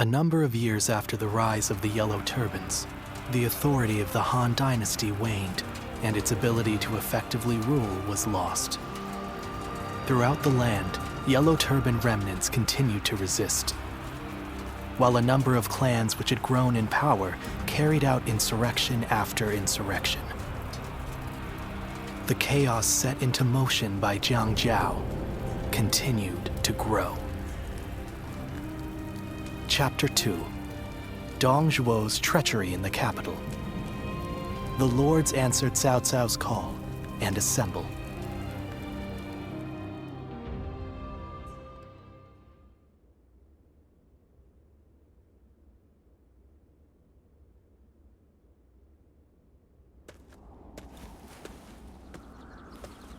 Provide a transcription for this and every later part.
A number of years after the rise of the Yellow Turbans, the authority of the Han Dynasty waned, and its ability to effectively rule was lost. Throughout the land, Yellow Turban remnants continued to resist, while a number of clans which had grown in power carried out insurrection after insurrection. The chaos set into motion by Jiang Jiao continued to grow. Chapter 2. Dong Zhuo's Treachery in the Capital. The lords answered Cao Cao's call and assemble.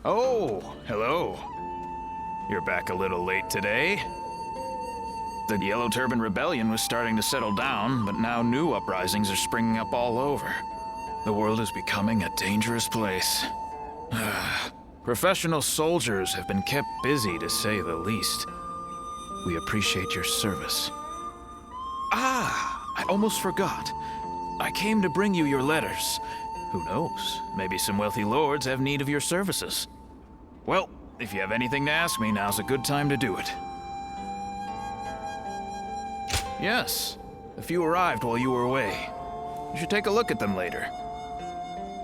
Oh, hello. You're back a little late today. The Yellow Turban Rebellion was starting to settle down, but now new uprisings are springing up all over. The world is becoming a dangerous place. Professional soldiers have been kept busy, to say the least. We appreciate your service. I almost forgot. I came to bring you your letters. Who knows? Maybe some wealthy lords have need of your services. Well, if you have anything to ask me, now's a good time to do it. Yes, a few arrived while you were away. You should take a look at them later.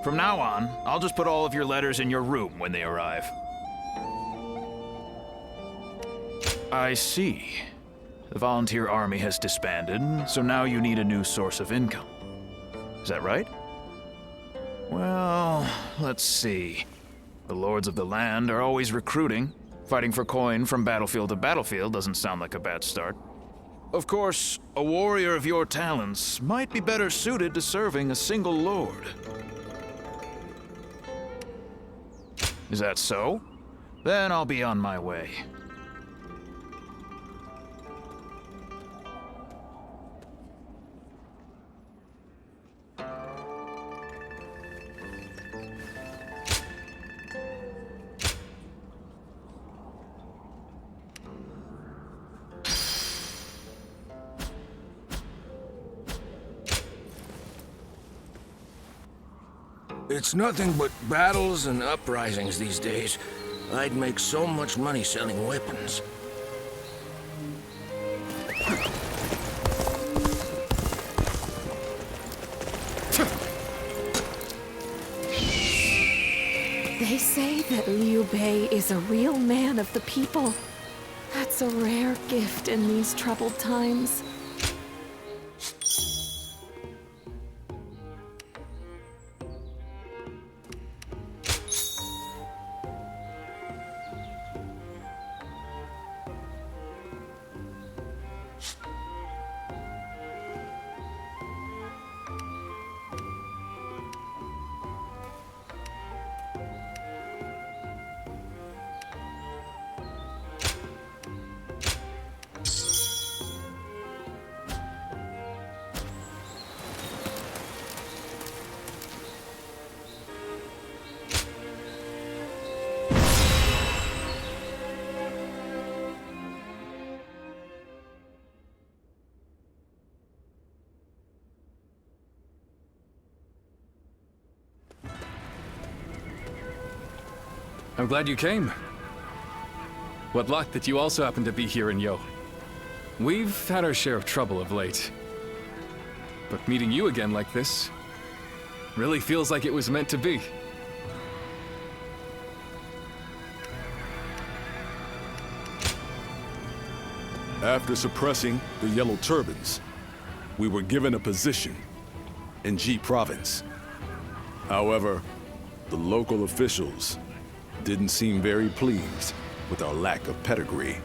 From now on, I'll just put all of your letters in your room when they arrive. I see. The volunteer army has disbanded, so now you need a new source of income. Is that right? Well, let's see. The lords of the land are always recruiting. Fighting for coin from battlefield to battlefield doesn't sound like a bad start. Of course, a warrior of your talents might be better suited to serving a single lord. Is that so? Then I'll be on my way. It's nothing but battles and uprisings these days. I'd make so much money selling weapons. They say that Liu Bei is a real man of the people. That's a rare gift in these troubled times. I'm glad you came. What luck that you also happen to be here in Yo. We've had our share of trouble of late. But meeting you again like this really feels like it was meant to be. After suppressing the Yellow Turbans, we were given a position in Ji Province. However, the local officials didn't seem very pleased with our lack of pedigree.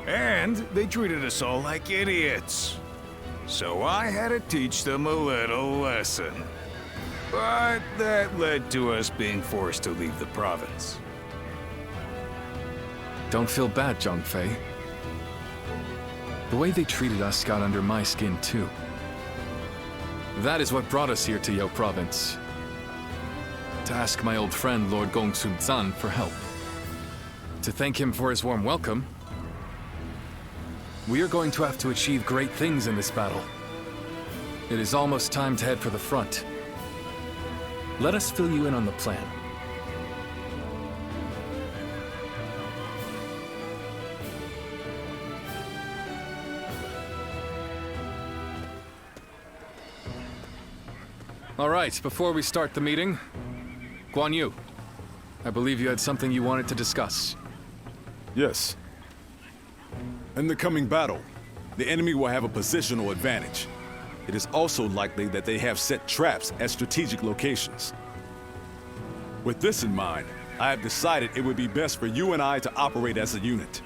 And they treated us all like idiots. So I had to teach them a little lesson. But that led to us being forced to leave the province. Don't feel bad, Zhongfei. The way they treated us got under my skin too. That is what brought us here to Yo Province. To ask my old friend Lord Gongsun Zan for help. To thank him for his warm welcome. We are going to have to achieve great things in this battle. It is almost time to head for the front. Let us fill you in on the plan. All right, before we start the meeting, Wong Yun, I believe you had something you wanted to discuss. Yes. In the coming battle, the enemy will have a positional advantage. It is also likely that they have set traps at strategic locations. With this in mind, I have decided it would be best for you and I to operate as a unit.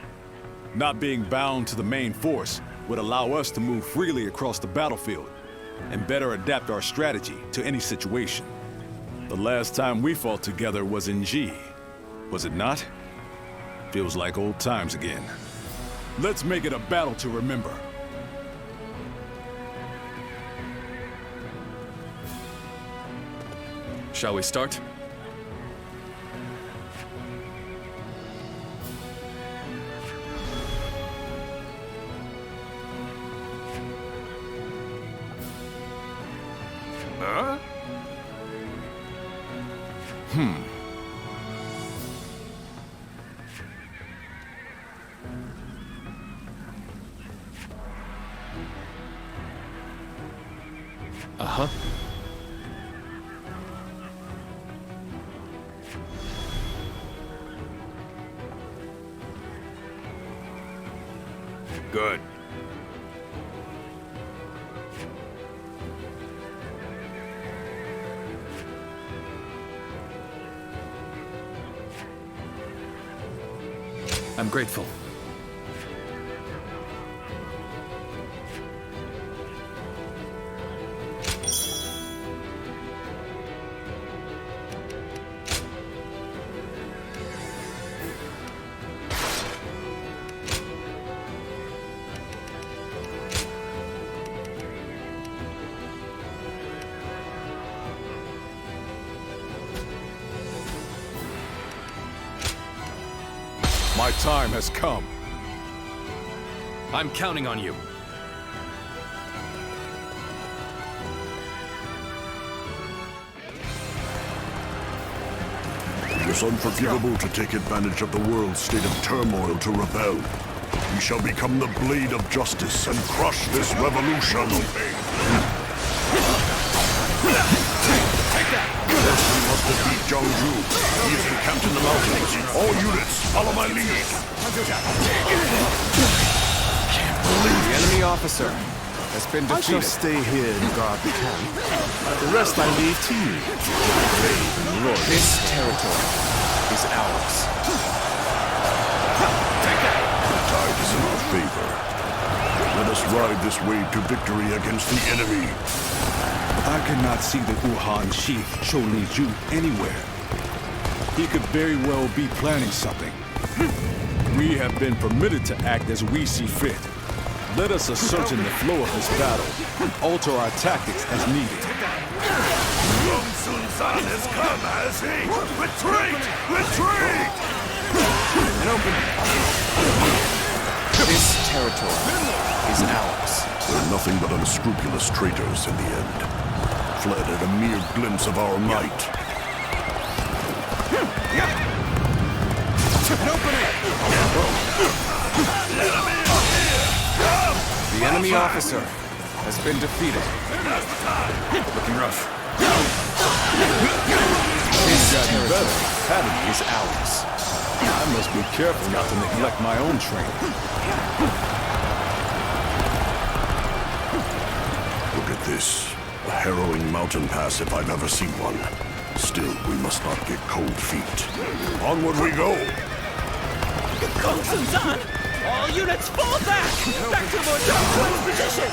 Not being bound to the main force would allow us to move freely across the battlefield and better adapt our strategy to any situation. The last time we fought together was in G, was it not? Feels like old times again. Let's make it a battle to remember. Shall we start? Huh? Uh-huh. Good. I'm grateful. My time has come. I'm counting on you. It is unforgivable to take advantage of the world's state of turmoil to rebel. We shall become the blade of justice and crush this revolution. First, we must defeat Jiangzhu. He is encamped in the mountains. All units, follow my lead. The enemy officer has been defeated. I shall stay here and guard the camp. The rest I leave to you. Brave and loyal. This territory is ours. The tide is in our favor. Let us ride this wave to victory against the enemy. I cannot see the Wuhan chief, Chou Liju, anywhere. He could very well be planning something. We have been permitted to act as we see fit. Let us ascertain the flow of this battle and alter our tactics as needed. Long Sun San has come, has he? Retreat! Retreat! An opening. This territory is ours. We're nothing but unscrupulous traitors in the end. Fled at a mere glimpse of our might. An opening. The enemy officer has been defeated. Looking rough. He's gotten better, haven't he? Is ours. I must be careful not to neglect my own training. Look at this. A harrowing mountain pass if I've ever seen one. Still, we must not get cold feet. Onward we go! Long Sun San! All units fall back! Back to more downward position!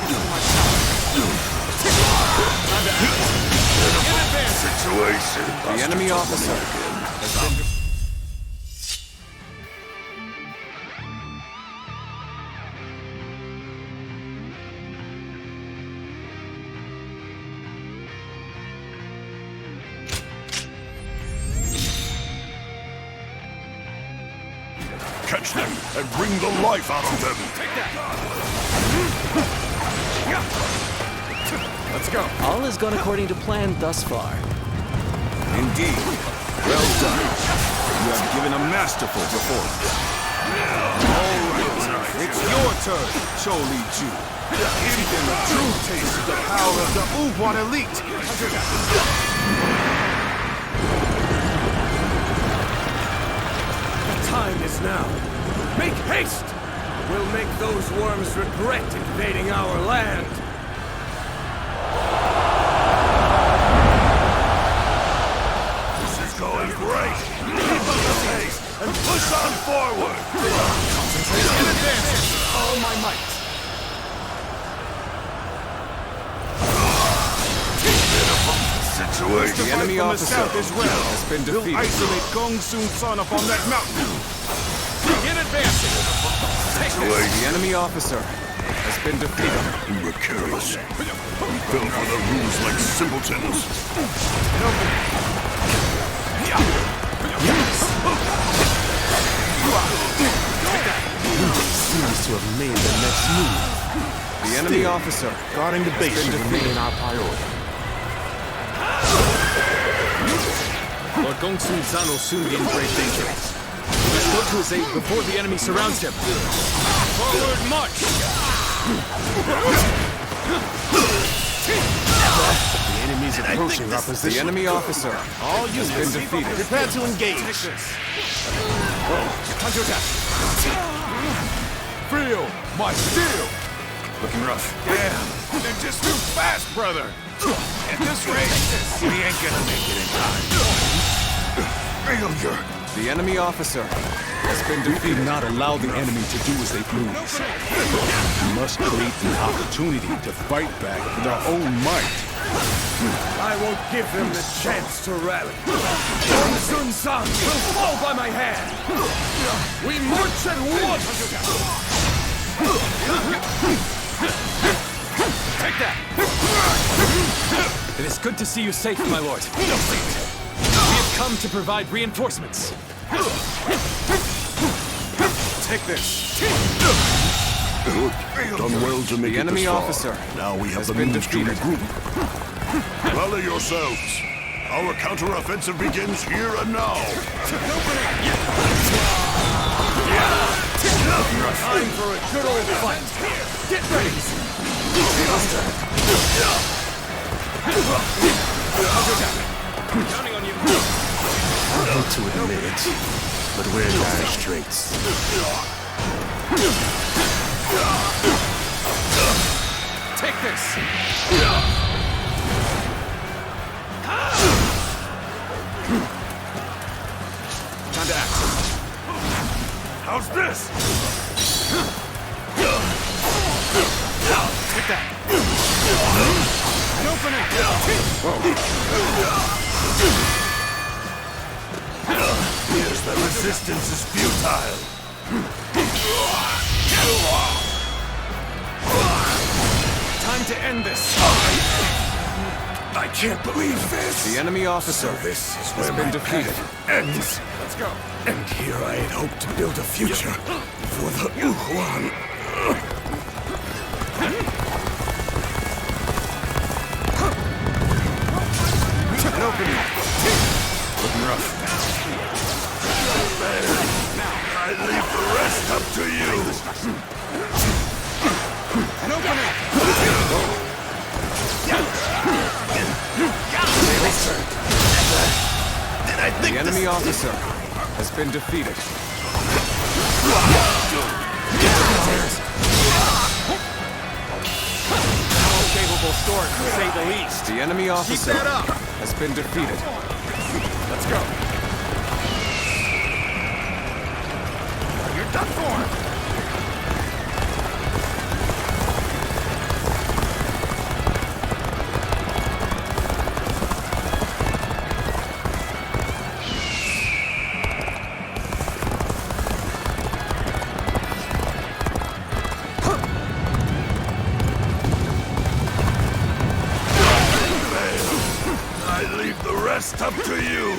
Situation. The enemy officer has been... Crush them and bring the life out of them! Let's go. All has gone according to plan thus far. Indeed. Well done. You have given a masterful performance. All right, it's your turn, Choli Chu. Give them a true taste of the power of the Uguan elite. The time is now. Make haste! We'll make those worms regret invading our land. This is going great! Keep up the pace and push on forward! Concentrate and advance! All my might. Situation. The enemy from the officer south as well has been defeated. We'll isolate Gong Sun Son upon that mountain. Begin advancing. The enemy officer has been defeated. We were careless. We fell for the rules like simpletons. Seems to have made the next move. The enemy officer Guarding the base should remain our priority. Lord Gongsun Zan will soon be in great danger. We must go to his aid before the enemy surrounds him. Forward march! The enemy's approaching our position. The enemy officer All has been units, defeated. prepare to engage. Feel my steel! Looking rough. Damn, they're just too fast, brother. At this rate, we ain't gonna make it in time. Failure! The enemy officer has been We defeated. cannot allow the enemy to do as they please. We must create the opportunity to fight back with our own might. I won't give them the chance to rally. Gong Sun San will fall by my hand. We march at once. Take that! It is good to see you safe, my lord. We have come to provide reinforcements. Take this. Good. Done well to make The it enemy this far. officer Now we have has the been means to defeated. regroup. Rally yourselves. Our counter-offensive begins here and now. Time for a good old fight. Get ready. Counting on you. I hate to admit it, but we're in dire straits. Take this! Time to act. How's this? Take that! An opening! Here's the resistance is futile. Time to end this! I can't believe this. The enemy officer This is has where been my defeated. path ends. Let's go! And here I had hoped to build a future for the Uhuan. An opening. Looking rough. I leave the rest up to you. An opening! The enemy officer has been defeated. Capable storm, to say the least. The enemy officer that up. has been defeated. Let's go! You're done for. I leave the rest up to you.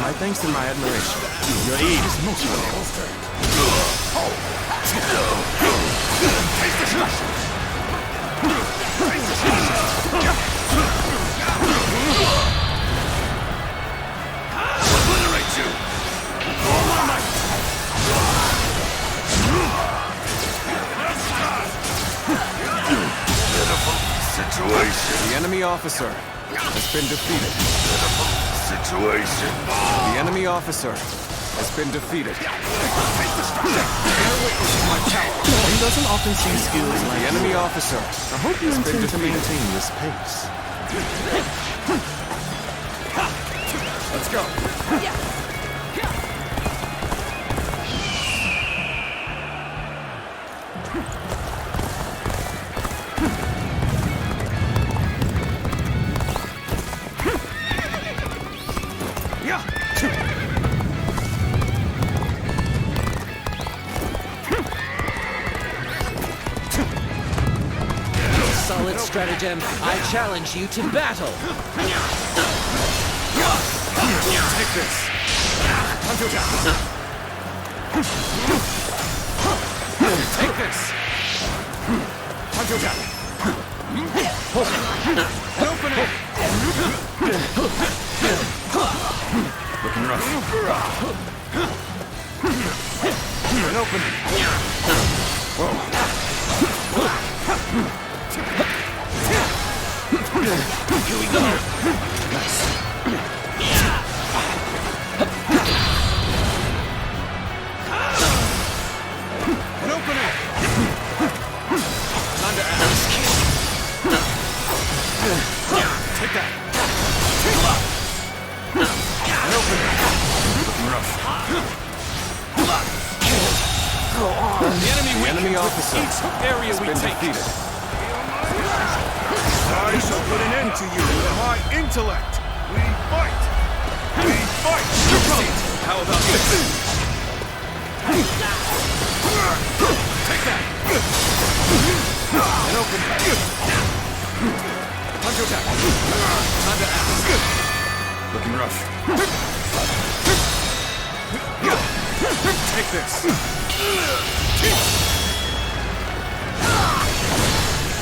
My thanks and my admiration. Your aid is most welcome. Obliterate you! All my might! Pitiful situation. The enemy officer has been defeated. Pitiful situation. The enemy officer has been defeated. One doesn't often see skills like The enemy officer I hope you has been intend to defeated. maintain this pace. Let's go. Solid stratagem. I challenge you to battle. Take this. Take this. Open it. Looking rough. An opening. Whoa. Here we go. Nice. An opening. Time to ask. Take that. An opening. Looking rough. Go on. The enemy officer each area has we been take. defeated. I shall put an end to you with my intellect. We fight. We fight. How about this? Take that. An open. Punch attack. Time to ask. Looking rough. Take this.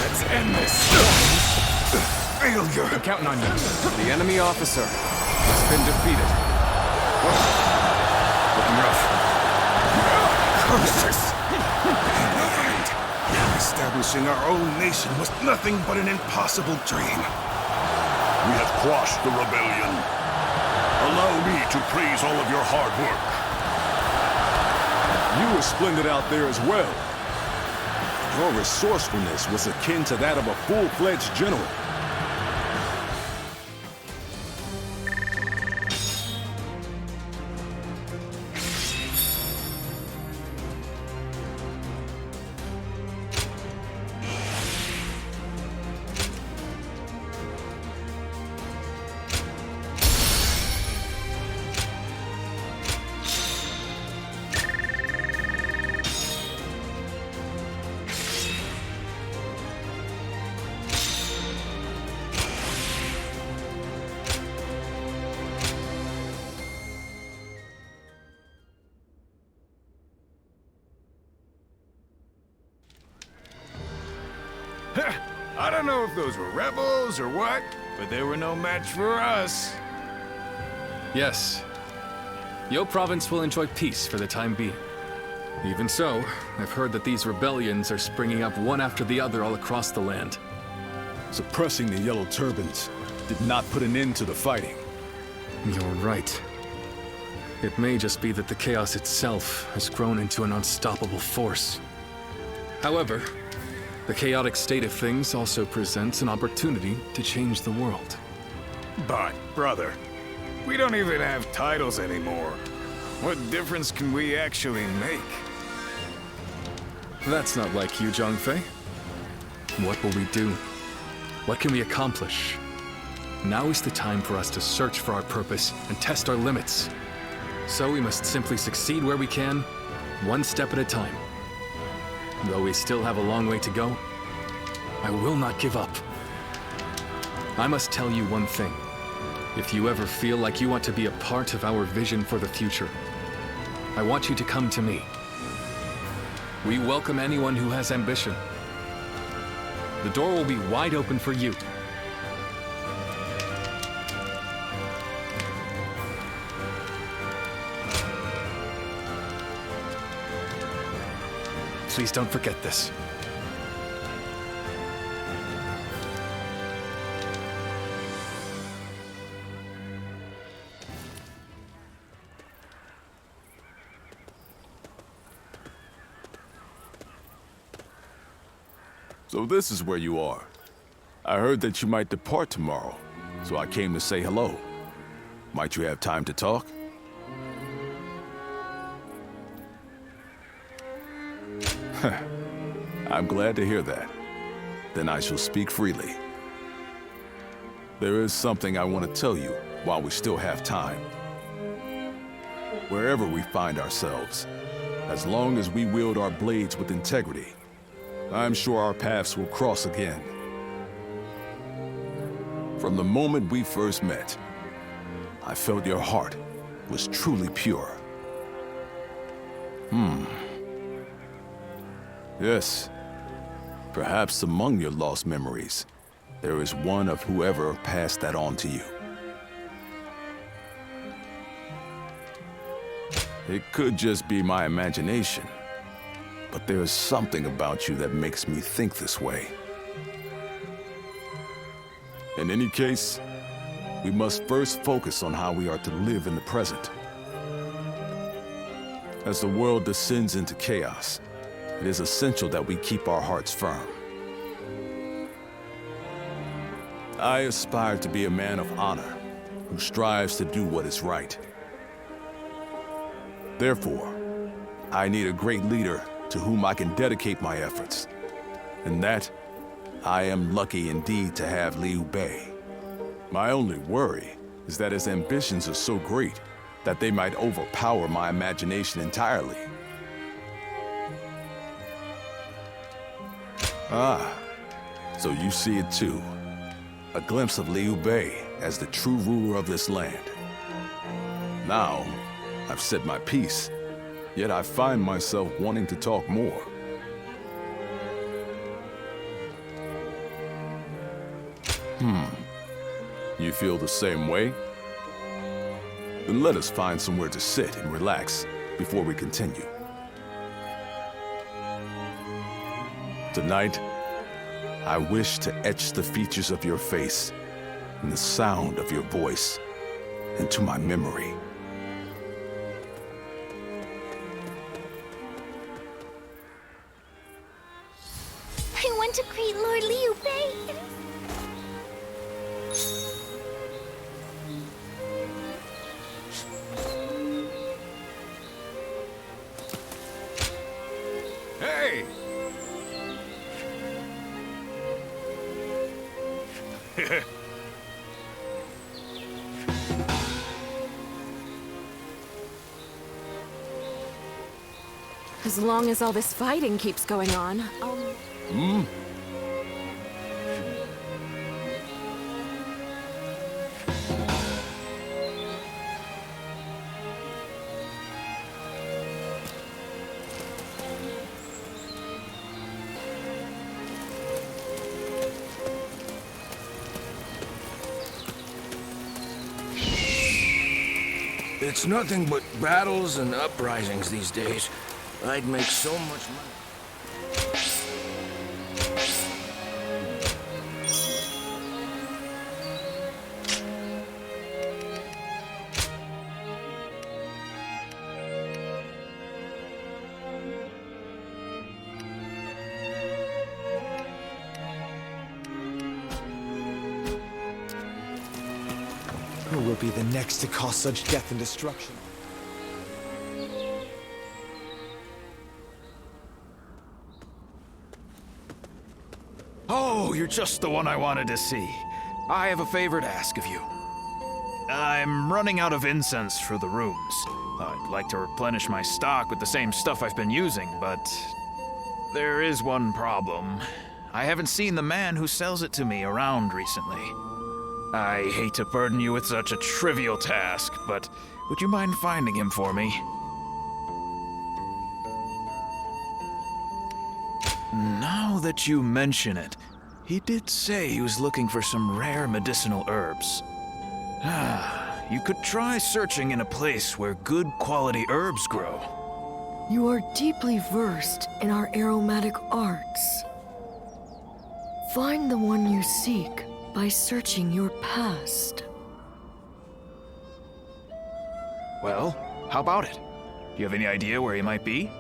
Let's end this. Failure. I'm counting on you. The enemy officer has been defeated. Looking rough. Curses. And establishing our own nation was nothing but an impossible dream. We have quashed the rebellion. Allow me to praise all of your hard work. You were splendid out there as well. Your resourcefulness was akin to that of a full-fledged general. I don't know if those were rebels or what, but they were no match for us. Yes. Yo Province will enjoy peace for the time being. Even so, I've heard that these rebellions are springing up one after the other all across the land. Suppressing the Yellow Turbans did not put an end to the fighting. You're right. It may just be that the chaos itself has grown into an unstoppable force. However, the chaotic state of things also presents an opportunity to change the world. But, brother, we don't even have titles anymore. What difference can we actually make? That's not like you, Zhangfei. What will we do? What can we accomplish? Now is the time for us to search for our purpose and test our limits. So we must simply succeed where we can, one step at a time. Though we still have a long way to go, I will not give up. I must tell you one thing. If you ever feel like you want to be a part of our vision for the future, I want you to come to me. We welcome anyone who has ambition. The door will be wide open for you. Please don't forget this. So this is where you are. I heard that you might depart tomorrow, so I came to say hello. Might you have time to talk? I'm glad to hear that. Then I shall speak freely. There is something I want to tell you while we still have time. Wherever we find ourselves, as long as we wield our blades with integrity, I'm sure our paths will cross again. From the moment we first met, I felt your heart was truly pure. Yes, perhaps among your lost memories, there is one of whoever passed that on to you. It could just be my imagination, but there is something about you that makes me think this way. In any case, we must first focus on how we are to live in the present. As the world descends into chaos, it is essential that we keep our hearts firm. I aspire to be a man of honor, who strives to do what is right. Therefore, I need a great leader to whom I can dedicate my efforts. And that, I am lucky indeed to have Liu Bei. My only worry is that his ambitions are so great that they might overpower my imagination entirely. Ah, so you see it too. A glimpse of Liu Bei as the true ruler of this land. Now, I've said my piece, yet I find myself wanting to talk more. You feel the same way? Then let us find somewhere to sit and relax before we continue. Tonight, I wish to etch the features of your face and the sound of your voice into my memory. I want to greet Lord Liu Bei. Hey! As long as all this fighting keeps going on, It's nothing but battles and uprisings these days. I'd make so much money. Who will be the next to cause such death and destruction? Oh, you're just the one I wanted to see. I have a favor to ask of you. I'm running out of incense for the rooms. I'd like to replenish my stock with the same stuff I've been using, but there is one problem. I haven't seen the man who sells it to me around recently. I hate to burden you with such a trivial task, but would you mind finding him for me? Now that you mention it, he did say he was looking for some rare medicinal herbs. You could try searching in a place where good quality herbs grow. You are deeply versed in our aromatic arts. Find the one you seek by searching your past. Well, how about it? Do you have any idea where he might be?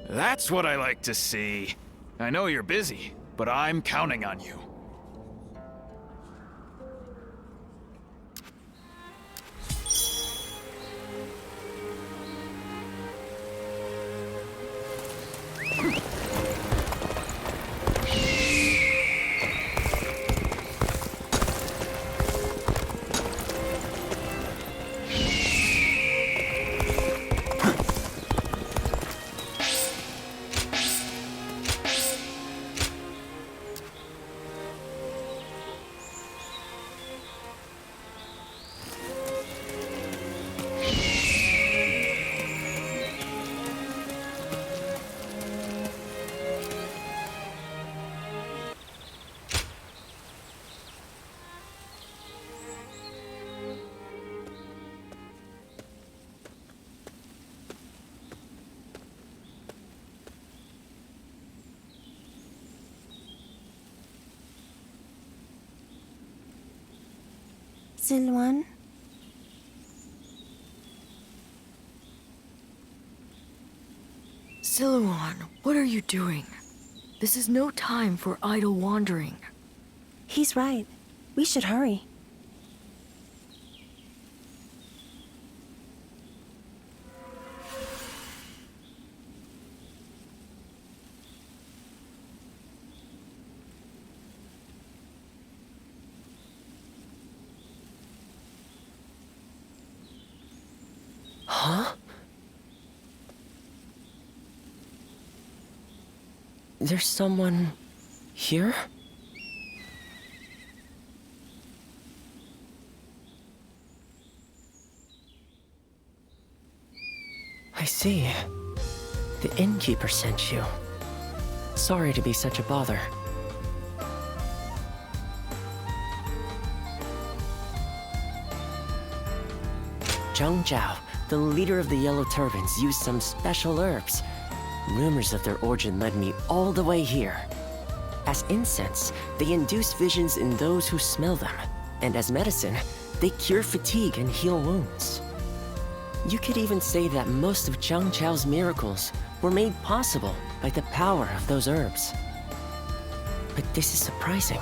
That's what I like to see. I know you're busy, but I'm counting on you. Zilwan? Siluan, what are you doing? This is no time for idle wandering. He's right. We should hurry. Huh? There's someone here? I see. The innkeeper sent you. Sorry to be such a bother. Changsha, the leader of the Yellow Turbans, used some special herbs. Rumors of their origin led me all the way here. As incense, they induce visions in those who smell them. And as medicine, they cure fatigue and heal wounds. You could even say that most of Changsha's miracles were made possible by the power of those herbs. But this is surprising.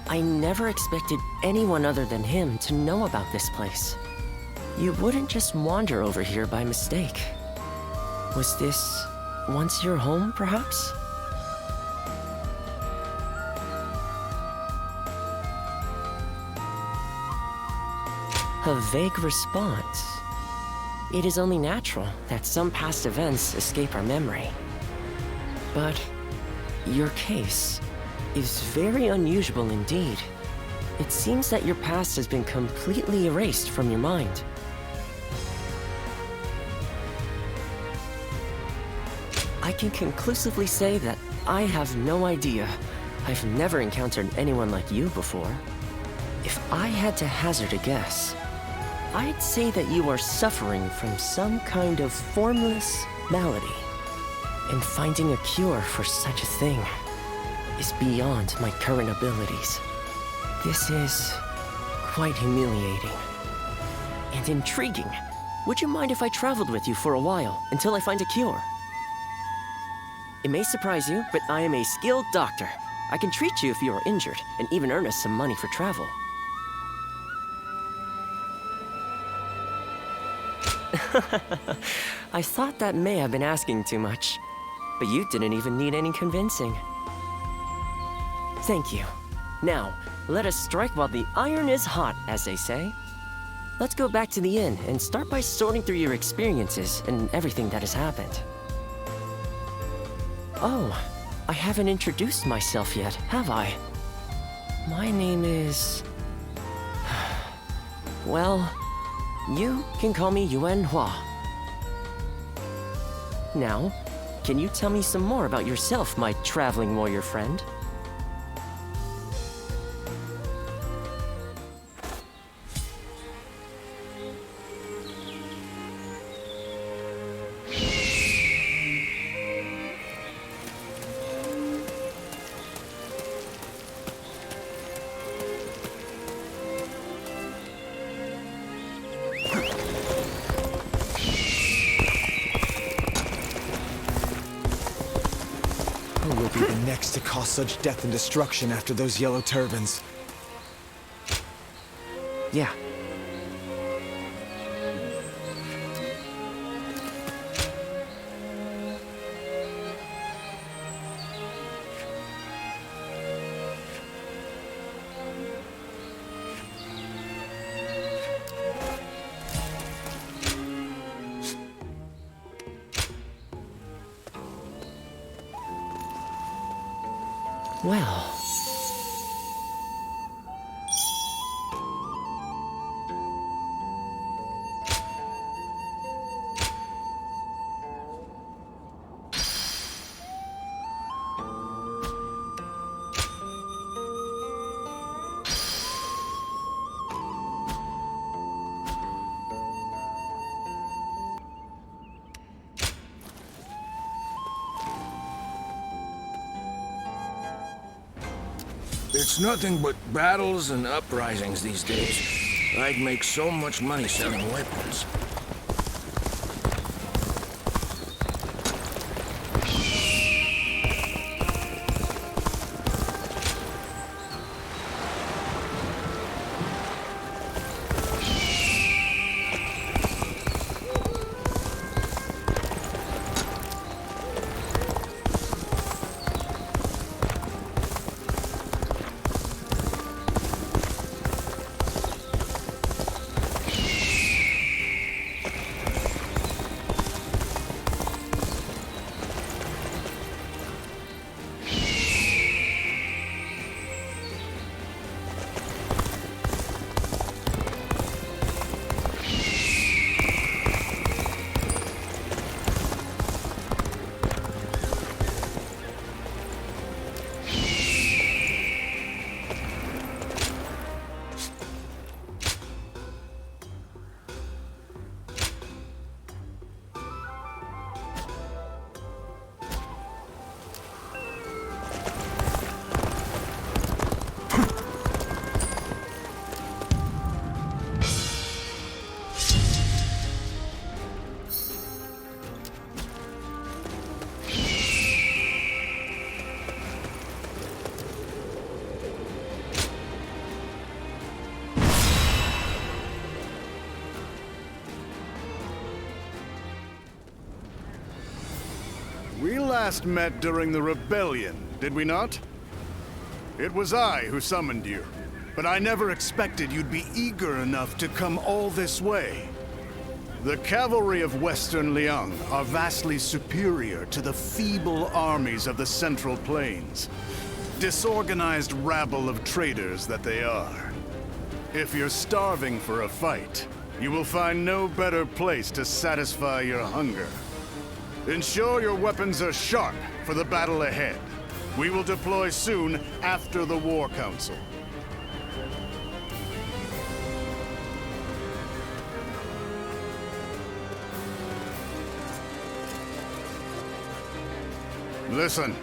I never expected anyone other than him to know about this place. You wouldn't just wander over here by mistake. Was this once your home, perhaps? A vague response. It is only natural that some past events escape our memory. But your case is very unusual indeed. It seems that your past has been completely erased from your mind. I can conclusively say that I have no idea. I've never encountered anyone like you before. If I had to hazard a guess, I'd say that you are suffering from some kind of formless malady. And finding a cure for such a thing is beyond my current abilities. This is quite humiliating and intriguing. Would you mind if I traveled with you for a while until I find a cure? It may surprise you, but I am a skilled doctor. I can treat you if you are injured, and even earn us some money for travel. I thought that may have been asking too much, but you didn't even need any convincing. Thank you. Now, let us strike while the iron is hot, as they say. Let's go back to the inn and start by sorting through your experiences and everything that has happened. Oh, I haven't introduced myself yet, have I? My name is... Well, you can call me Yuan Hua. Now, can you tell me some more about yourself, my traveling warrior friend? Who will be the next to cause such death and destruction after those yellow turbans? Yeah. Well... It's nothing but battles and uprisings these days. I'd make so much money selling weapons. We last met during the rebellion, did we not? It was I who summoned you, but I never expected you'd be eager enough to come all this way. The cavalry of Western Liang are vastly superior to the feeble armies of the Central Plains. Disorganized rabble of traitors that they are. If you're starving for a fight, you will find no better place to satisfy your hunger. Ensure your weapons are sharp for the battle ahead. We will deploy soon after the War Council. Listen.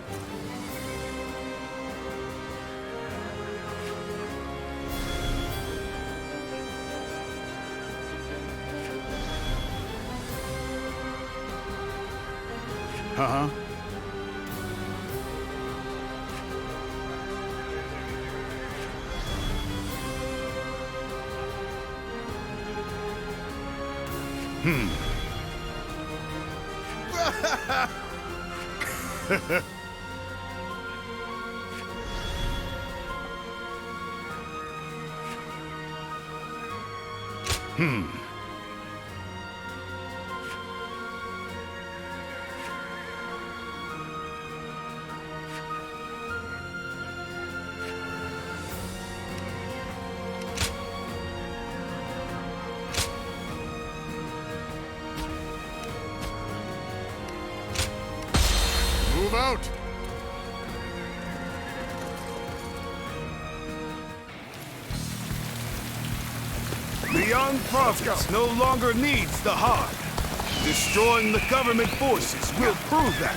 Uh-huh. Move out! Liang Province no longer needs the Han. Destroying the government forces will prove that.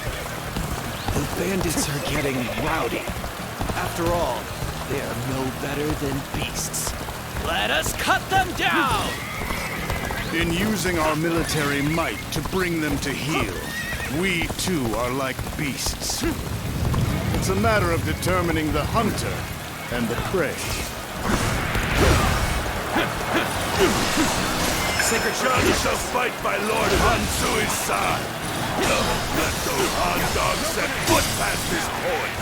The bandits are getting rowdy. After all, they are no better than beasts. Let us cut them down! In using our military might to bring them to heel, we too are like beasts. It's a matter of determining the hunter and the prey. Sacred Changsha shall fight by Lord Han Sui's side. Let those Han dogs set foot past this point.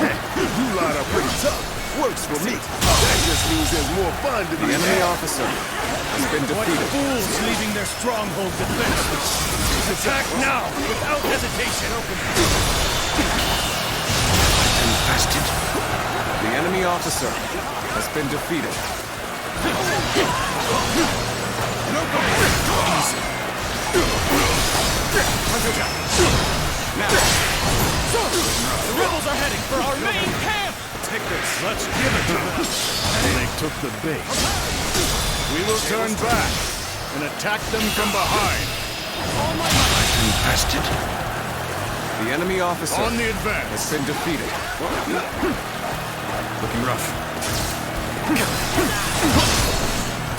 Hey, you lot are pretty tough. Works for me. That just means there's more fun to be had. The enemy officer has been defeated. Fools leaving their stronghold defenseless. Attack now, without hesitation. Infested. The enemy officer has been defeated. Now, the rebels are heading for our main camp! Take this. Let's give it to them. They took the base. We will turn back and attack them from behind. All my might! Infested. The enemy officer On the advance. has been defeated. Looking rough.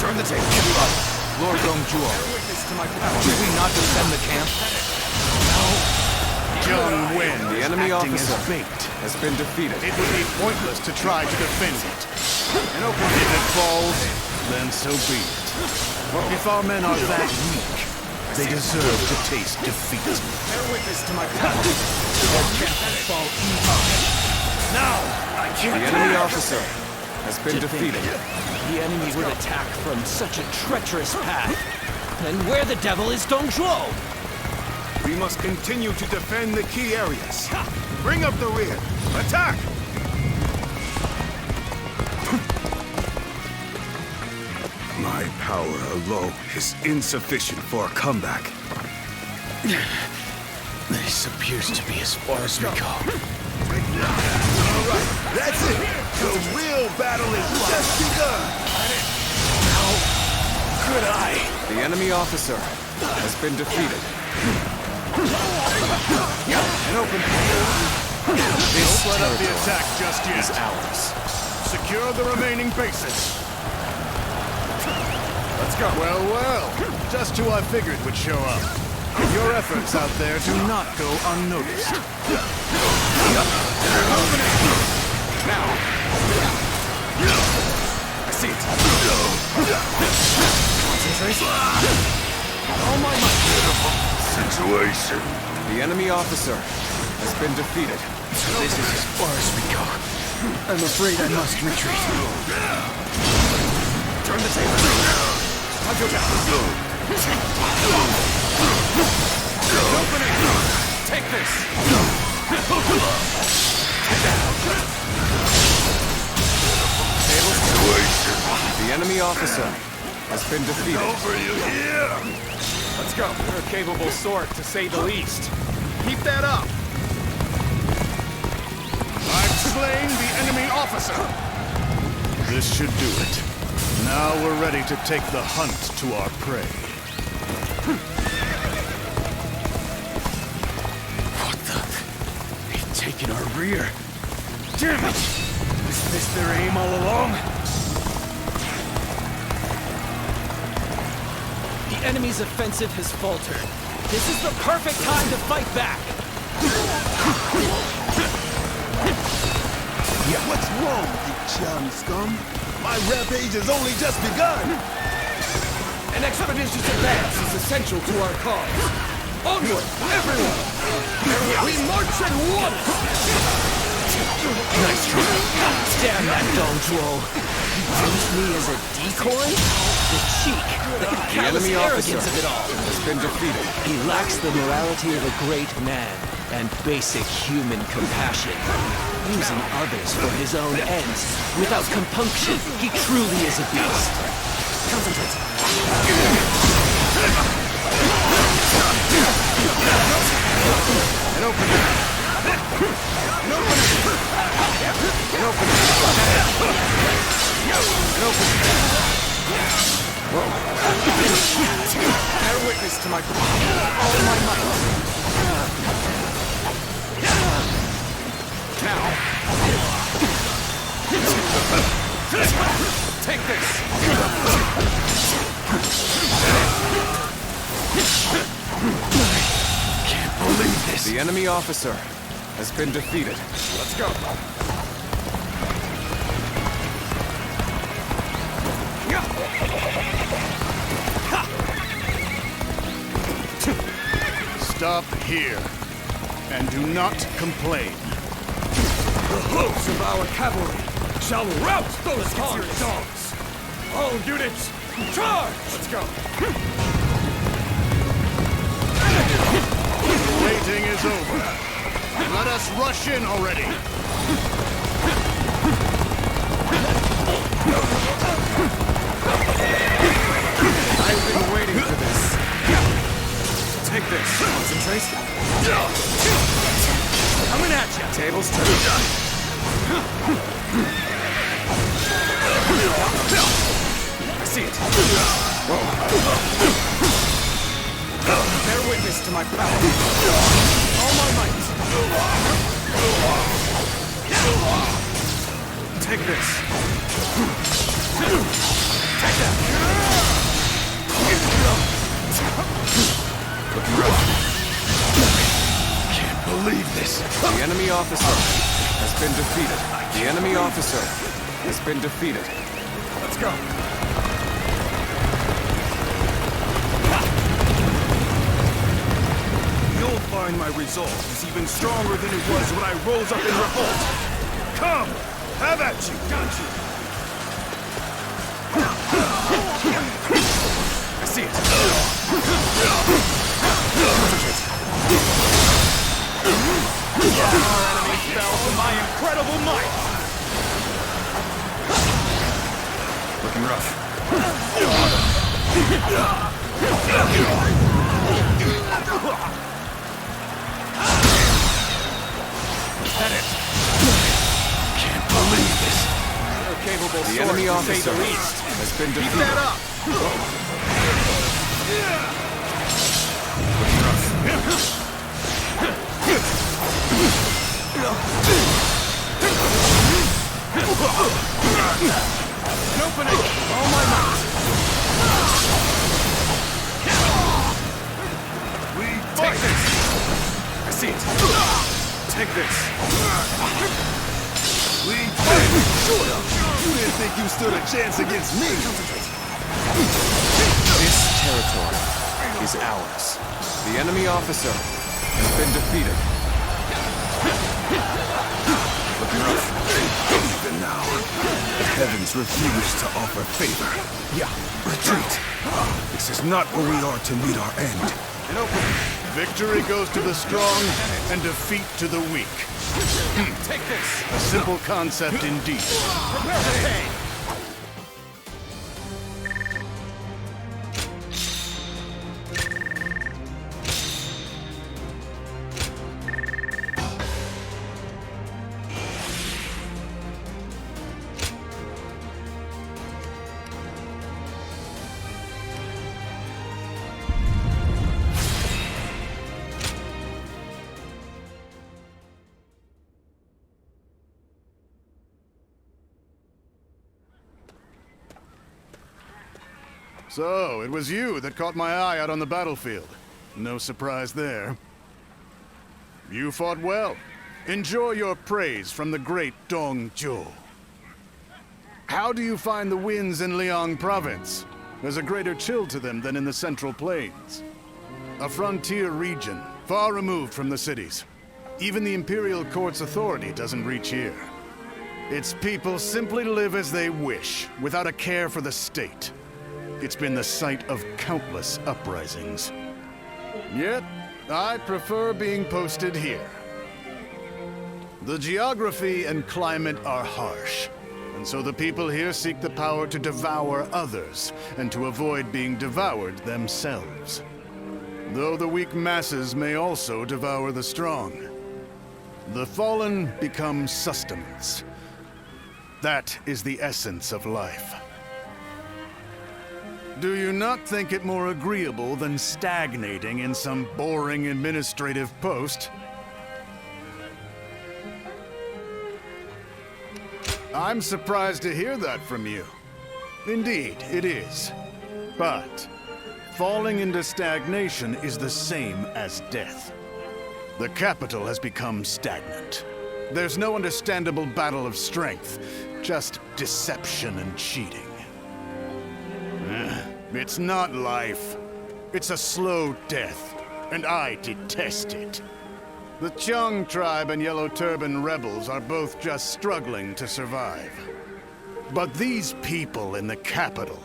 Turn the table. Lord Dongjuo, should we not defend the camp? Jiang Wen The is enemy acting officer as bait. has been defeated. It would be pointless to try to defend it. And if it falls, then so be it. If our men are that weak, they deserve to taste defeat. Bear witness to my power. Or can't fall easy. Now, I can't. The enemy officer has been defeated. The enemy would attack from such a treacherous path. Then where the devil is Dongjuo? We must continue to defend the key areas. Bring up the rear. Attack! My power alone is insufficient for a comeback. This appears to be as far as we go. All right, that's it. The real battle is just begun. How could I? The enemy officer has been defeated. An open. Don't let up the attack just yet. Is ours. Secure the remaining bases. Let's go. Well, well. Just who I figured would show up. Your efforts out there do not go unnoticed. Now. I see it. Concentrate. All my might. Situation. The enemy officer has been defeated. This is as far as we go. I'm afraid I must retreat. Turn the table. I'll go down. Opening. Take this. Situation. The enemy officer has been defeated. Over you here. Let's go. You're a capable sort, to say the least. Keep that up. I've slain the enemy officer. This should do it. Now we're ready to take the hunt to our prey. What the? They've taken our rear. Damn it! Is this their aim all along? The enemy's offensive has faltered. This is the perfect time to fight back! Yeah. What's wrong, you chum scum? My rampage has only just begun! An expeditious advance is essential to our cause. Onward, everyone! We march at once! Nice try. Damn that Dongjuo! You used me as a decoy? The cheek, the callous enemy arrogance officer of it all. has been defeated. He lacks the morality of a great man and basic human compassion. Using others for his own ends, without compunction, he truly is a beast. Concentrate. And open it. Bear witness to my all my might. Now. Take this. Can't believe this. The enemy officer has been defeated. Let's go. Stop here, and do not complain. The hooves of our cavalry shall rout those hard dogs. All units, charge! Let's go. The waiting is over. Let us rush in already. I've been waiting for this. Take this. Concentrate. Coming at you. Tables turned. I see it. Whoa. Bear witness to my power. All my might. Take this. Take that. Looking rough. Can't believe this. The enemy officer has been defeated. The enemy officer has been defeated. Let's go. You'll find my resolve is even stronger than it was when I rose up in revolt. Come, have at you. Got you. I see it. Our enemy fell to my incredible might. Looking rough. That it. Can't believe this. Capable the enemy officer has been defeated. Keep that up. Looking rough. Opening all my might. We take this. I see it. Take this. We fight. You didn't think you stood a chance against me. This territory is ours. The enemy officer has been defeated. Looking rough. Even now, the heavens refuse to offer favor. Yeah, retreat. This is not where we are to meet our end. And open. Victory goes to the strong, and defeat to the weak. Take this. A simple concept indeed. Prepare to pay. So, it was you that caught my eye out on the battlefield. No surprise there. You fought well. Enjoy your praise from the great Dong Zhuo. How do you find the winds in Liang Province? There's a greater chill to them than in the Central Plains. A frontier region, far removed from the cities. Even the Imperial Court's authority doesn't reach here. Its people simply live as they wish, without a care for the state. It's been the site of countless uprisings. Yet, I prefer being posted here. The geography and climate are harsh, and so the people here seek the power to devour others, and to avoid being devoured themselves. Though the weak masses may also devour the strong. The fallen become sustenance. That is the essence of life. Do you not think it more agreeable than stagnating in some boring administrative post? I'm surprised to hear that from you. Indeed, it is. But falling into stagnation is the same as death. The capital has become stagnant. There's no understandable battle of strength, just deception and cheating. It's not life. It's a slow death, and I detest it. The Chang tribe and Yellow Turban rebels are both just struggling to survive. But these people in the capital,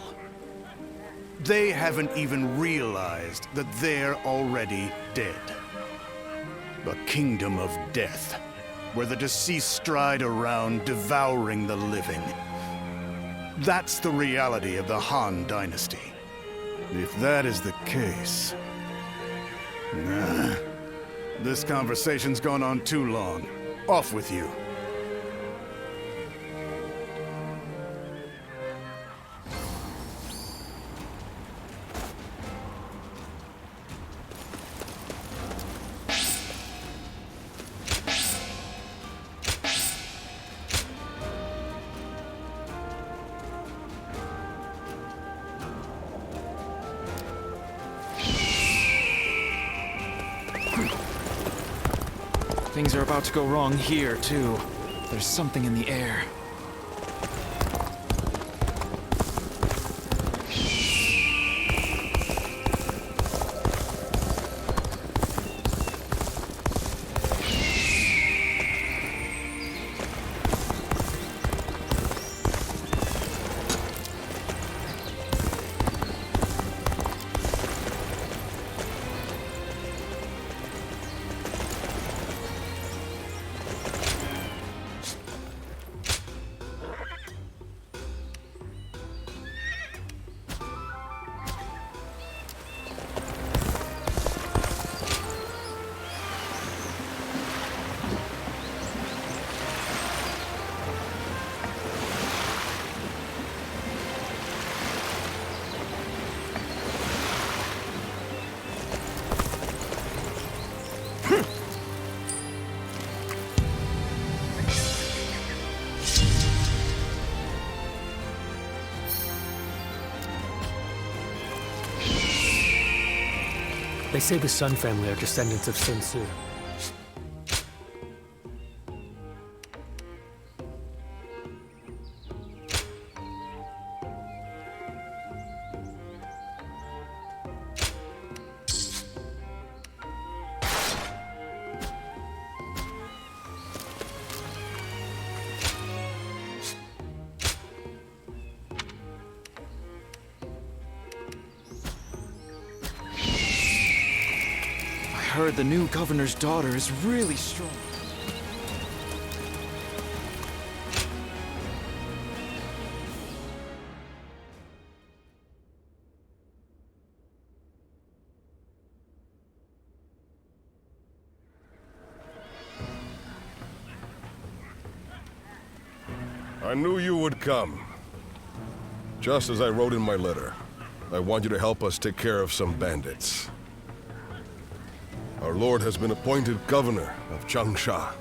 they haven't even realized that they're already dead. A kingdom of death, where the deceased stride around, devouring the living. That's the reality of the Han Dynasty. If that is the case... This conversation's gone on too long. Off with you. Things are about to go wrong here, too. There's something in the air. They say the Sun family are descendants of Sun Tzu. I heard the new governor's daughter is really strong. I knew you would come. Just as I wrote in my letter, I want you to help us take care of some bandits. Our lord has been appointed governor of Changsha.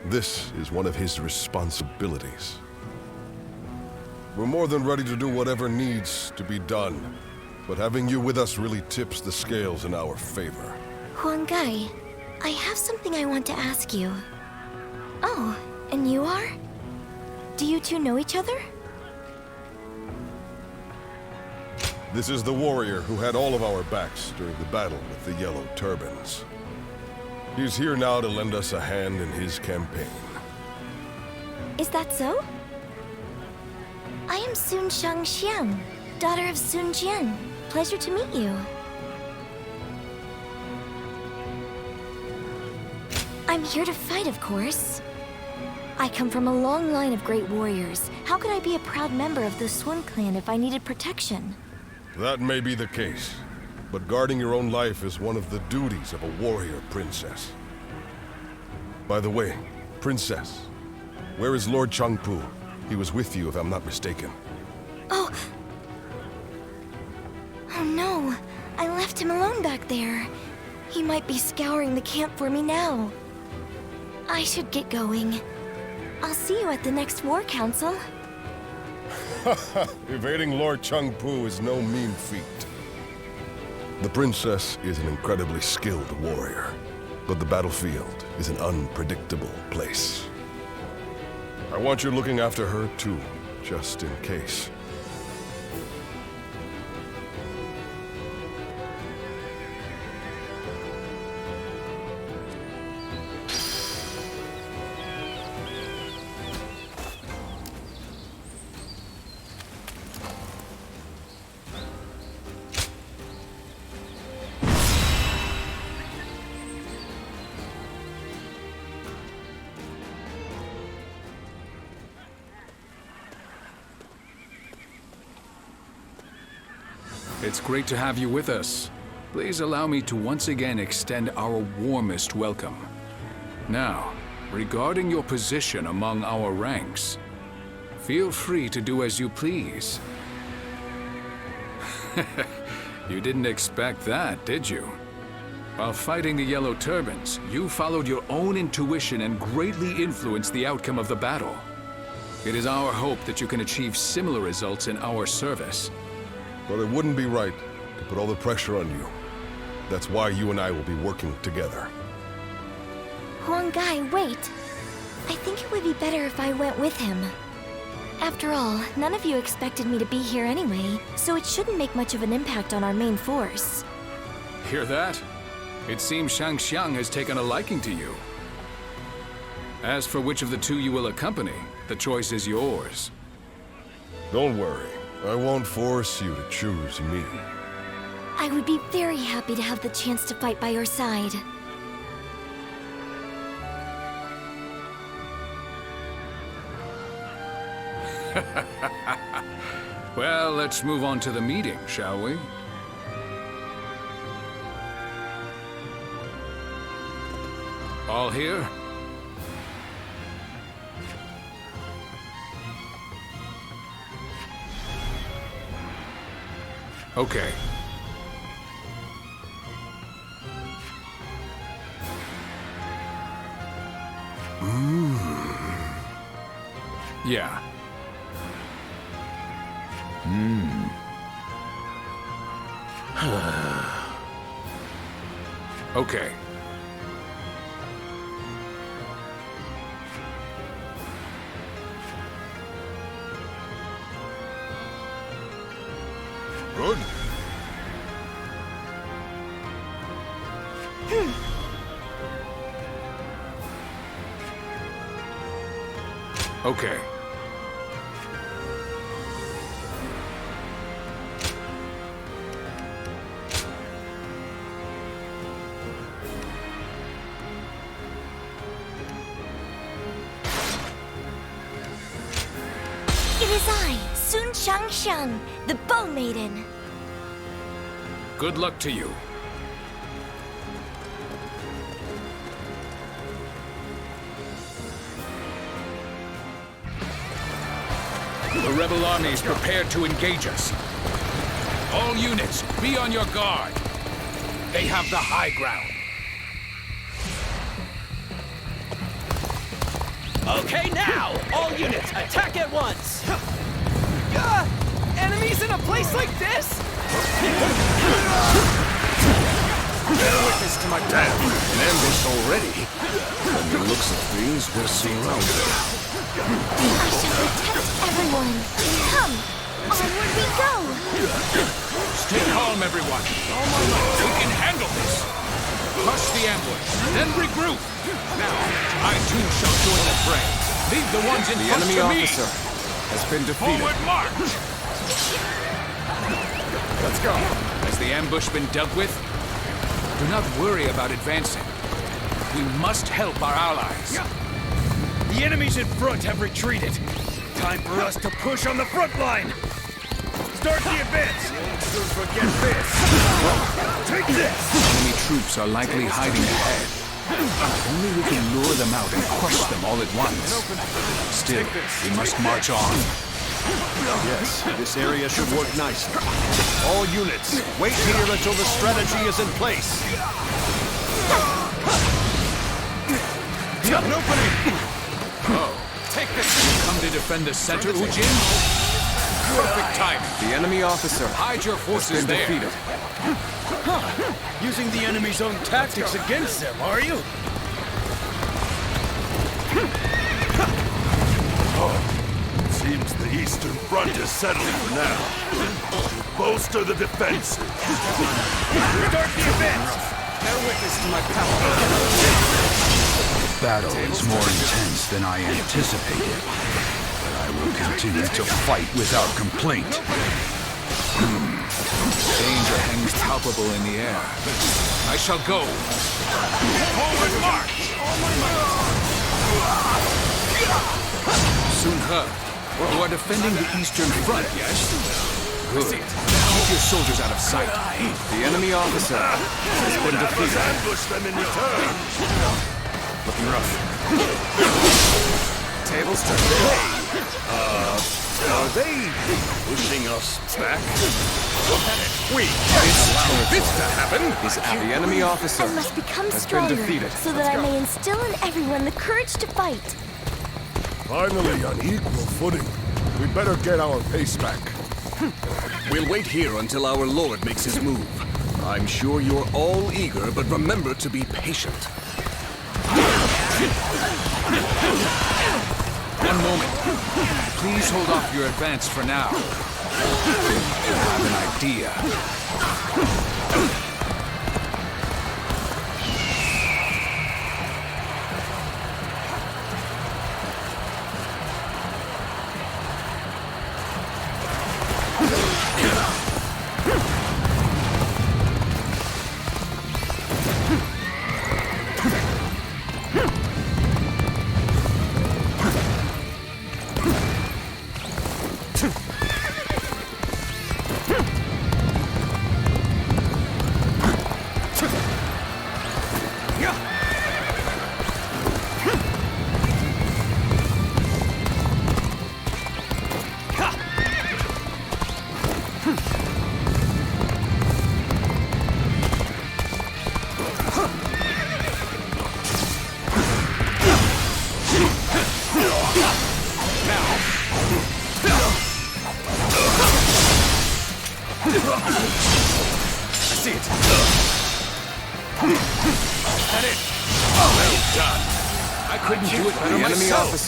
This is one of his responsibilities. We're more than ready to do whatever needs to be done, but having you with us really tips the scales in our favor. Huang Gai, I have something I want to ask you. Oh, and you are? Do you two know each other? This is the warrior who had all of our backs during the battle with the Yellow Turbans. He's here now to lend us a hand in his campaign. Is that so? I am Sun Shangxiang, daughter of Sun Jian. Pleasure to meet you. I'm here to fight, of course. I come from a long line of great warriors. How could I be a proud member of the Sun clan if I needed protection? That may be the case, but guarding your own life is one of the duties of a warrior princess. By the way, princess, where is Lord Changpu? He was with you, if I'm not mistaken. Oh! no. I left him alone back there. He might be scouring the camp for me now. I should get going. I'll see you at the next war council. Evading Lord Chengpu is no mean feat. The princess is an incredibly skilled warrior, but the battlefield is an unpredictable place. I want you looking after her too, just in case. It's great to have you with us. Please allow me to once again extend our warmest welcome. Now, regarding your position among our ranks, feel free to do as you please. You didn't expect that, did you? While fighting the Yellow Turbans, you followed your own intuition and greatly influenced the outcome of the battle. It is our hope that you can achieve similar results in our service. But it wouldn't be right to put all the pressure on you. That's why you and I will be working together. Huang Gai, wait. I think it would be better if I went with him. After all, none of you expected me to be here anyway, so it shouldn't make much of an impact on our main force. Hear that? It seems Changsha has taken a liking to you. As for which of the two you will accompany, the choice is yours. Don't worry. I won't force you to choose me. I would be very happy to have the chance to fight by your side. Well, let's move on to the meeting, shall we? All here? Okay. Yeah. Okay. Good. Okay. It is I, Sun Changsha, the Bow Maiden. Good luck to you. The rebel army is prepared to engage us. All units, be on your guard. They have the high ground. Okay, now! All units, attack at once! Enemies in a place like this? Bear witness to my damn. An ambush already. From the looks of things, we're surrounded. I shall protect everyone. Come, onward we go! Stay calm, everyone. We can handle this. Crush the ambush, then regroup. Now, I too shall join the fray. Lead the ones in front to me. The enemy officer has been defeated. Forward march! Let's go. Has the ambush been dealt with? Do not worry about advancing. We must help our allies. The enemies in front have retreated. Time for us to push on the front line. Start the advance. Don't forget this. Take this. Enemy troops are likely hiding ahead. Only we can lure them out and crush them all at once. Still, we must march on. Yes, this area should work nicely. All units, wait here until the strategy is in place. An opening! Oh, take this! Come to defend the center, Ujin? Perfect timing. The enemy officer. Hide your forces there. Defeated. Huh. Using the enemy's own tactics against them, are you? Seems the Eastern Front is settling for now. Bolster the defenses. Start the advance! Bear witness to my power. Battle is more intense than I anticipated, but I will continue to fight without complaint. Danger hangs palpable in the air. I shall go. Forward march! Sun He, you are defending the Eastern Front, yes? Good. Keep your soldiers out of sight. The enemy officer has been defeated. Ambush them in return. Looking rough. Tables turned. Are they pushing us back? We can't allow this to happen. The enemy officer I must become has stronger, been defeated. so that I may instill in everyone the courage to fight. Finally on equal footing. We'd better get our pace back. We'll wait here until our lord makes his move. I'm sure you're all eager, but remember to be patient. One moment. Please hold off your advance for now. I have an idea.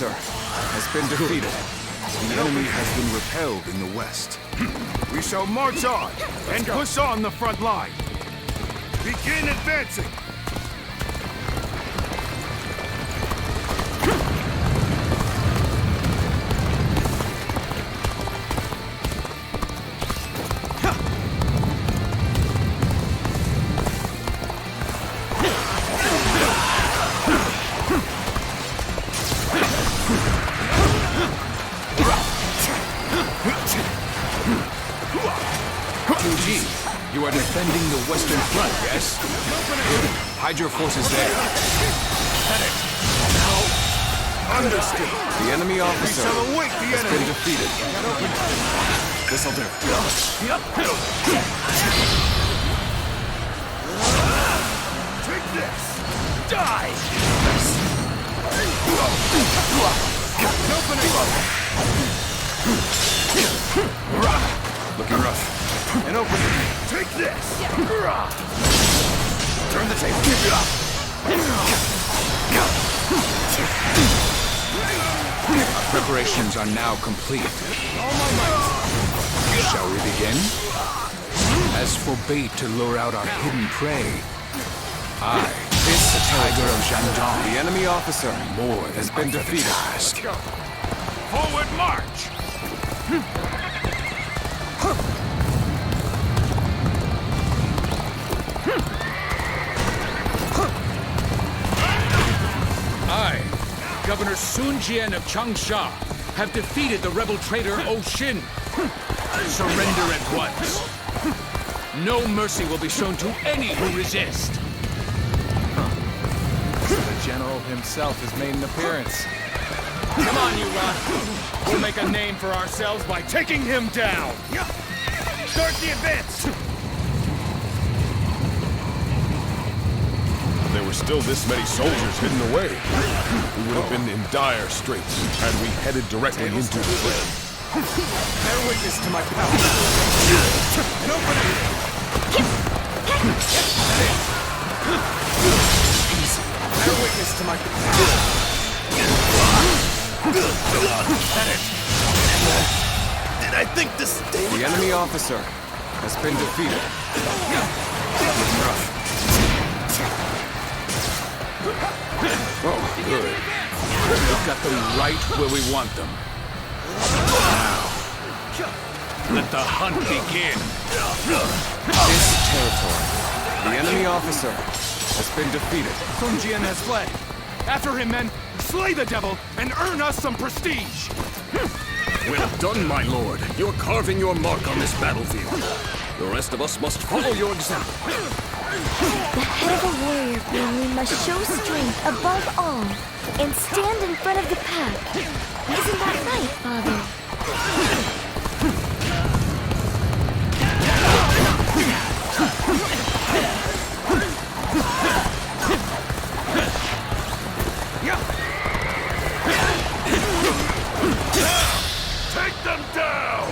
Has been defeated. The enemy has been repelled in the west. We shall march on and push on the front line. Begin advancing. You are defending the Western Front, yes? Hide your forces there. Understood. The enemy officer has been defeated. This'll do. Take this. Die! Looking rough. An opening. Take this. Turn the table. Our preparations are now complete. Shall we begin? As for bait to lure out our hidden prey, this tiger of Shandong, the enemy officer, more has been defeated. Forward march. I, Governor Sun Jian of Changsha, have defeated the rebel traitor Shin. Surrender at once. No mercy will be shown to any who resist. The general himself has made an appearance. Come on, you lot. We'll make a name for ourselves by taking him down. Start the advance! There were still this many soldiers hidden away. We would have been in dire straits had we headed directly into the fray. Bear witness to my power. Easy. Bear witness to my power. Did I think this day would... The enemy officer has been defeated. Oh, good. We've got them right where we want them. Now, let the hunt begin. This territory. The enemy officer has been defeated. Sun Jian has fled. After him, men. Slay the devil and earn us some prestige. Well done, my lord. You're carving your mark on this battlefield. The rest of us must follow your example. The head of a warrior family must show strength above all and stand in front of the pack. Isn't that right, Father? Take them down!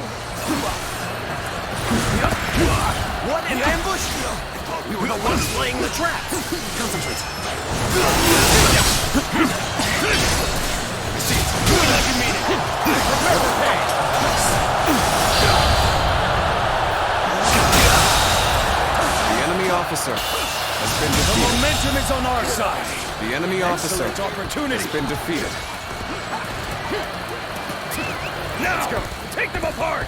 What an ambush! We were the ones laying the traps! Concentrate. The enemy officer has been defeated. The momentum is on our side. The enemy officer opportunity. has been defeated. Now! Let's go! Take them apart!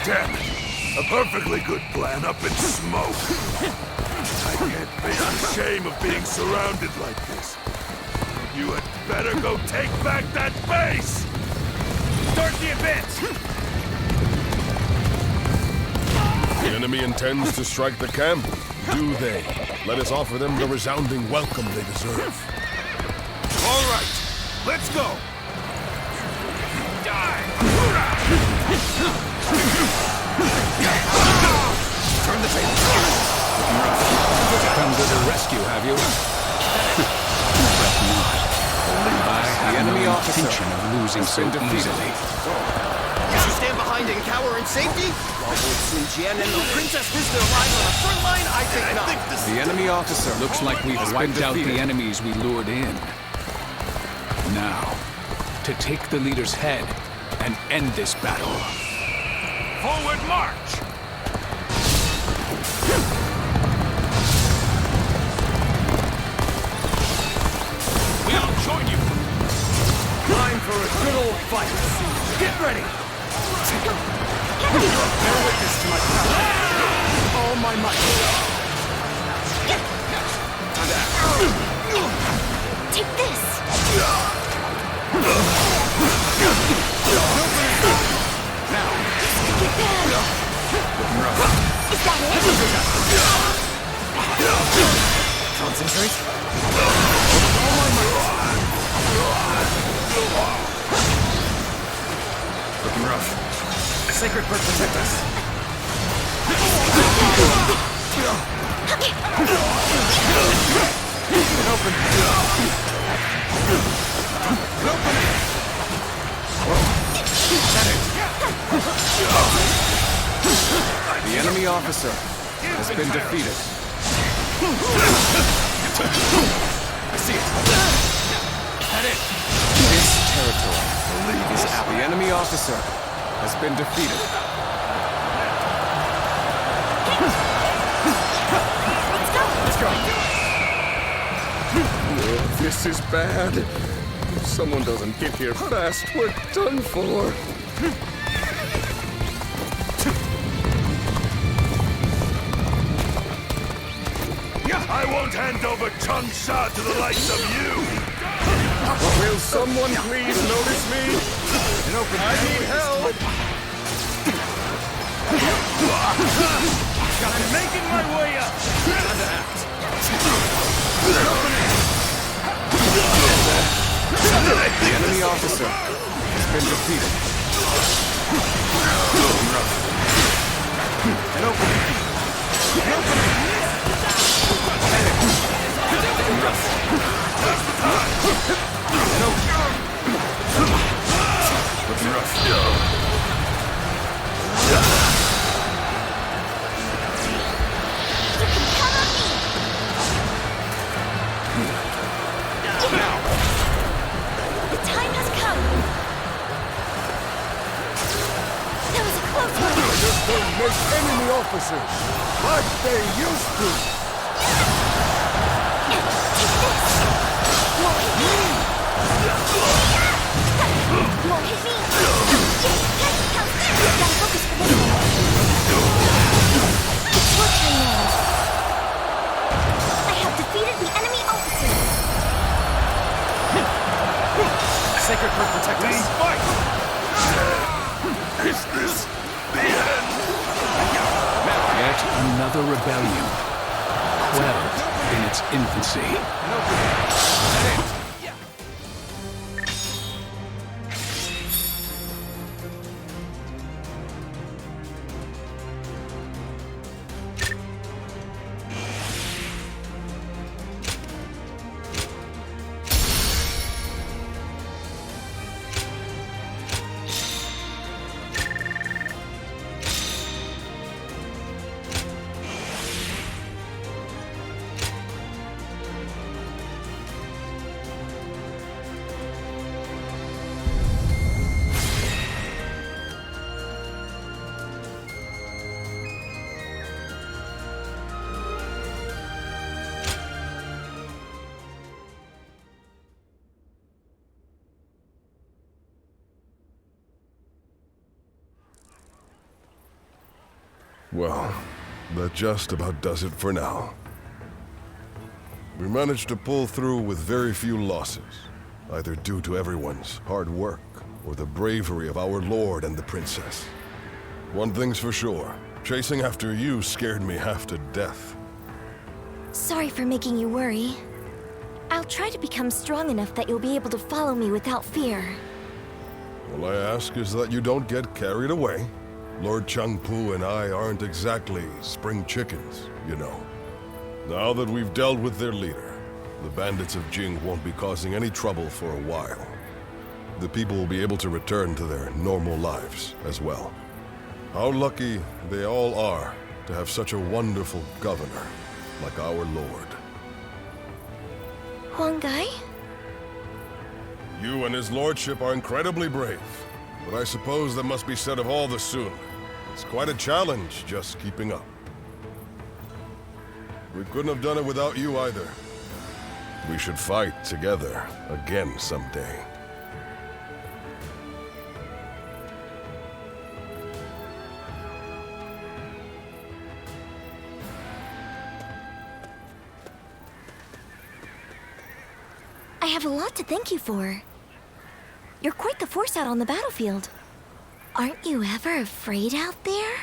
Damn it! A perfectly good plan up in smoke. I can't face the shame of being surrounded like this. You had better go take back that base! Start the advance! The enemy intends to strike the camp. Do they? Let us offer them the resounding welcome they deserve. All right, let's go! Die! Turn the table. Come to the rescue, have you? The enemy officer intention of losing so easily. Does he stand behind and cower in safety? While both Sun Jian and the princess risk their lives on the front line, I think not. The enemy officer Looks like we've wiped out the enemies we lured in. Now, to take the leader's head and end this battle. Forward march! We'll join you! Time for a good old fight. Get ready. Bear witness to my power. All my might. Take this! Now. Get back! Is that it? Concentrate. Looking rough. Sacred Bird protect us. Open. The enemy officer has been defeated. I see it. That it. This territory is out. The enemy officer has been defeated. Let's go! Oh, this is bad. If someone doesn't get here fast, we're done for. I won't hand over Changsha to the likes of you! Will someone please notice me? I need help! I'm making my way up! The enemy officer has been defeated. An opening. Make enemy officers like they used to. Won't hit me. Gotta focus for this one. It's your turn now. I have defeated the enemy officer. Sacred Heart protect us. Fight! Is this the end? Yet another rebellion, quelled in its infancy. Well, that just about does it for now. We managed to pull through with very few losses, either due to everyone's hard work or the bravery of our lord and the princess. One thing's for sure, chasing after you scared me half to death. Sorry for making you worry. I'll try to become strong enough that you'll be able to follow me without fear. All I ask is that you don't get carried away. Lord Changpu and I aren't exactly spring chickens, you know. Now that we've dealt with their leader, the bandits of Jing won't be causing any trouble for a while. The people will be able to return to their normal lives as well. How lucky they all are to have such a wonderful governor like our lord. Huang Gai? You and his lordship are incredibly brave, but I suppose that must be said of all the Sun. It's quite a challenge just keeping up. We couldn't have done it without you either. We should fight together again someday. I have a lot to thank you for. You're quite the force out on the battlefield. Aren't you ever afraid out there?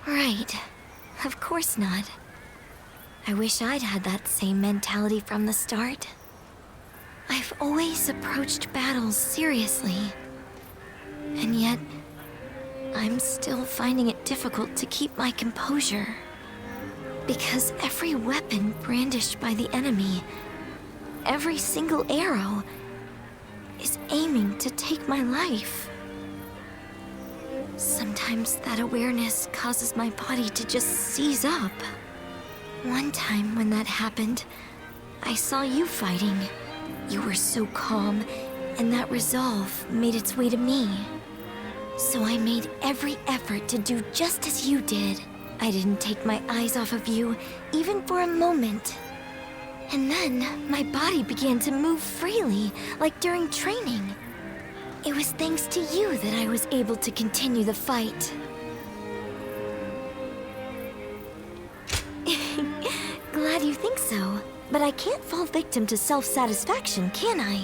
Right. Of course not. I wish I'd had that same mentality from the start. I've always approached battles seriously. And yet, I'm still finding it difficult to keep my composure. Because every weapon brandished by the enemy, every single arrow, is aiming to take my life. Sometimes that awareness causes my body to just seize up. One time when that happened, I saw you fighting. You were so calm, and that resolve made its way to me. So I made every effort to do just as you did. I didn't take my eyes off of you, even for a moment. And then, my body began to move freely, like during training. It was thanks to you that I was able to continue the fight. Glad you think so, but I can't fall victim to self-satisfaction, can I?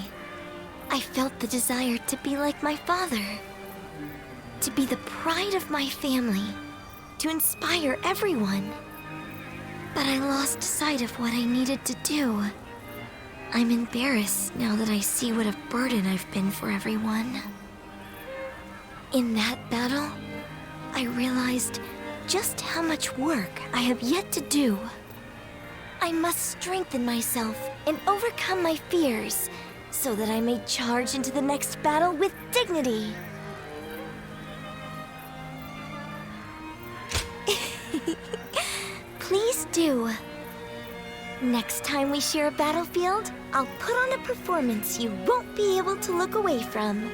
I felt the desire to be like my father. To be the pride of my family. To inspire everyone. But I lost sight of what I needed to do. I'm embarrassed now that I see what a burden I've been for everyone. In that battle, I realized just how much work I have yet to do. I must strengthen myself and overcome my fears, so that I may charge into the next battle with dignity. Please do. Next time we share a battlefield, I'll put on a performance you won't be able to look away from.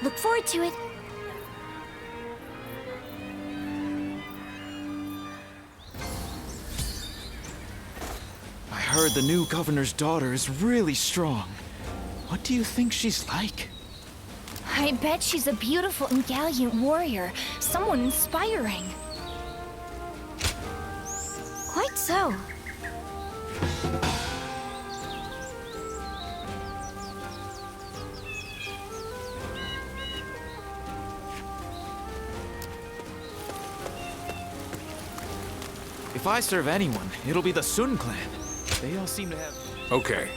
Look forward to it. I heard the new governor's daughter is really strong. What do you think she's like? I bet she's a beautiful and gallant warrior. Someone inspiring. Quite so. If I serve anyone, it'll be the Sun clan. They all seem to have... Okay.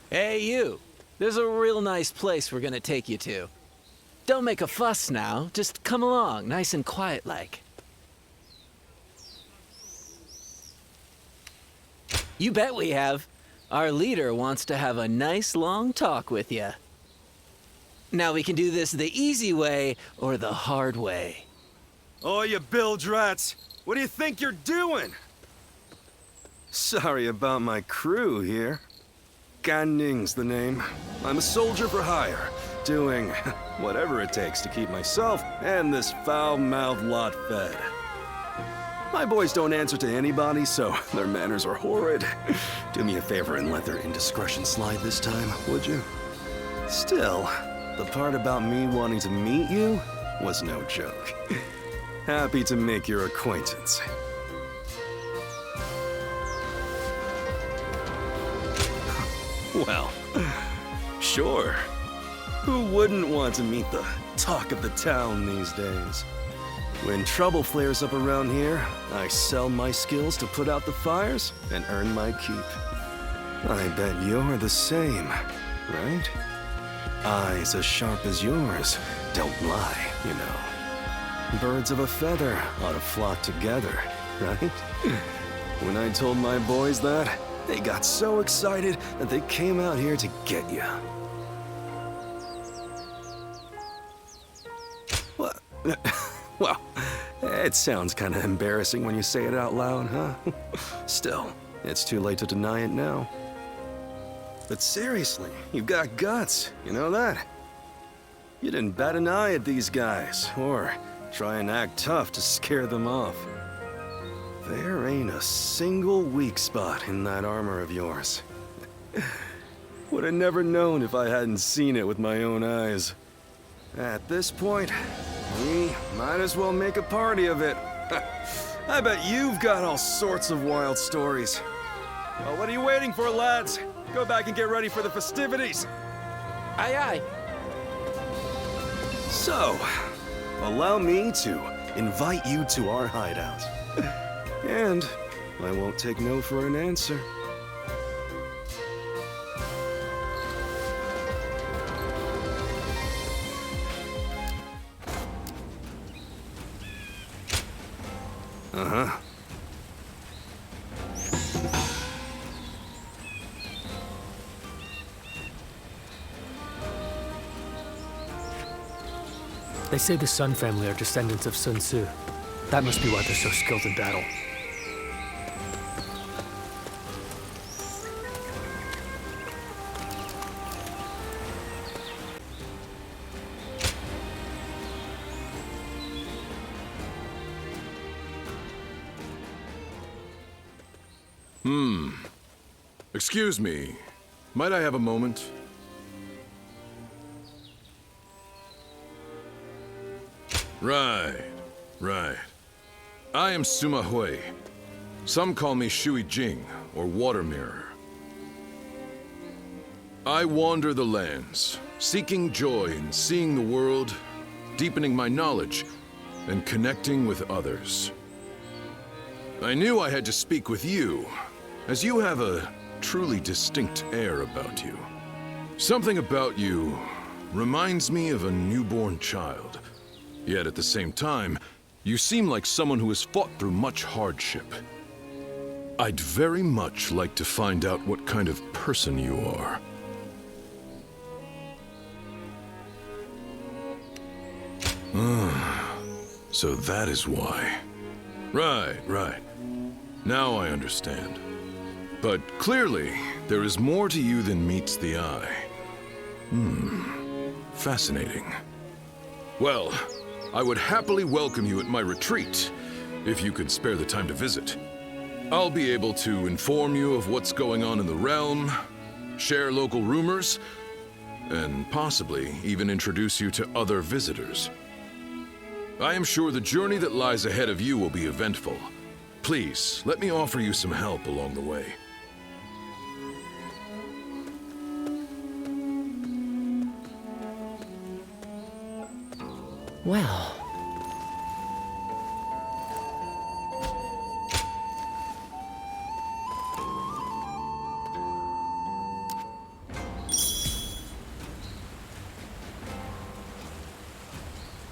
Hey, you. There's a real nice place we're gonna take you to. Don't make a fuss now. Just come along, nice and quiet-like. You bet we have. Our leader wants to have a nice long talk with you. Now we can do this the easy way or the hard way. Oh, you bilge rats! What do you think you're doing? Sorry about my crew here. Gan Ning's the name. I'm a soldier for hire, doing whatever it takes to keep myself and this foul-mouthed lot fed. My boys don't answer to anybody, so their manners are horrid. Do me a favor and let their indiscretion slide this time, would you? Still, the part about me wanting to meet you was no joke. Happy to make your acquaintance. Well, sure. Who wouldn't want to meet the talk of the town these days? When trouble flares up around here, I sell my skills to put out the fires and earn my keep. I bet you're the same, right? Eyes as sharp as yours don't lie, you know. Birds of a feather ought to flock together, right? When I told my boys that, they got so excited that they came out here to get you. What? Well, it sounds kind of embarrassing when you say it out loud, huh? Still, it's too late to deny it now. But seriously, you've got guts, you know that? You didn't bat an eye at these guys, or try and act tough to scare them off. There ain't a single weak spot in that armor of yours. Would have never known if I hadn't seen it with my own eyes. At this point, we might as well make a party of it. I bet you've got all sorts of wild stories. Well, what are you waiting for, lads? Go back and get ready for the festivities. Aye, aye. So, allow me to invite you to our hideout. And I won't take no for an answer. Uh-huh. They say the Sun family are descendants of Sun Tzu. That must be why they're so skilled in battle. Excuse me. Might I have a moment? Right. I am Sima Hui. Some call me Shui Jing, or Water Mirror. I wander the lands, seeking joy in seeing the world, deepening my knowledge, and connecting with others. I knew I had to speak with you, as you have a truly distinct air about you. Something about you reminds me of a newborn child. Yet at the same time, you seem like someone who has fought through much hardship. I'd very much like to find out what kind of person you are. So that is why. Right. Now I understand. But clearly, there is more to you than meets the eye. Fascinating. Well, I would happily welcome you at my retreat, if you could spare the time to visit. I'll be able to inform you of what's going on in the realm, share local rumors, and possibly even introduce you to other visitors. I am sure the journey that lies ahead of you will be eventful. Please, let me offer you some help along the way. Well...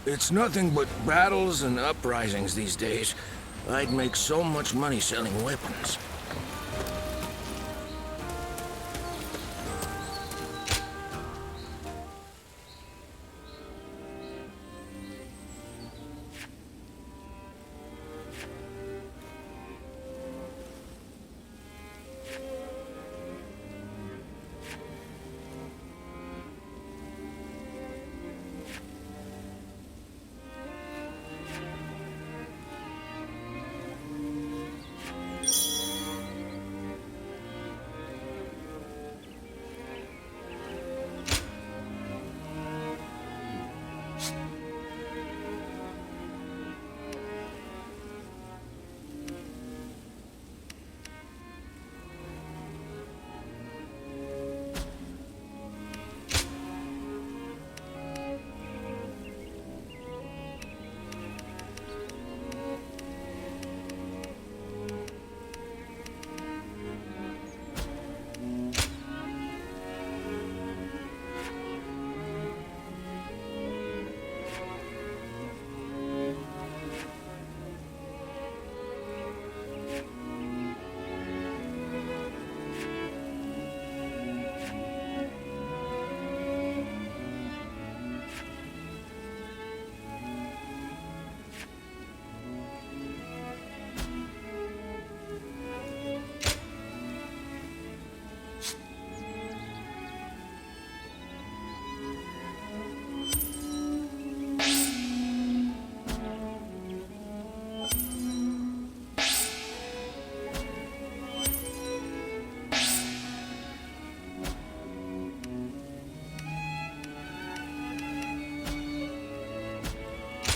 It's nothing but battles and uprisings these days. I'd make so much money selling weapons.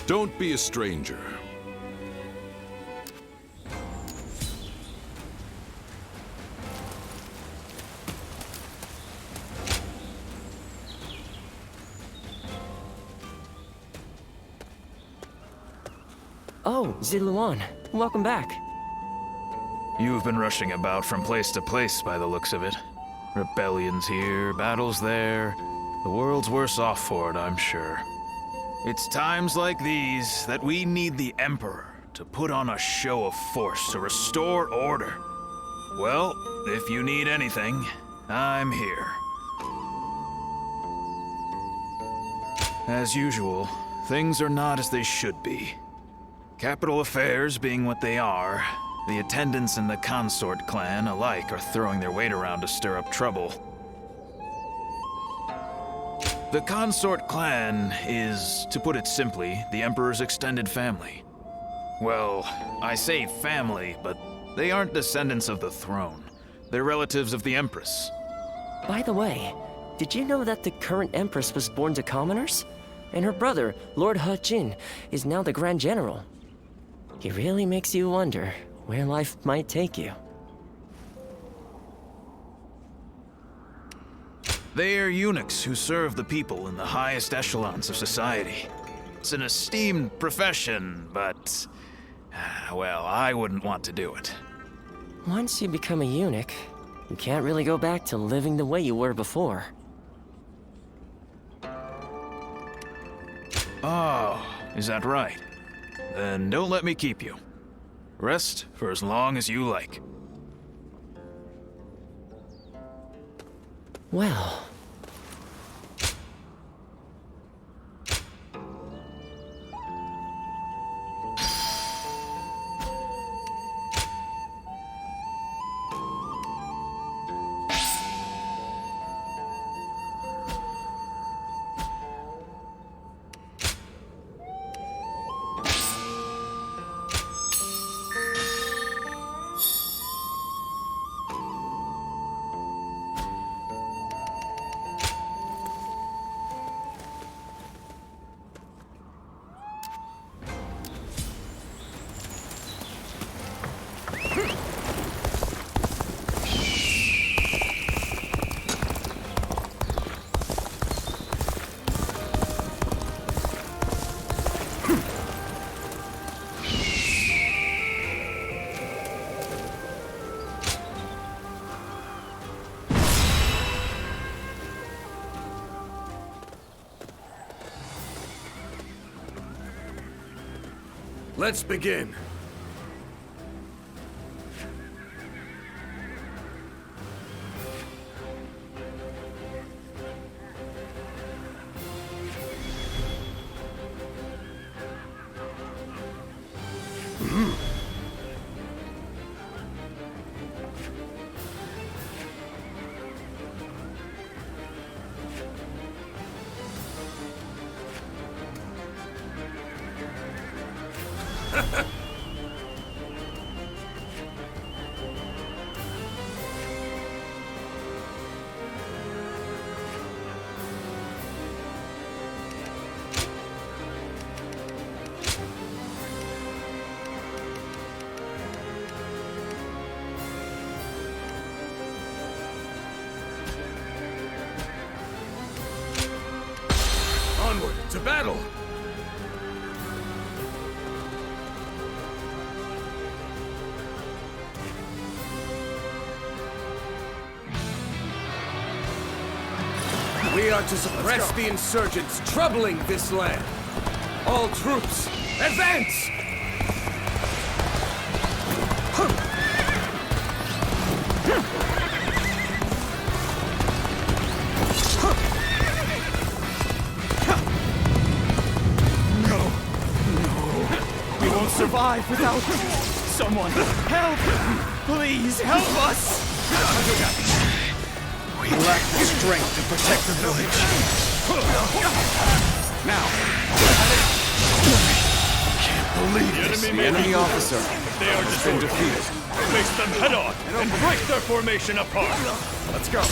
Don't be a stranger. Oh, Ziluan, welcome back. You've been rushing about from place to place by the looks of it. Rebellions here, battles there. The world's worse off for it, I'm sure. It's times like these that we need the Emperor to put on a show of force to restore order. Well, if you need anything, I'm here. As usual, things are not as they should be. Capital affairs being what they are, the attendants and the consort clan alike are throwing their weight around to stir up trouble. The consort clan is, to put it simply, the Emperor's extended family. Well, I say family, but they aren't descendants of the throne. They're relatives of the Empress. By the way, did you know that the current Empress was born to commoners? And her brother, Lord He Jin, is now the Grand General. It really makes you wonder where life might take you. They are eunuchs who serve the people in the highest echelons of society. It's an esteemed profession, but... well, I wouldn't want to do it. Once you become a eunuch, you can't really go back to living the way you were before. Oh, is that right? Then don't let me keep you. Rest for as long as you like. Well... Let's begin. Onward to battle! We are to suppress the insurgents troubling this land. All troops, advance! We won't survive without someone. Help! Please help us! We lack the strength to protect the village. Now! Can't believe this. The enemy officer They are has been defeated. Face them head on and break their formation apart. Let's go.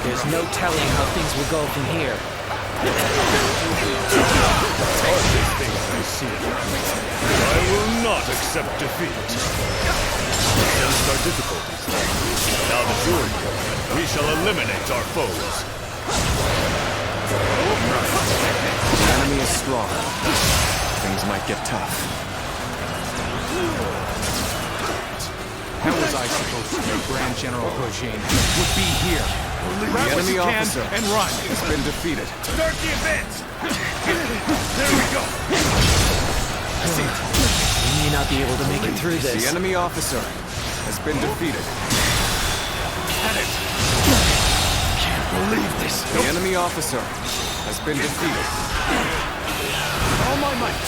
There's no telling how things will go from here. I will not accept defeat. We sensed our difficulties. Now that you're here, we shall eliminate our foes. The enemy is strong. things might get tough. How was I supposed to know Grand General Hojin would be here? The enemy officer and run has been defeated. Start the advance! There we go! I see it. We may not be able to make it through this. The enemy officer has been defeated. At it! Can't believe this. The enemy officer has been defeated. All my might.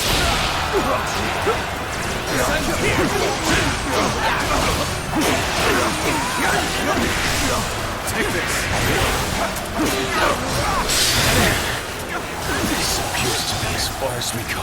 Take this. This appears to be as far as we go.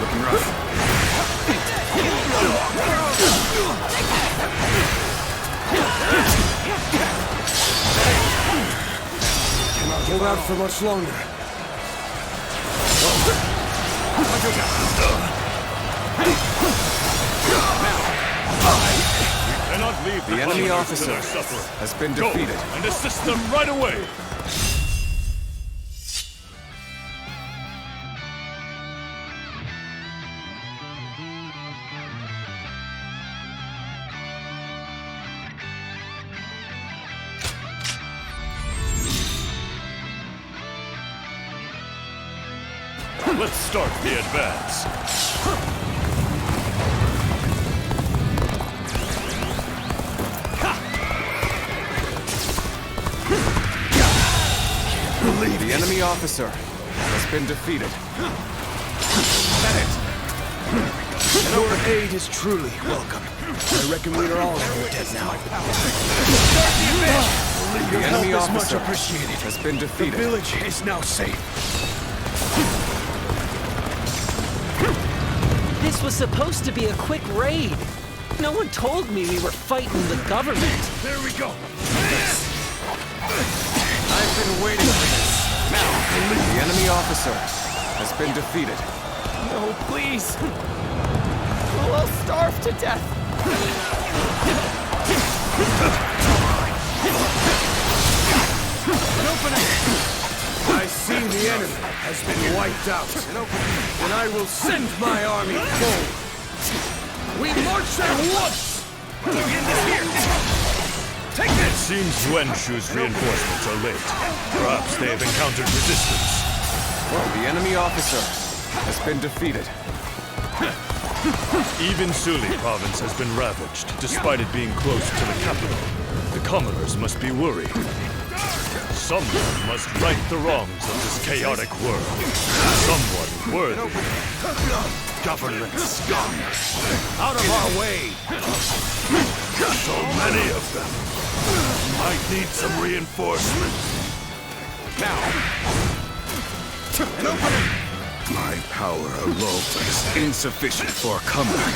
Looking rough. Cannot hold out for much longer. Cannot leave the enemy officer has been defeated. And assist them right away. Let's start the advance. The enemy officer has been defeated. Your aid is truly welcome. I reckon we are all dead now. The enemy help is much officer appreciated. has been The defeated. village is now safe. This was supposed to be a quick raid. No one told me we were fighting the government. There we go. I've been waiting for this. Now, the enemy officer has been defeated. No, please. We'll all starve to death. I see the enemy has been wiped out, and I will send my army forward. We march at once! Begin this here! Take this! It seems Yuanshu's reinforcements are late. Perhaps they have encountered resistance. The enemy officer has been defeated. Even Sili Province has been ravaged, despite it being close to the capital. The commoners must be worried. Someone must right the wrongs of this chaotic world. Someone worthy. Government scum! Out of our way! So many of them. Might need some reinforcements. Now! My power alone is insufficient for a comeback.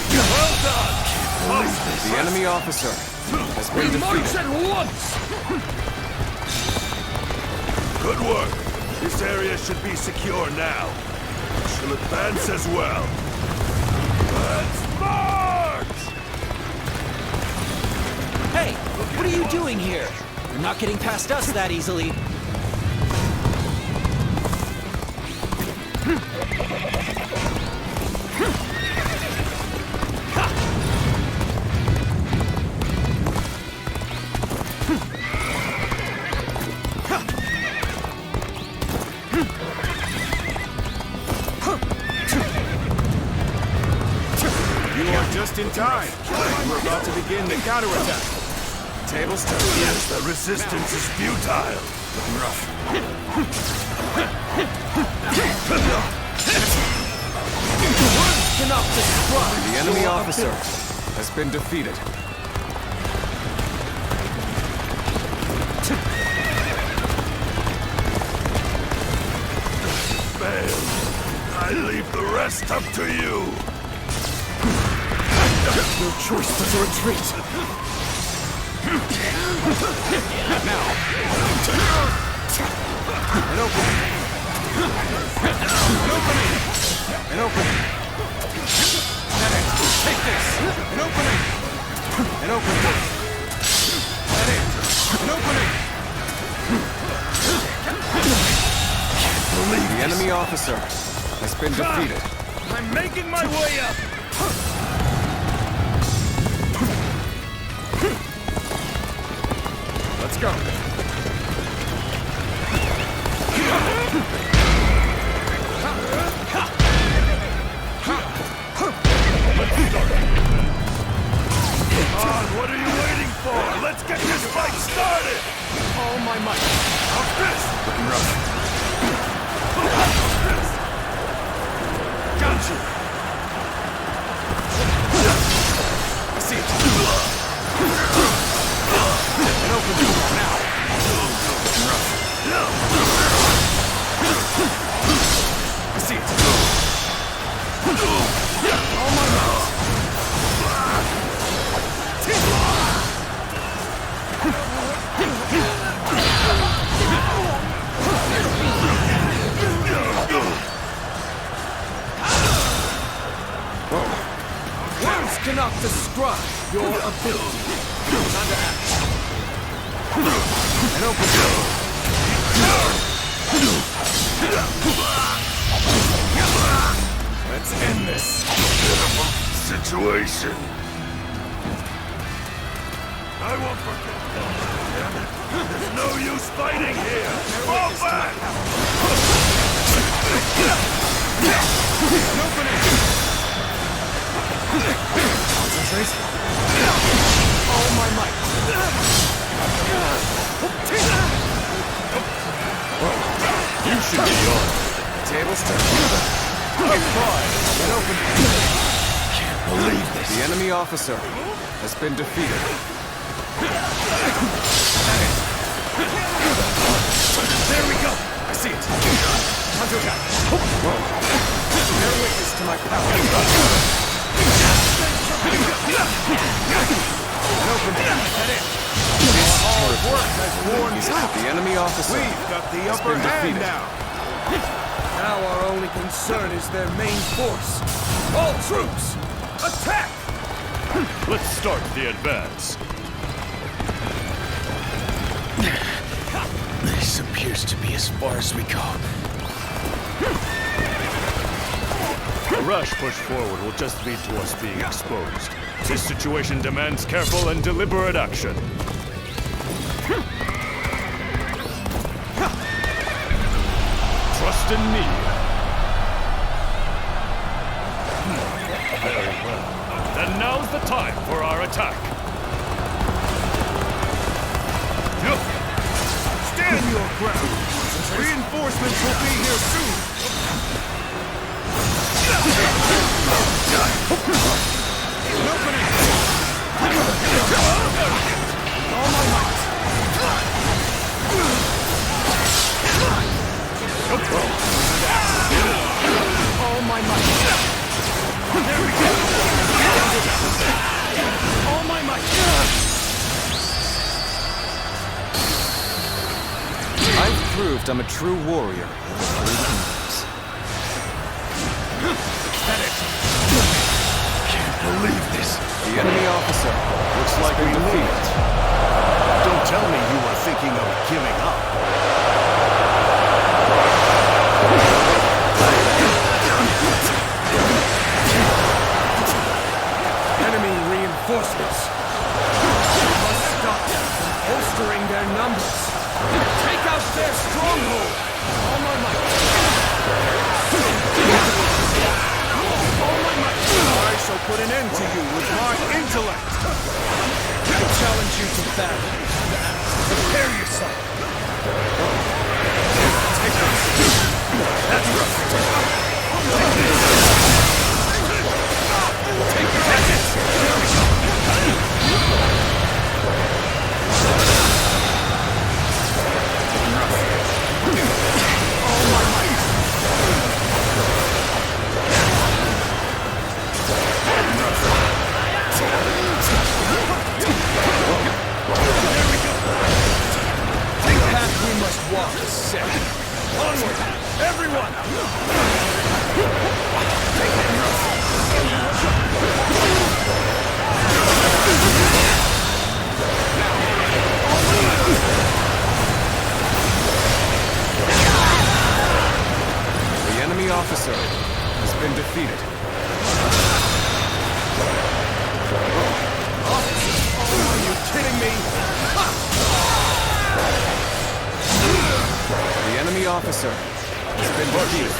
Well done! The enemy officer has been We march defeated. at once! Good work. This area should be secure now. We shall advance as well. Let's march! Hey, what are you doing here? You're not getting past us that easily. Just in time. We're about to begin the counterattack. Tables turn. Yes, the resistance is futile. Looking rough. Words cannot describe. The enemy officer has been defeated. Failed. I leave the rest up to you. No choice but to retreat. Now. An opening. An opening. An opening. That it. Take this. An opening. An opening. That it. An opening. The enemy officer has been defeated. I'm making my way up. Let's go. Come on, what are you waiting for? Let's get this fight started! All my might. Off this! Looking rough. Off this! Got you! I see it. An open door now. Looking rough. I see it. All my might. Words cannot describe your ability. Time to act. An open door. Let's end this situation. I won't forget that. There's no use fighting here. Fall back! An opening. Concentrate. All my might. You should be on. Tables turn. An opening. Can't believe this. The enemy officer has been defeated. There we go. I see it. Counterattack. Bear witness to my power. An opening. That it. This Hard work has worn out. The enemy officer We've got the has upper been hand defeated. now. Now our only concern is their main force. All troops, attack! Let's start the advance. This appears to be as far as we go. A rash push forward will just lead to us being exposed. This situation demands careful and deliberate action. Trust in me. Very well. Then now's the time for our attack. Stand your ground. Reinforcements will be here soon. An opening. All my might. All my might. There we go. All my might. I've proved I'm a true warrior. Can't believe this. The enemy officer looks like we defeated. Don't tell me you were thinking of giving up. Enemy reinforcements. We must stop them from bolstering their numbers. Take out their stronghold. All my might. All my might. I shall put an end to you with my intellect. I challenge you to battle. Prepare yourself. Take this. That's rough. Take this. Take this. That's it. There we go. All my might. Onward! Everyone! The enemy officer has been defeated. Are you kidding me? The enemy officer has been defeated.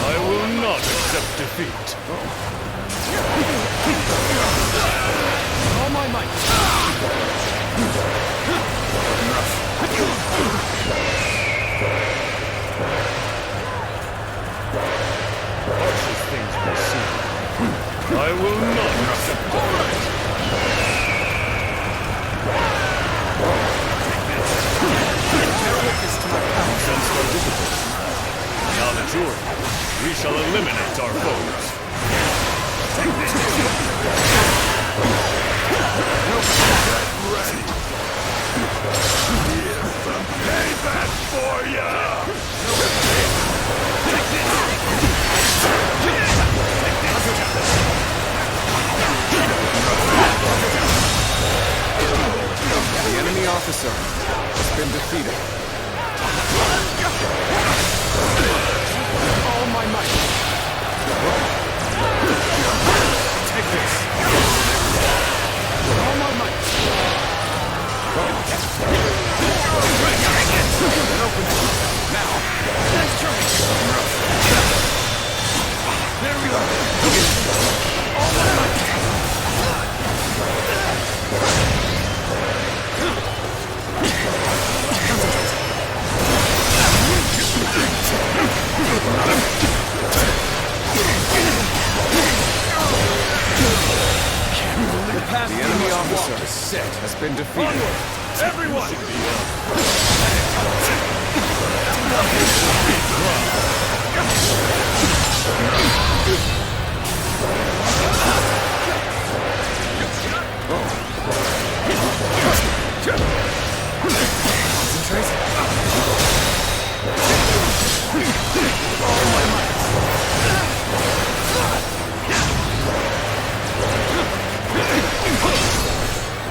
I will not accept defeat. All my might. Harshest things we see. I will not accept defeat. Bear witness to my power. Sensed our difficulties. Now that you're here, we shall eliminate our foes. Take this! Get ready. Here's some payback for ya! Take this! The enemy officer has been defeated. All my might. Take this. All my might. Open it. Now. Nice try. There we go. All my might. The enemy officer has been defeated. Onward! Everyone!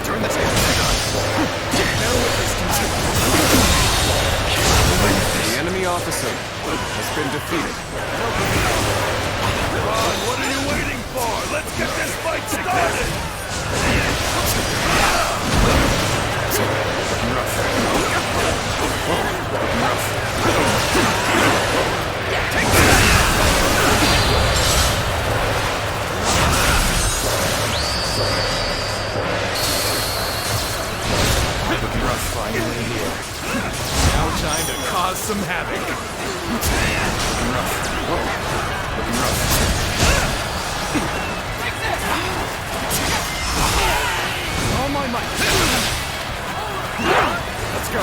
Turn the table. The enemy officer has been defeated. Come on, what are you waiting for? Let's get this fight started! Looking rough finally here. Now time to cause some havoc. Looking rough. Looking rough. All my might. Let's go.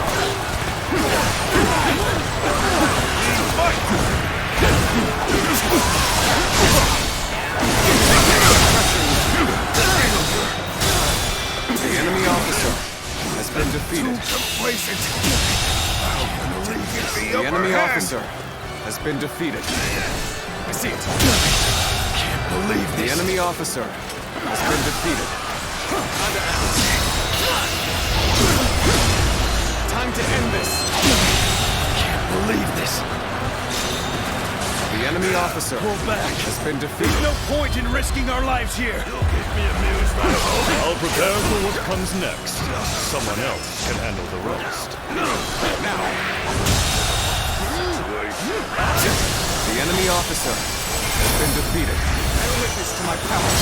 The enemy officer has been defeated. Complacent. The enemy officer has been defeated. I see it. Can't believe The enemy officer has been defeated. Time to end this. Can't believe this. The enemy officer has been defeated. There's no point in risking our lives here. You'll keep me amused, I hope. I'll prepare for what comes next. Someone else can handle the rest. Now. The enemy officer has been defeated. Bear witness to my power.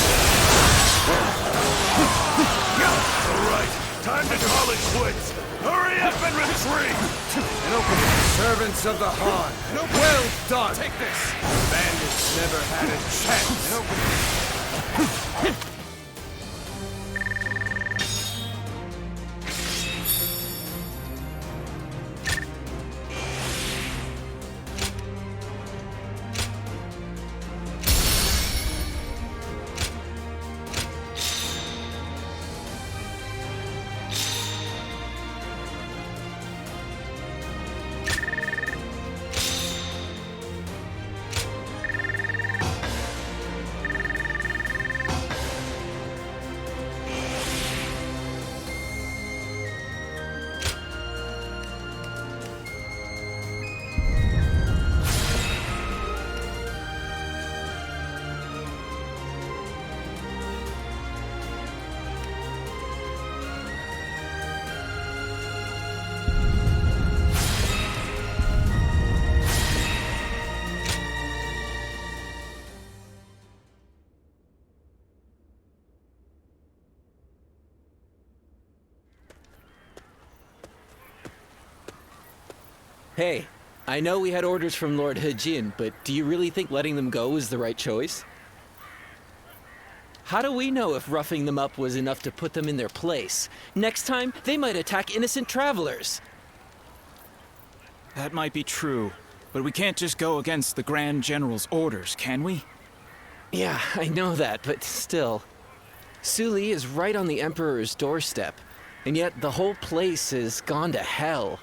All right, time to call it quits. Hurry up and retreat! And open it. Servants of the Han. Well done. Take this. Bandits never had a chance. And open it. Hey, I know we had orders from Lord Hejin, but do you really think letting them go was the right choice? How do we know if roughing them up was enough to put them in their place? Next time, they might attack innocent travelers. That might be true, but we can't just go against the Grand General's orders, can we? Yeah, I know that, but still. Sili is right on the Emperor's doorstep, and yet the whole place has gone to hell.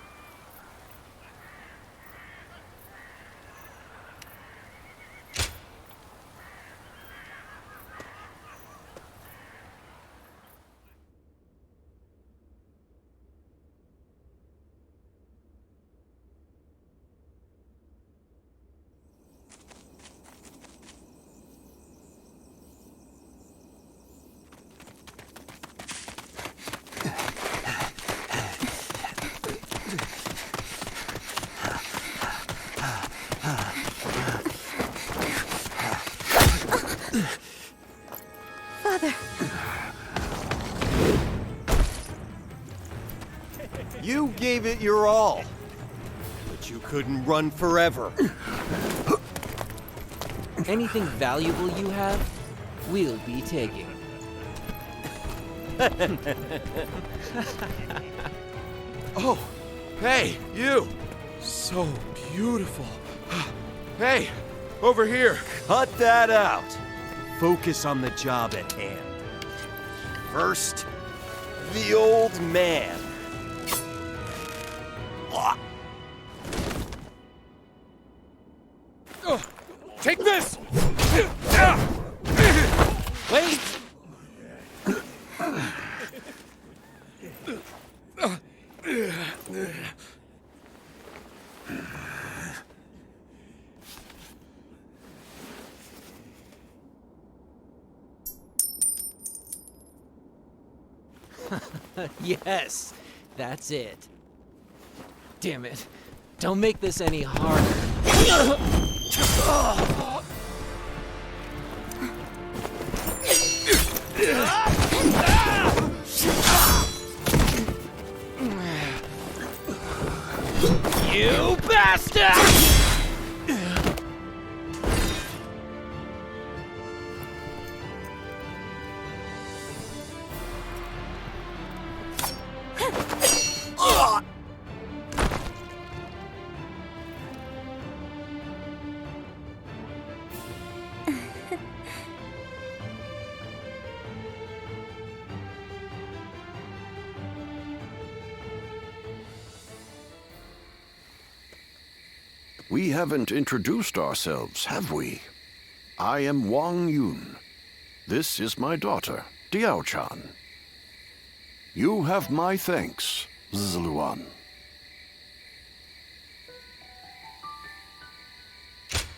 Father. You gave it your all, but you couldn't run forever. Anything valuable you have, we'll be taking. Oh, hey, you! So beautiful. Hey, over here. Cut that out. Focus on the job at hand. First, the old man. Take this! Wait! Yes, that's it. Damn it. Don't make this any harder. You bastard! We haven't introduced ourselves, have we? I am Wong Yun. This is my daughter, Diao-chan. You have my thanks, Zluan.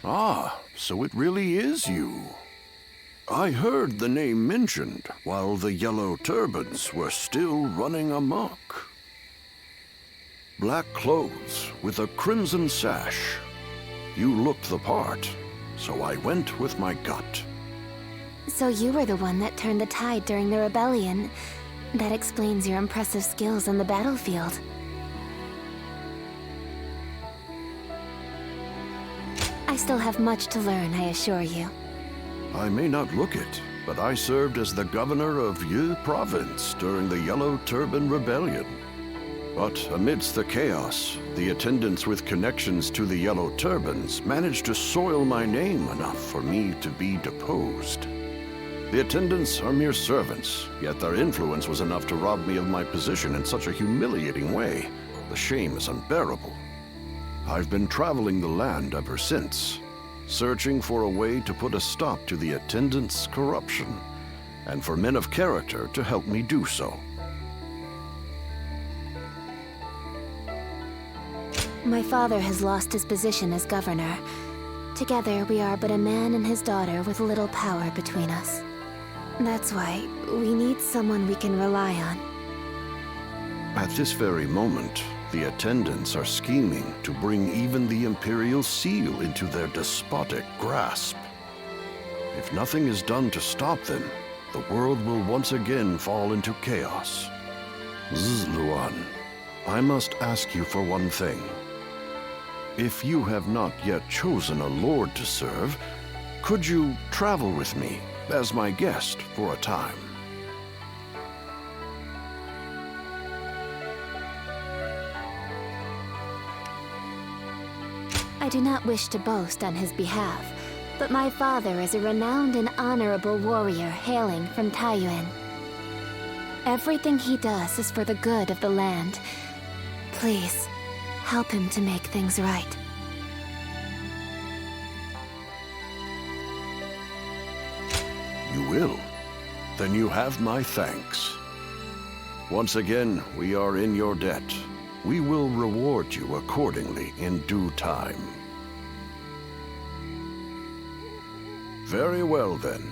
Ah, so it really is you. I heard the name mentioned while the Yellow Turbans were still running amok. Black clothes with a crimson sash. You looked the part, so I went with my gut. So you were the one that turned the tide during the rebellion. That explains your impressive skills on the battlefield. I still have much to learn, I assure you. I may not look it, but I served as the governor of Liang Province during the Yellow Turban Rebellion. But amidst the chaos, the attendants with connections to the Yellow Turbans managed to soil my name enough for me to be deposed. The attendants are mere servants, yet their influence was enough to rob me of my position in such a humiliating way. The shame is unbearable. I've been traveling the land ever since, searching for a way to put a stop to the attendants' corruption, and for men of character to help me do so. My father has lost his position as governor. Together, we are but a man and his daughter with little power between us. That's why we need someone we can rely on. At this very moment, the attendants are scheming to bring even the Imperial Seal into their despotic grasp. If nothing is done to stop them, the world will once again fall into chaos. Zluan, I must ask you for one thing. if you have not yet chosen a lord to serve, could you travel with me as my guest for a time? I do not wish to boast on his behalf, but my father is a renowned and honorable warrior hailing from Taiyuan. Everything he does is for the good of the land. Please, help him to make things right. You will? Then you have my thanks. Once again, we are in your debt. We will reward you accordingly in due time. Very well, then.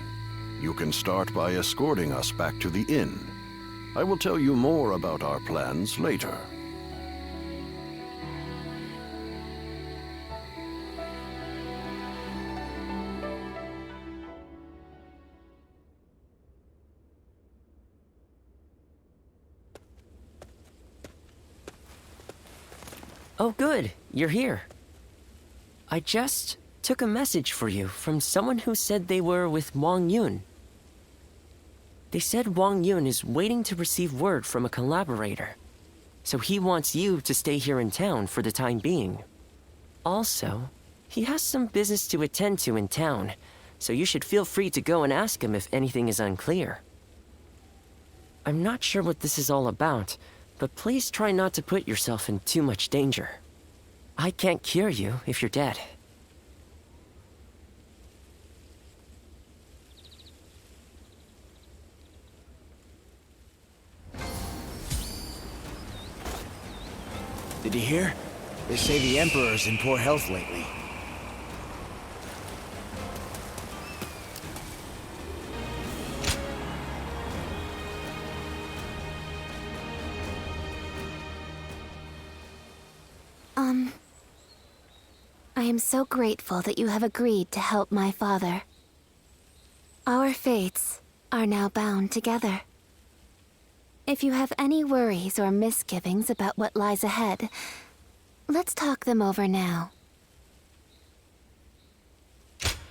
You can start by escorting us back to the inn. I will tell you more about our plans later. Oh, good. You're here. I just took a message for you from someone who said they were with Wong Yun. They said Wong Yun is waiting to receive word from a collaborator, so he wants you to stay here in town for the time being. Also, he has some business to attend to in town, so you should feel free to go and ask him if anything is unclear. I'm not sure what this is all about, but please try not to put yourself in too much danger. I can't cure you if you're dead. Did you hear? They say the Emperor's in poor health lately. I am so grateful that you have agreed to help my father. Our fates are now bound together. If you have any worries or misgivings about what lies ahead, let's talk them over now.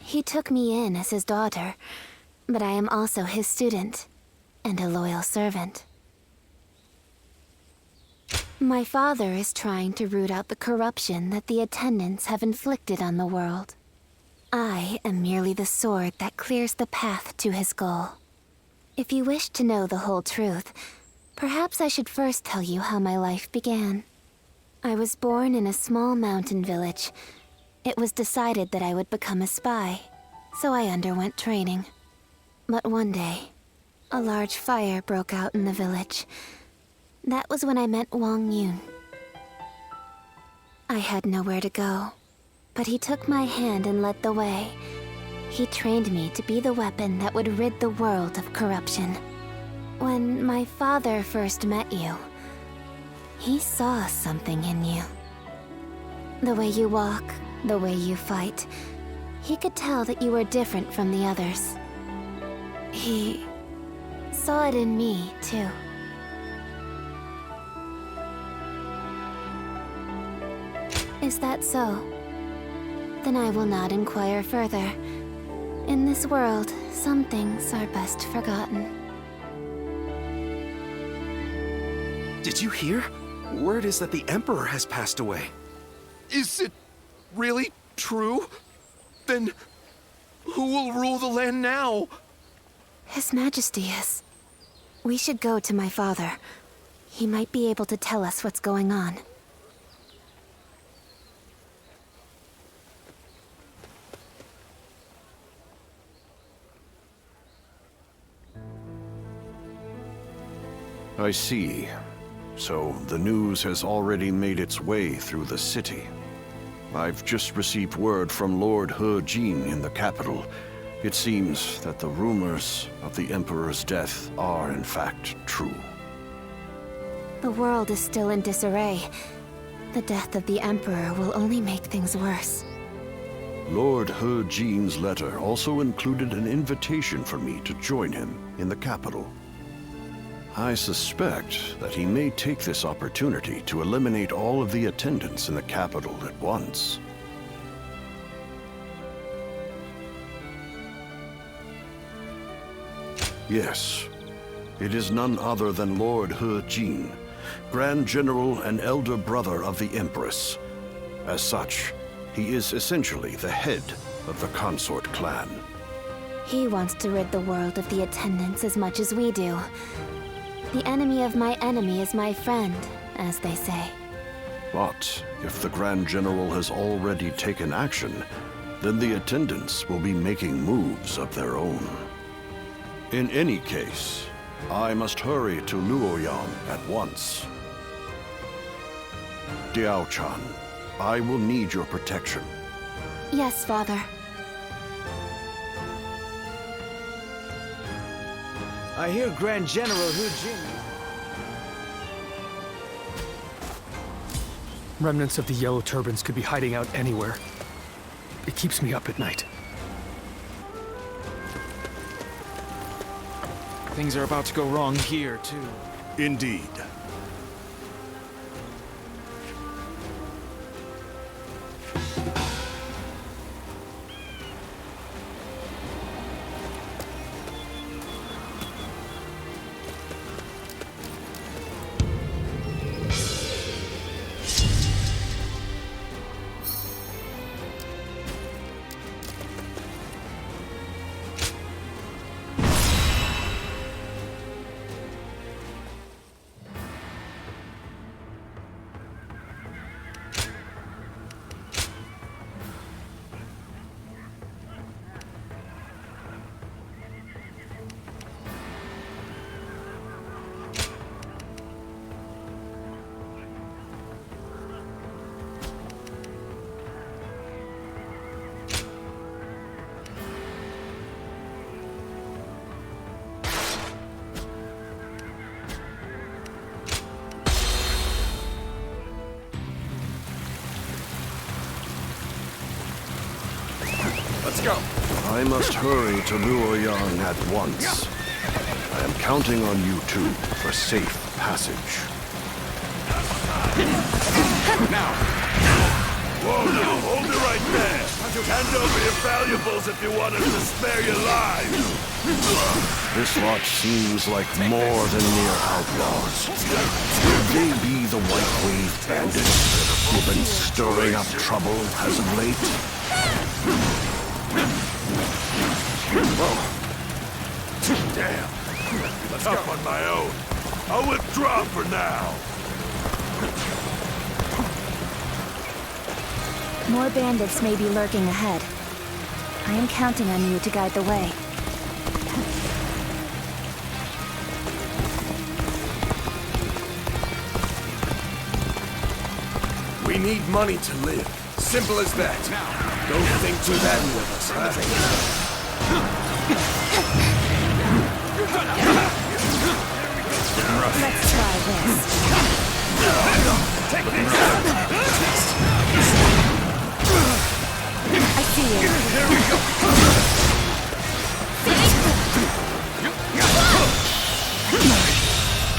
He took me in as his daughter, but I am also his student and a loyal servant. My father is trying to root out the corruption that the attendants have inflicted on the world. I am merely the sword that clears the path to his goal. If you wish to know the whole truth, perhaps I should first tell you how my life began. I was born in a small mountain village. It was decided that I would become a spy, so I underwent training. But one day, a large fire broke out in the village. That was when I met Wong Yun. I had nowhere to go, but he took my hand and led the way. He trained me to be the weapon that would rid the world of corruption. When my father first met you, he saw something in you. The way you walk, the way you fight, he could tell that you were different from the others. He saw it in me, too. Is that so? Then I will not inquire further. In this world, some things are best forgotten. Did you hear? Word is that the Emperor has passed away. Is it really true? Then who will rule the land now? His Majesty is. We should go to my father. He might be able to tell us what's going on. I see. So the news has already made its way through the city. I've just received word from Lord He Jin in the capital. It seems that the rumors of the Emperor's death are in fact true. The world is still in disarray. The death of the Emperor will only make things worse. Lord He Jin's letter also included an invitation for me to join him in the capital. I suspect that he may take this opportunity to eliminate all of the attendants in the capital at once. Yes, it is none other than Lord He Jin, Grand General and elder brother of the Empress. As such, he is essentially the head of the consort clan. He wants to rid the world of the attendants as much as we do. The enemy of my enemy is my friend, as they say. But if the Grand General has already taken action, then the attendants will be making moves of their own. In any case, I must hurry to Luoyang at once. Diao-chan, I will need your protection. Yes, Father. I hear Grand General He Jin. Remnants of the Yellow Turbans could be hiding out anywhere. It keeps me up at night. Things are about to go wrong here, too. Indeed. Let's go. I must hurry to Luoyang at once. I am counting on you two for safe passage. Now! Whoa, now, hold it right there! Hand over your valuables if you want us to spare your lives! This lot seems like more than mere outlaws. Could they be the White Wave bandits who've been stirring up trouble as of late? Whoa. Damn. Let's go on my own. I'll withdraw for now. More bandits may be lurking ahead. I am counting on you to guide the way. We need money to live. Simple as that. Don't think too badly of us, huh? Let's try this. Take I see you. Here we go.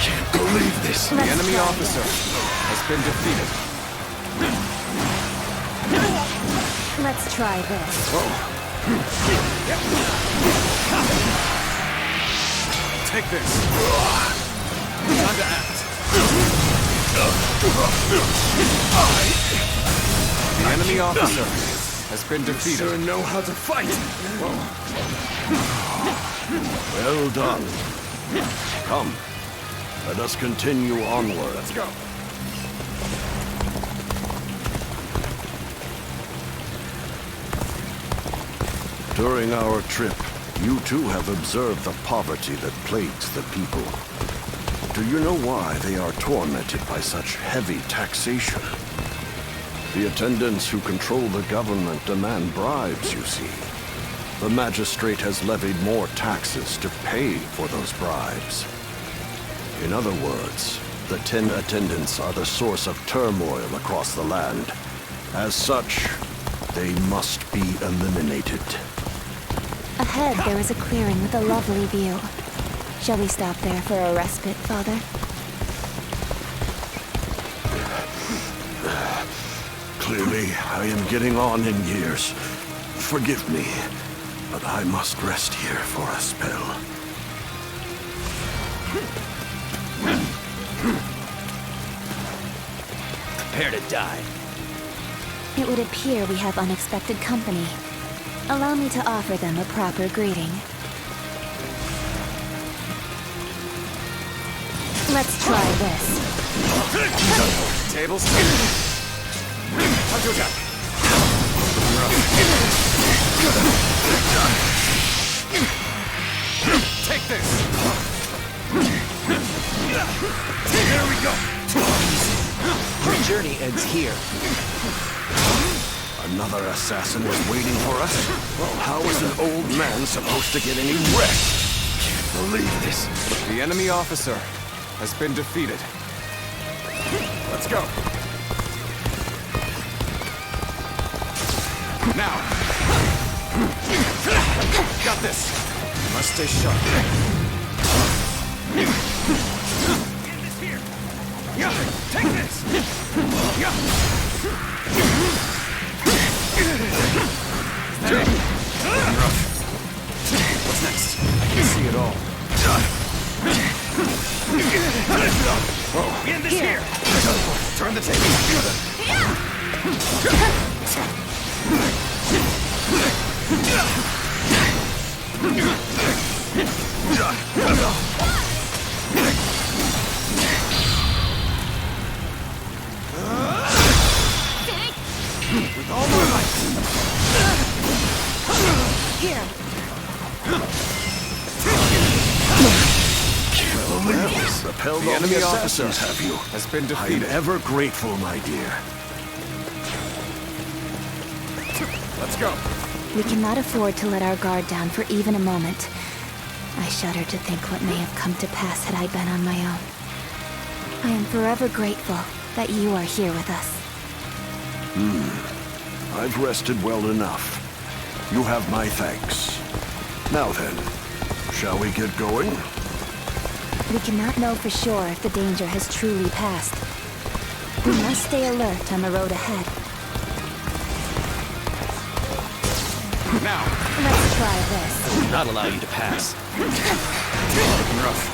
Can't believe this. The enemy officer has been defeated. Let's try this. Take this. Time to act. The enemy officer has been defeated. You sure know how to fight. Well done. Come, let us continue onward. Let's go. During our trip, you too have observed the poverty that plagues the people. Do you know why they are tormented by such heavy taxation? The attendants who control the government demand bribes, you see. The magistrate has levied more taxes to pay for those bribes. In other words, the 10 attendants are the source of turmoil across the land. As such, they must be eliminated. Ahead, there is a clearing with a lovely view. Shall we stop there for a respite, Father? Clearly, I am getting on in years. Forgive me, but I must rest here for a spell. Prepare to die. It would appear we have unexpected company. Allow me to offer them a proper greeting. Let's try this. Tables turned. Counter attack. Take this. Here we go. Your journey ends here. Another assassin is waiting for us? Well, how is an old man supposed to get any rest? Can't believe this. The enemy officer has been defeated. Let's go. Now. Got this. Must stay sharp. Get this here. Yeah, take this. Yeah. What's next? I can see it all. End this here. Turn the table. With all my might. Here. Repel The enemy officer assassins, have you? has been defeated. I'm ever grateful, my dear. Let's go. We cannot afford to let our guard down for even a moment. I shudder to think what may have come to pass had I been on my own. I am forever grateful that you are here with us. I've rested well enough. You have my thanks. Now then, shall we get going? We cannot know for sure if the danger has truly passed. We must stay alert on the road ahead. Now. Let's try this. I will not allow you to pass. Rough.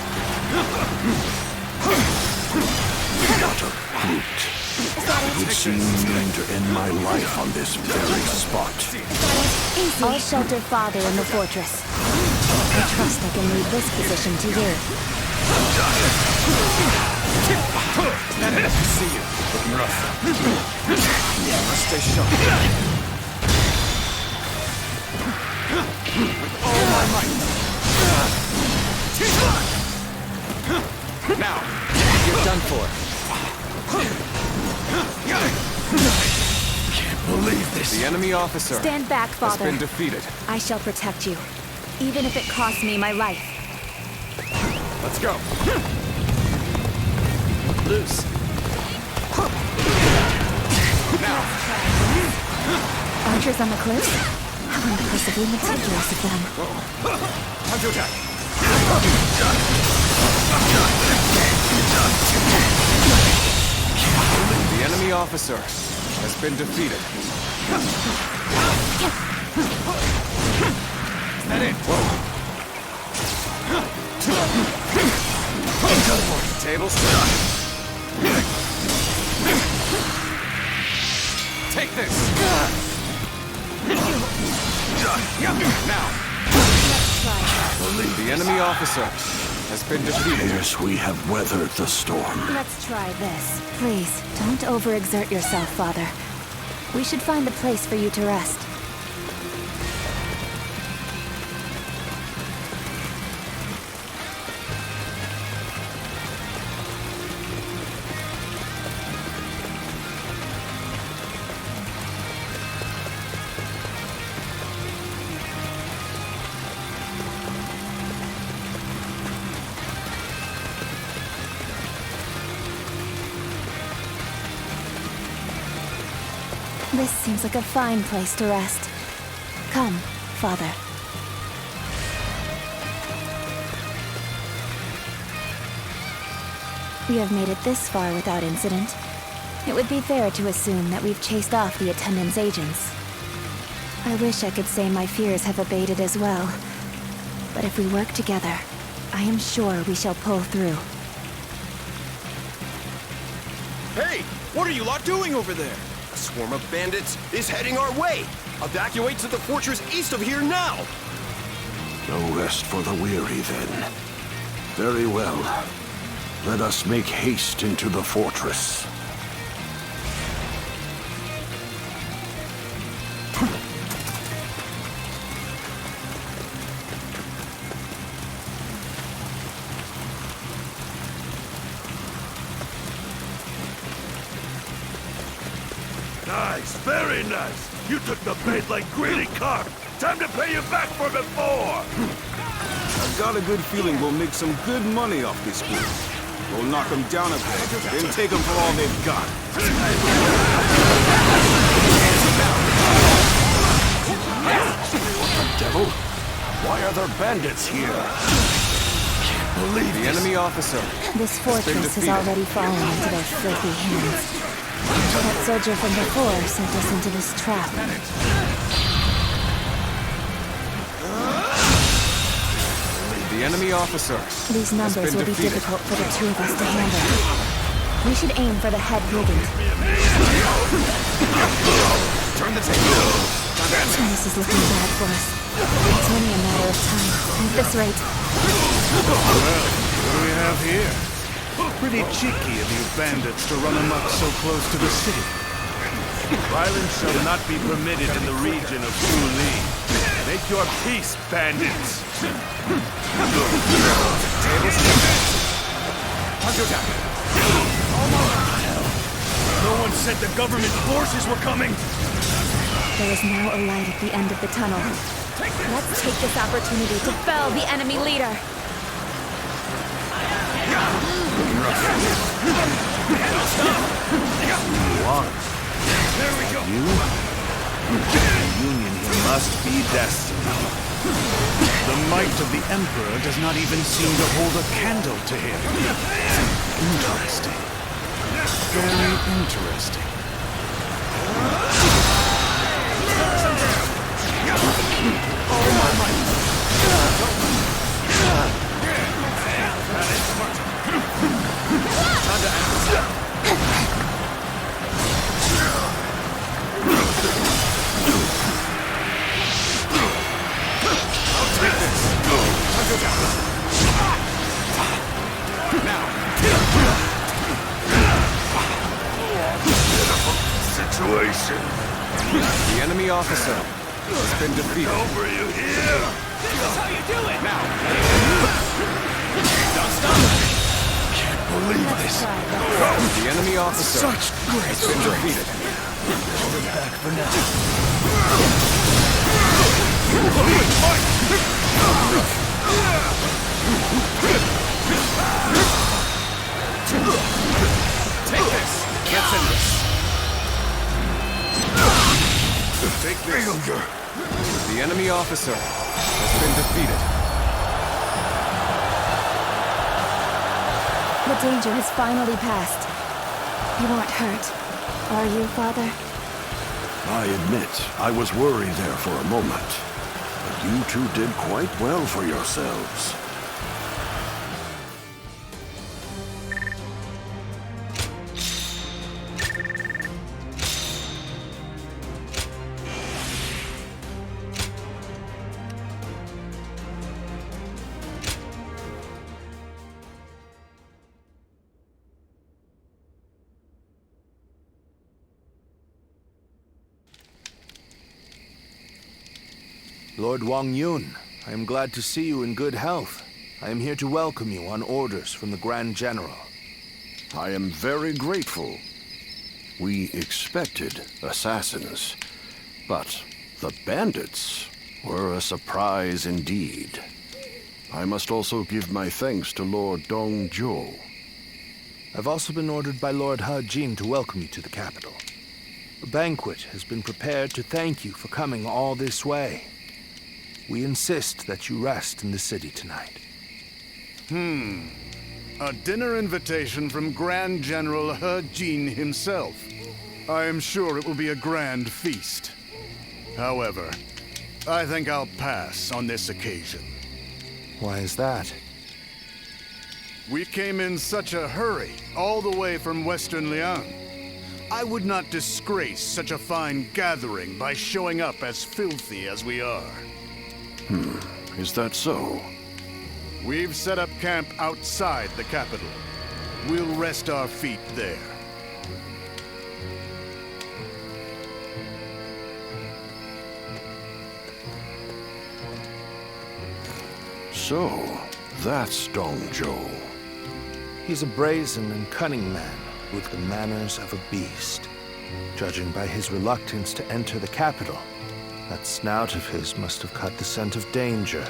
What a brute. It would seem going to end my life on this very spot. I'll shelter Father in the fortress. I trust I can leave this position to you. See you. Looking rough. Must stay sharp. With all my might. Now. You're done for. Can't believe this. The enemy officer Stand back, Father. has been defeated. I shall protect you, even if it costs me my life. Let's go. Loose. Now. Archers on the cliffs? How impressively meticulous of them. Time to attack. The enemy officer has been defeated. Is that it? Whoa. Tables turn. Take this. Now. The enemy officer has been defeated. Yes, we have weathered the storm. Let's try this. Please, don't overexert yourself, Father. We should find a place for you to rest. This seems like a fine place to rest. Come, Father. We have made it this far without incident. It would be fair to assume that we've chased off the attendants' agents. I wish I could say my fears have abated as well. But if we work together, I am sure we shall pull through. Hey! What are you lot doing over there? A swarm of bandits is heading our way! Evacuate to the fortress east of here now! No rest for the weary, then. Very well. Let us make haste into the fortress. Nice, very nice. You took the bait like greedy carp. Time to pay you back for before. I've got a good feeling we'll make some good money off this group. We'll knock them down a peg, then take them for all they've got. What the devil? Why are there bandits here? Can't believe the enemy officer. This fortress has already fallen into their filthy hands. That soldier from before sent us into this trap. The enemy officer. These numbers will be difficult for the two of us to handle. We should aim for the head brigand. Turn the table. This is looking bad for us. It's only a matter of time. At this rate. Well, what do we have here? Pretty cheeky of you bandits to run amok so close to the city. Violence shall not be permitted in the region of Sili. Make your peace, bandits. No one said the government forces were coming. There is now a light at the end of the tunnel. Let's take this opportunity to fell the enemy leader. There we go. You? The Union here must be destined. The might of the Emperor does not even seem to hold a candle to him. Interesting. Very interesting. Oh my might. Time to act. I'll take this. Now. Situation. The enemy officer has been defeated. Over you here. This is how you do it. Now. Don't stop. Can't believe this. The enemy officer Such great has been defeated. Hold it back for now. Take this. Get in this. Take this. The enemy officer has been defeated. The danger has finally passed. You aren't hurt, are you, Father? I admit, I was worried there for a moment. But you two did quite well for yourselves. Lord Wong Yun, I am glad to see you in good health. I am here to welcome you on orders from the Grand General. I am very grateful. We expected assassins, but the bandits were a surprise indeed. I must also give my thanks to Lord Dongzhou. I've also been ordered by Lord He Jin to welcome you to the capital. A banquet has been prepared to thank you for coming all this way. We insist that you rest in the city tonight. A dinner invitation from Grand General He Jin himself. I am sure it will be a grand feast. However, I think I'll pass on this occasion. Why is that? We came in such a hurry, all the way from Western Liang. I would not disgrace such a fine gathering by showing up as filthy as we are. Is that so? We've set up camp outside the capital. We'll rest our feet there. So, that's Dongzhou. He's a brazen and cunning man with the manners of a beast. Judging by his reluctance to enter the capital, that snout of his must have caught the scent of danger.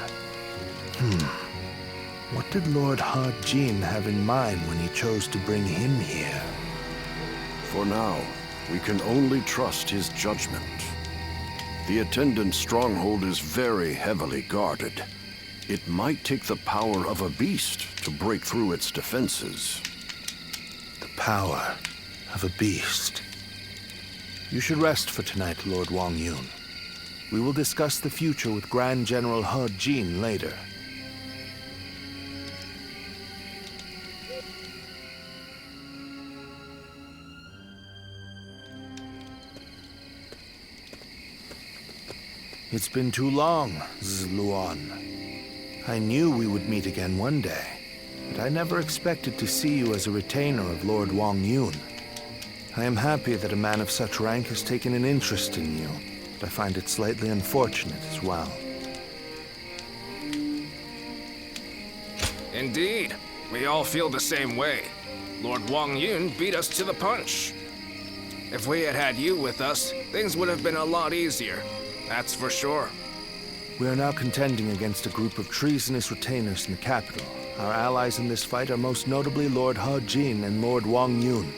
What did Lord He Jin have in mind when he chose to bring him here? For now, we can only trust his judgment. The attendant's stronghold is very heavily guarded. It might take the power of a beast to break through its defenses. The power of a beast. You should rest for tonight, Lord Wong Yun. We will discuss the future with Grand General He Jin later. It's been too long, Luoyang. I knew we would meet again one day, but I never expected to see you as a retainer of Lord Wong Yun. I am happy that a man of such rank has taken an interest in you, but I find it slightly unfortunate as well. Indeed. We all feel the same way. Lord Wong Yun beat us to the punch. If we had had you with us, things would have been a lot easier. That's for sure. We are now contending against a group of treasonous retainers in the capital. Our allies in this fight are most notably Lord He Jin and Lord Wong Yun.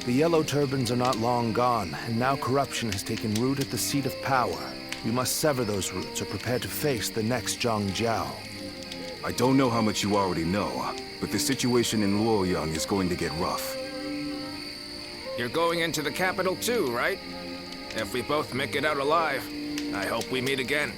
The Yellow Turbans are not long gone, and now corruption has taken root at the seat of power. We must sever those roots or prepare to face the next Zhangjiao. I don't know how much you already know, but the situation in Luoyang is going to get rough. You're going into the capital too, right? If we both make it out alive, I hope we meet again.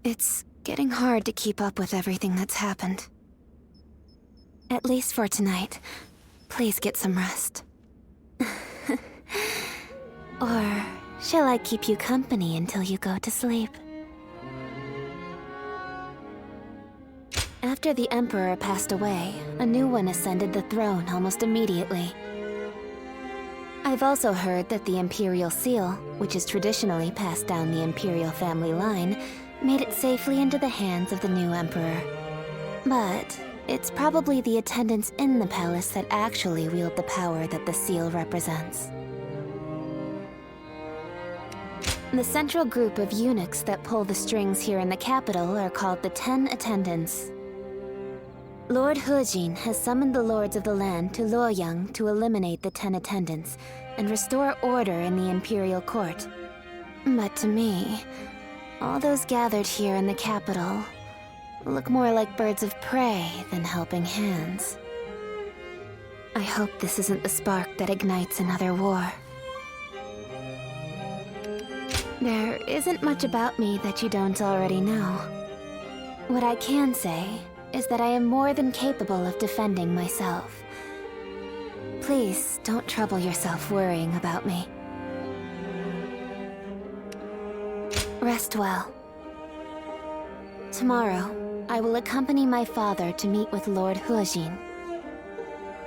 It's getting hard to keep up with everything that's happened. At least for tonight. Please get some rest. Or shall I keep you company until you go to sleep? After the Emperor passed away, a new one ascended the throne almost immediately. I've also heard that the Imperial Seal, which is traditionally passed down the Imperial family line, made it safely into the hands of the new Emperor. But it's probably the attendants in the palace that actually wield the power that the seal represents. The central group of eunuchs that pull the strings here in the capital are called the 10 Attendants. Lord He Jin has summoned the lords of the land to Luoyang to eliminate the 10 Attendants and restore order in the imperial court. But to me, all those gathered here in the capital look more like birds of prey than helping hands. I hope this isn't the spark that ignites another war. There isn't much about me that you don't already know. What I can say is that I am more than capable of defending myself. Please don't trouble yourself worrying about me. Rest well. Tomorrow, I will accompany my father to meet with Lord He Jin.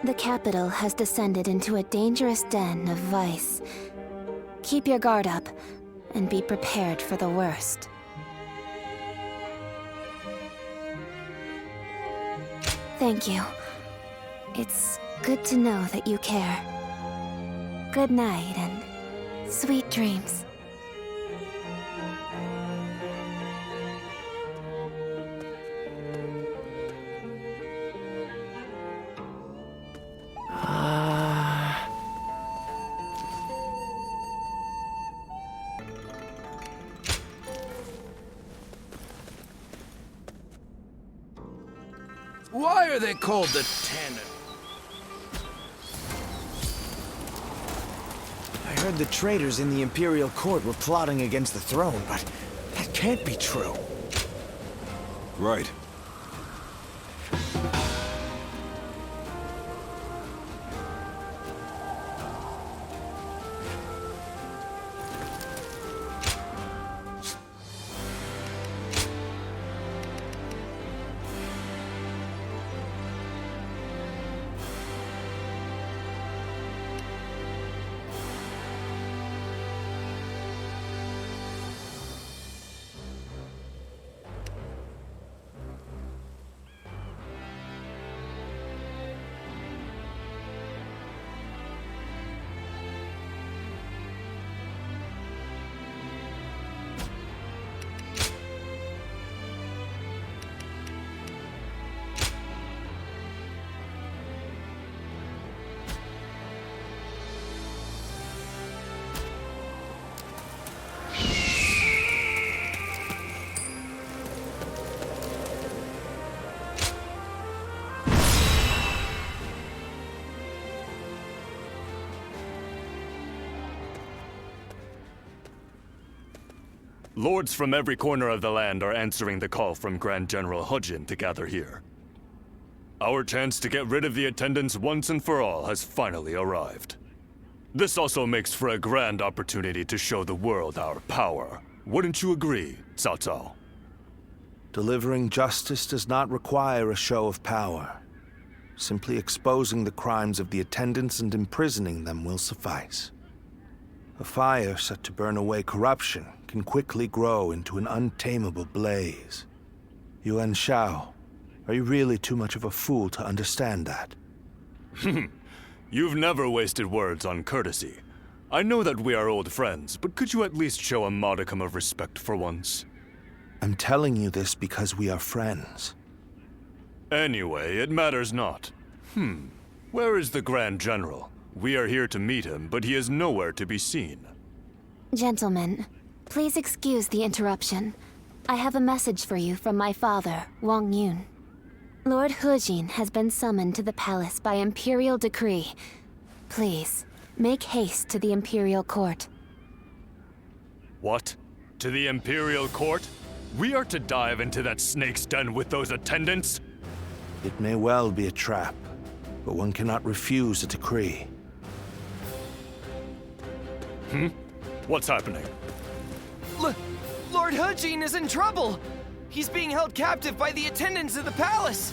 The capital has descended into a dangerous den of vice. Keep your guard up, and be prepared for the worst. Thank you. It's good to know that you care. Good night and sweet dreams. Why are they called the tandem? I heard the traitors in the Imperial Court were plotting against the throne, but that can't be true. Right. Lords from every corner of the land are answering the call from Grand General He Jin to gather here. Our chance to get rid of the attendants once and for all has finally arrived. This also makes for a grand opportunity to show the world our power. Wouldn't you agree, Cao Cao? Delivering justice does not require a show of power. Simply exposing the crimes of the attendants and imprisoning them will suffice. A fire set to burn away corruption can quickly grow into an untamable blaze. Yuan Shao, are you really too much of a fool to understand that? You've never wasted words on courtesy. I know that we are old friends, but could you at least show a modicum of respect for once? I'm telling you this because we are friends. Anyway, it matters not. Where is the Grand General? We are here to meet him, but he is nowhere to be seen. Gentlemen, please excuse the interruption. I have a message for you from my father, Wong Yun. Lord He Jin has been summoned to the palace by imperial decree. Please, make haste to the imperial court. What? To the imperial court? We are to dive into that snake's den with those attendants? It may well be a trap, but one cannot refuse a decree. What's happening? Lord He Jin is in trouble! He's being held captive by the attendants of the palace!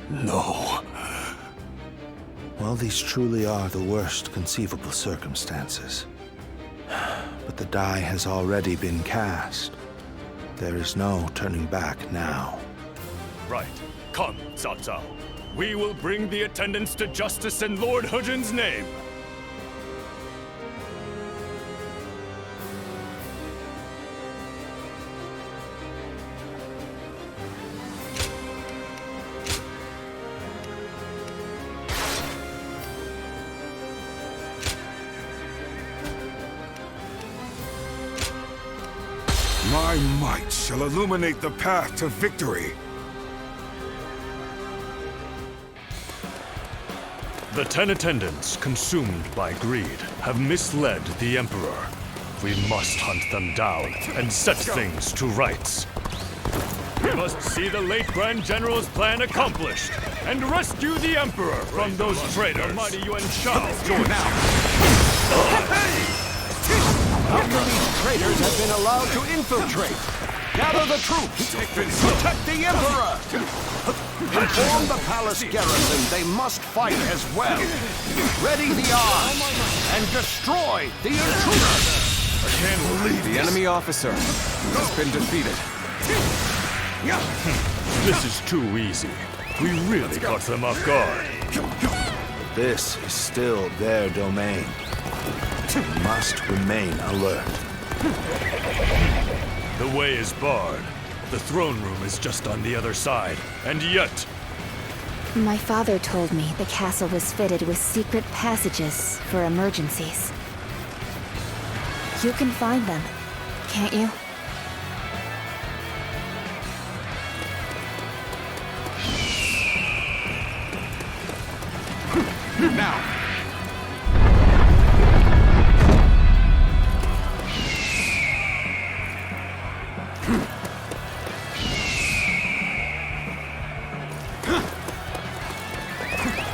No. Well, these truly are the worst conceivable circumstances. But the die has already been cast. There is no turning back now. Right. Come, Cao Cao. We will bring the attendants to justice in Lord He Jin's name. My might shall illuminate the path to victory. The 10 attendants, consumed by greed, have misled the Emperor. We must hunt them down and set things to rights. We must see the late Grand General's plan accomplished and rescue the Emperor from those traitors. The mighty Yuan Shao joins After these traitors have been allowed to infiltrate, gather the troops, protect the Emperor! Inform the palace garrison they must fight as well. Ready the arms, and destroy the intruders! I can't believe the enemy officer has been defeated. This is too easy. We really caught them off guard. This is still their domain. We must remain alert. The way is barred. The throne room is just on the other side, and yet... My father told me the castle was fitted with secret passages for emergencies. You can find them, can't you? Now!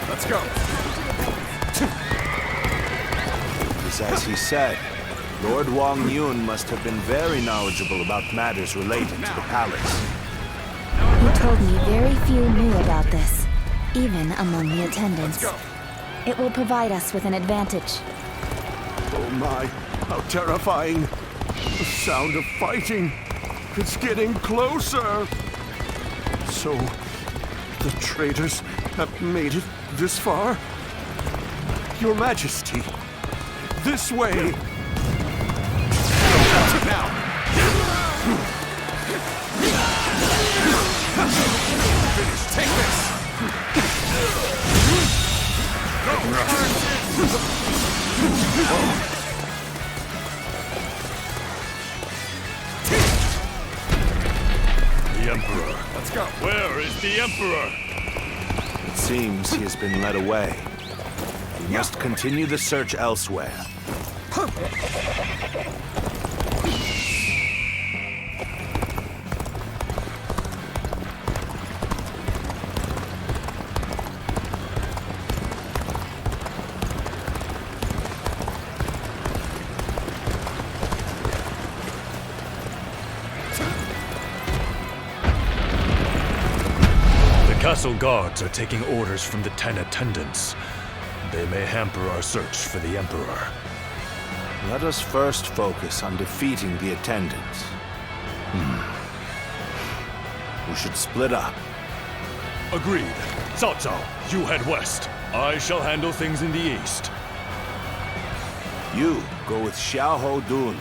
Let's go! It is as he said. Lord Wong Yun must have been very knowledgeable about matters related to the palace. He told me very few knew about this, even among the attendants. It will provide us with an advantage. Oh my, how terrifying. The sound of fighting. It's getting closer. So, the traitors have made it this far? Your Majesty, this way! Now! Finish! Take this! The Emperor. Let's go. Where is the Emperor? It seems he has been led away. We must continue the search elsewhere. The castle guards are taking orders from the 10 attendants. They may hamper our search for the Emperor. Let us first focus on defeating the attendants. We should split up. Agreed. Cao Cao, you head west. I shall handle things in the east. You go with Xiao Ho Dun.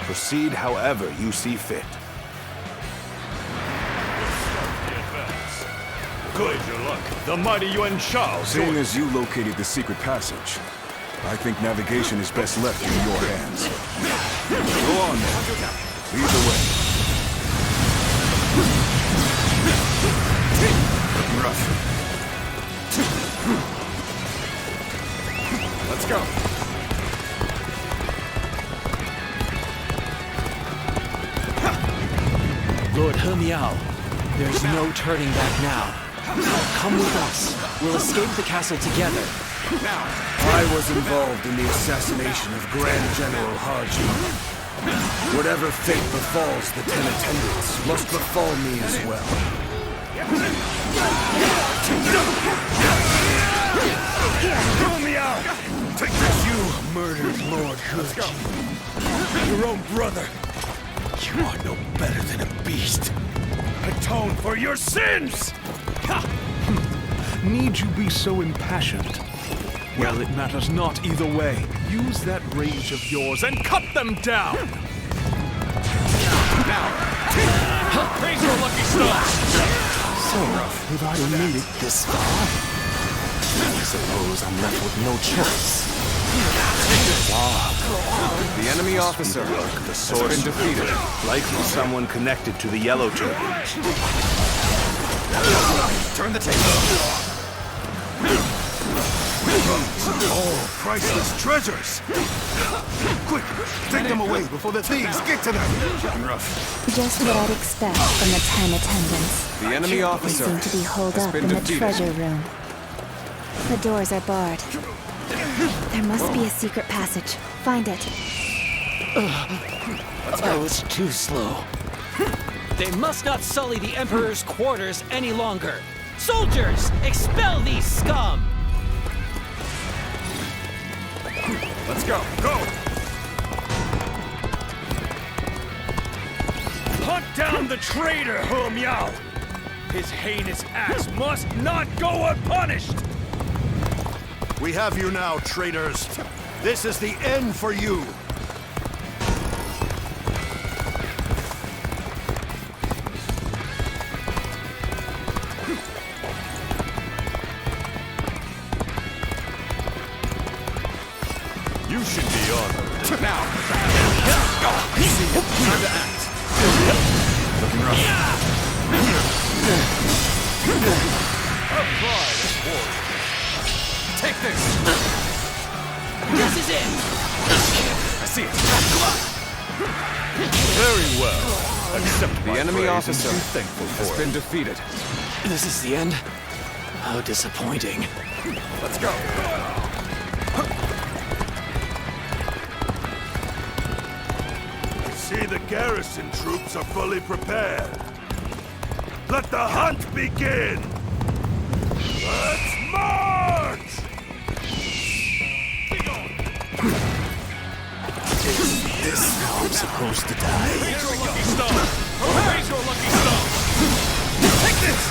Proceed however you see fit. Good, your luck. The mighty Yuan Shao. Seeing as you located the secret passage, I think navigation is best left in your hands. Go on, then. Lead the way. Looking rough. Let's go. Lord He Miao, there's no turning back now. Come with us. We'll escape the castle together. Now! I was involved in the assassination of Grand General Haji. Whatever fate befalls the 10 attendants must befall me as well. Throw me out! Take this, you murdered Lord Haji. Your own brother. You are no better than a beast. Atone for your sins! Need you be so impassioned? Well, it matters not either way. Use that rage of yours and cut them down! Now! Raise your lucky star! So, have I made it this far? I suppose I'm left with no choice. The enemy officer The has been defeated. Likely someone connected to the Yellow Turban. Turn the table! Oh, priceless treasures! Quick, take them away before the thieves get to them! Looking rough. Just what I'd expect from the 10 attendants. The enemy officer They seem to be holed has up been in the defeated. treasure room. The doors are barred. There must be a secret passage. Find it. I was too slow. They must not sully the Emperor's quarters any longer. Soldiers, expel these scum! Let's go. Go! Hunt down the traitor, He Miao! His heinous acts must not go unpunished! We have you now, traitors. This is the end for you. You should be honored. Now! Time to act. Looking rough. A pride of war. Take this! This is it! I see it. Very well. Accept The my enemy praise officer and be thankful has for been it. defeated. This is the end? How disappointing. Let's go. I see the garrison troops are fully prepared. Let the hunt begin! Let's march! Is this how I'm supposed to die? Raise your lucky stone! Raise your lucky stone! Take this!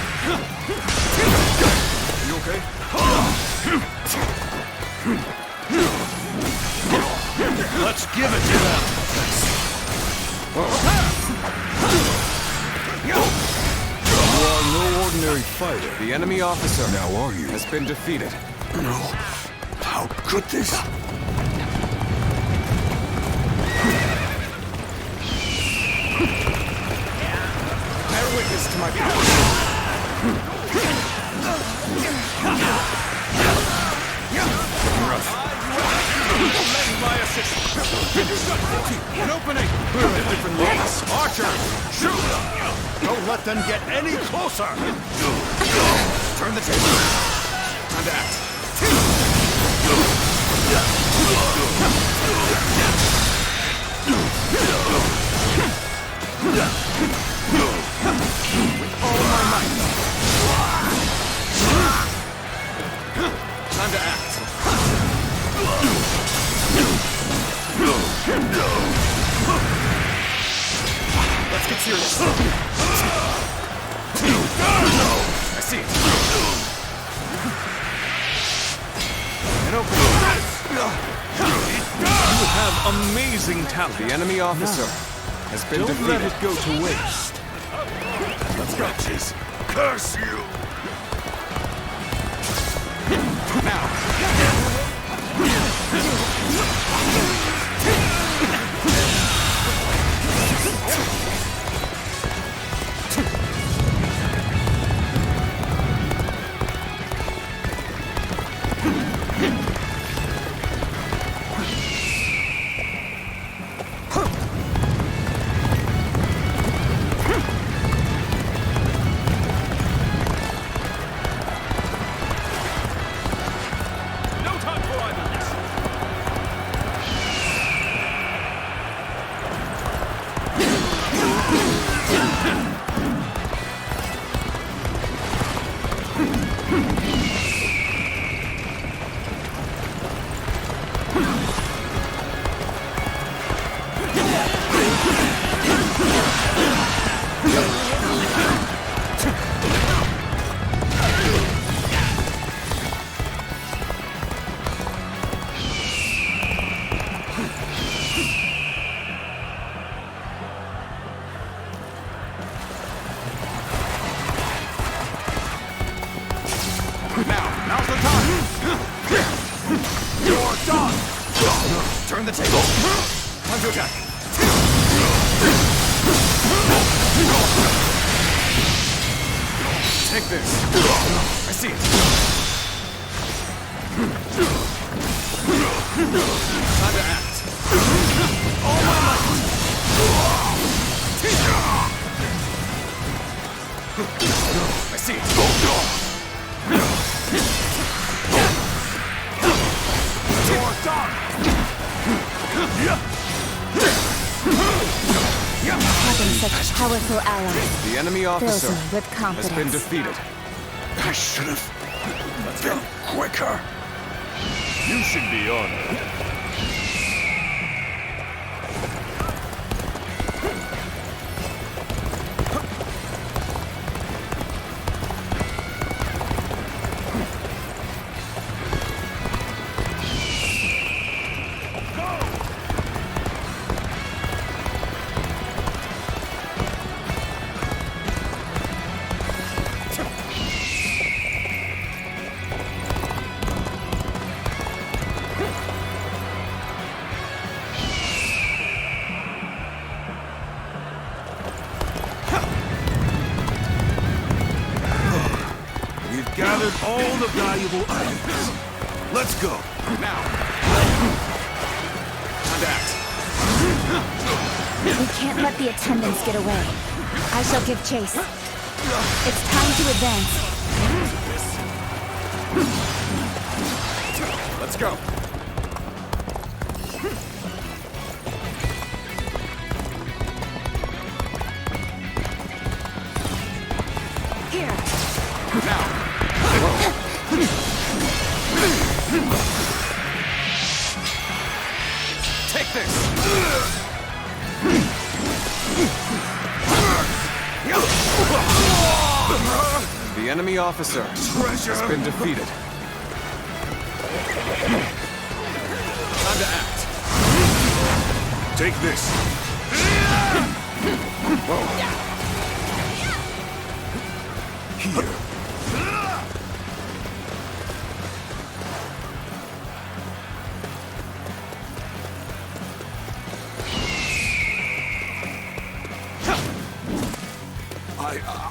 You okay? Let's give it to them! You are no ordinary fighter. The enemy officer Now are you? has been defeated. No. How could this? Bear witness to my power. Lend my assistance! An opening! We're in different leagues. Archer! Shoot! Don't let them get any closer! Turn the table. Time to act. With all my might. Time to act. Let's get serious. I see it. An opening. You have amazing talent. The enemy officer has been Don't defeated. let it go to waste. Let's go. Curse you! No time for idleness. Now's the time. You're done. Turn the table. Time to attack. Take this. I see it. Time to act. All my might. I see it. You're done. Having such powerful allies The enemy fills officer me with has confidence. been defeated. I should have been quicker. You should be honored. We've gathered all the valuable items. Let's go. Now. Contact. We can't let the attendants get away. I shall give chase. It's time to advance. Let's go. Here. Now. Take this. The enemy officer has been defeated. Time to act. Take this. Whoa. Here.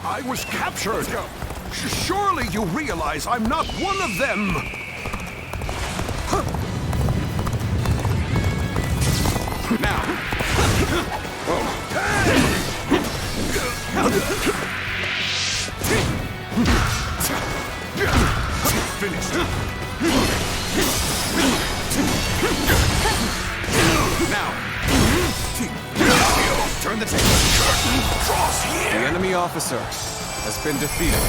I was captured. Surely you realize I'm not one of them. Now. Whoa. Finished. Now. Turn the table. Cross here. The enemy officer has been defeated.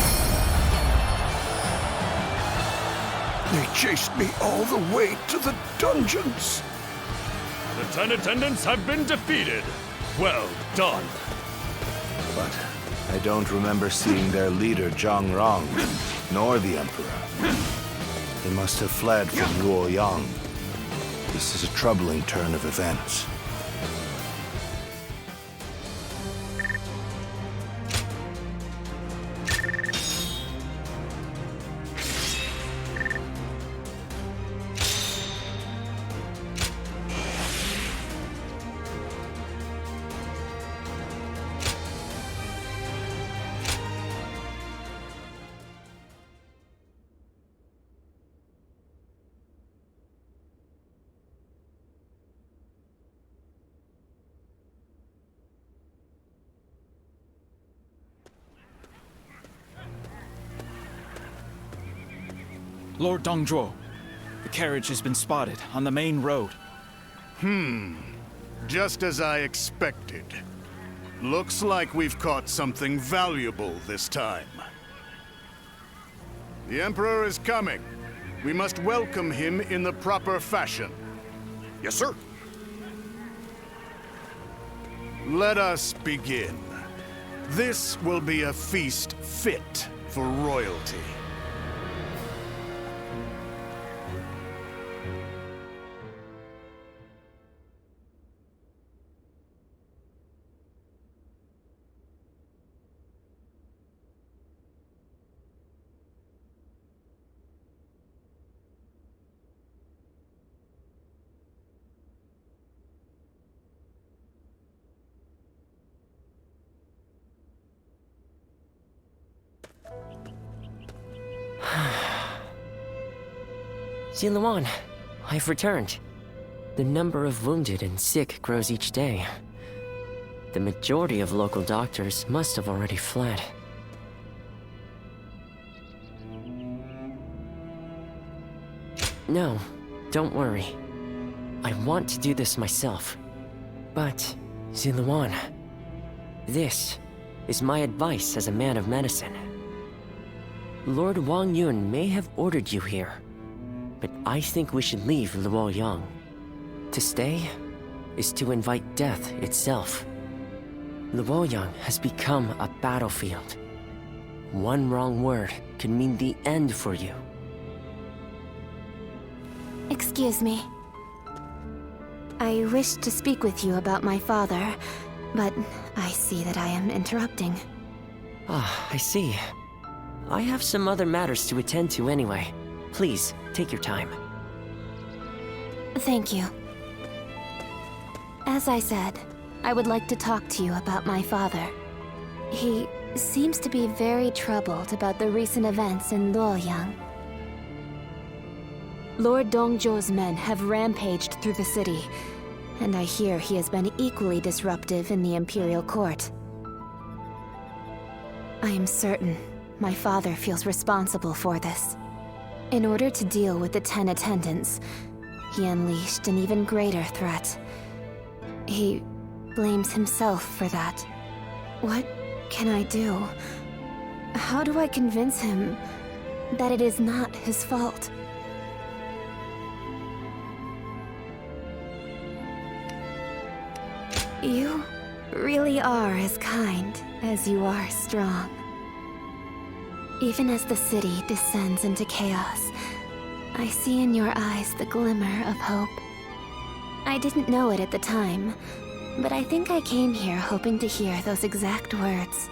They chased me all the way to the dungeons. The 10 attendants have been defeated. Well done. But I don't remember seeing their leader Zhang Rong, nor the Emperor. They must have fled from Luoyang. This is a troubling turn of events. Lord Dongzhuo, the carriage has been spotted on the main road. Just as I expected. Looks like we've caught something valuable this time. The Emperor is coming. We must welcome him in the proper fashion. Yes, sir. Let us begin. This will be a feast fit for royalty. Ziluan, I've returned. The number of wounded and sick grows each day. The majority of local doctors must have already fled. No, don't worry. I want to do this myself. But, Ziluan, this is my advice as a man of medicine. Lord Wong Yun may have ordered you here, but I think we should leave Luoyang. To stay is to invite death itself. Luoyang has become a battlefield. One wrong word could mean the end for you. Excuse me. I wish to speak with you about my father, but I see that I am interrupting. Ah, I see. I have some other matters to attend to anyway. Please, take your time. Thank you. As I said, I would like to talk to you about my father. He seems to be very troubled about the recent events in Luoyang. Lord Dongzhuo's men have rampaged through the city, and I hear he has been equally disruptive in the Imperial Court. I am certain my father feels responsible for this. In order to deal with the 10 attendants, he unleashed an even greater threat. He blames himself for that. What can I do? How do I convince him that it is not his fault? You really are as kind as you are strong. Even as the city descends into chaos, I see in your eyes the glimmer of hope. I didn't know it at the time, but I think I came here hoping to hear those exact words.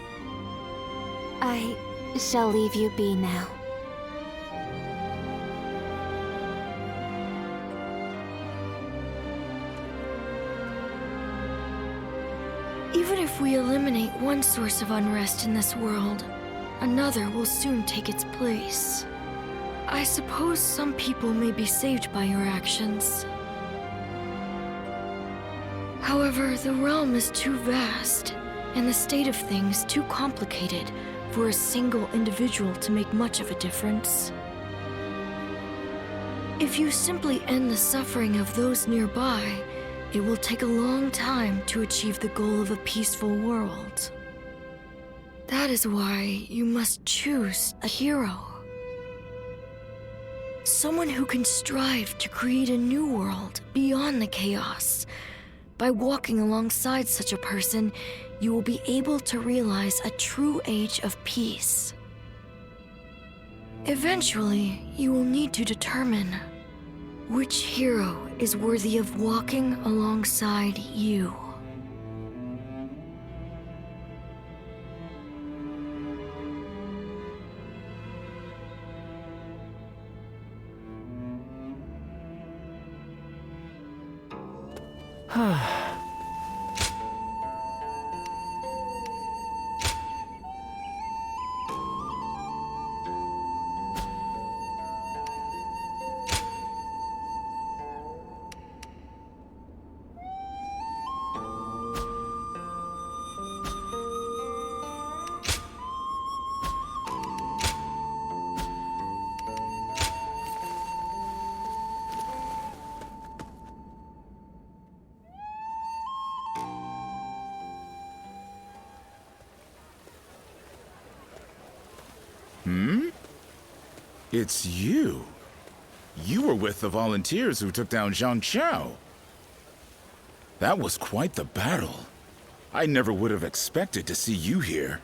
I shall leave you be now. Even if we eliminate one source of unrest in this world, another will soon take its place. I suppose some people may be saved by your actions. However, the realm is too vast, and the state of things too complicated for a single individual to make much of a difference. If you simply end the suffering of those nearby, it will take a long time to achieve the goal of a peaceful world. That is why you must choose a hero. Someone who can strive to create a new world beyond the chaos. By walking alongside such a person, you will be able to realize a true age of peace. Eventually, you will need to determine which hero is worthy of walking alongside you. It's you. You were with the volunteers who took down Changsha. That was quite the battle. I never would have expected to see you here.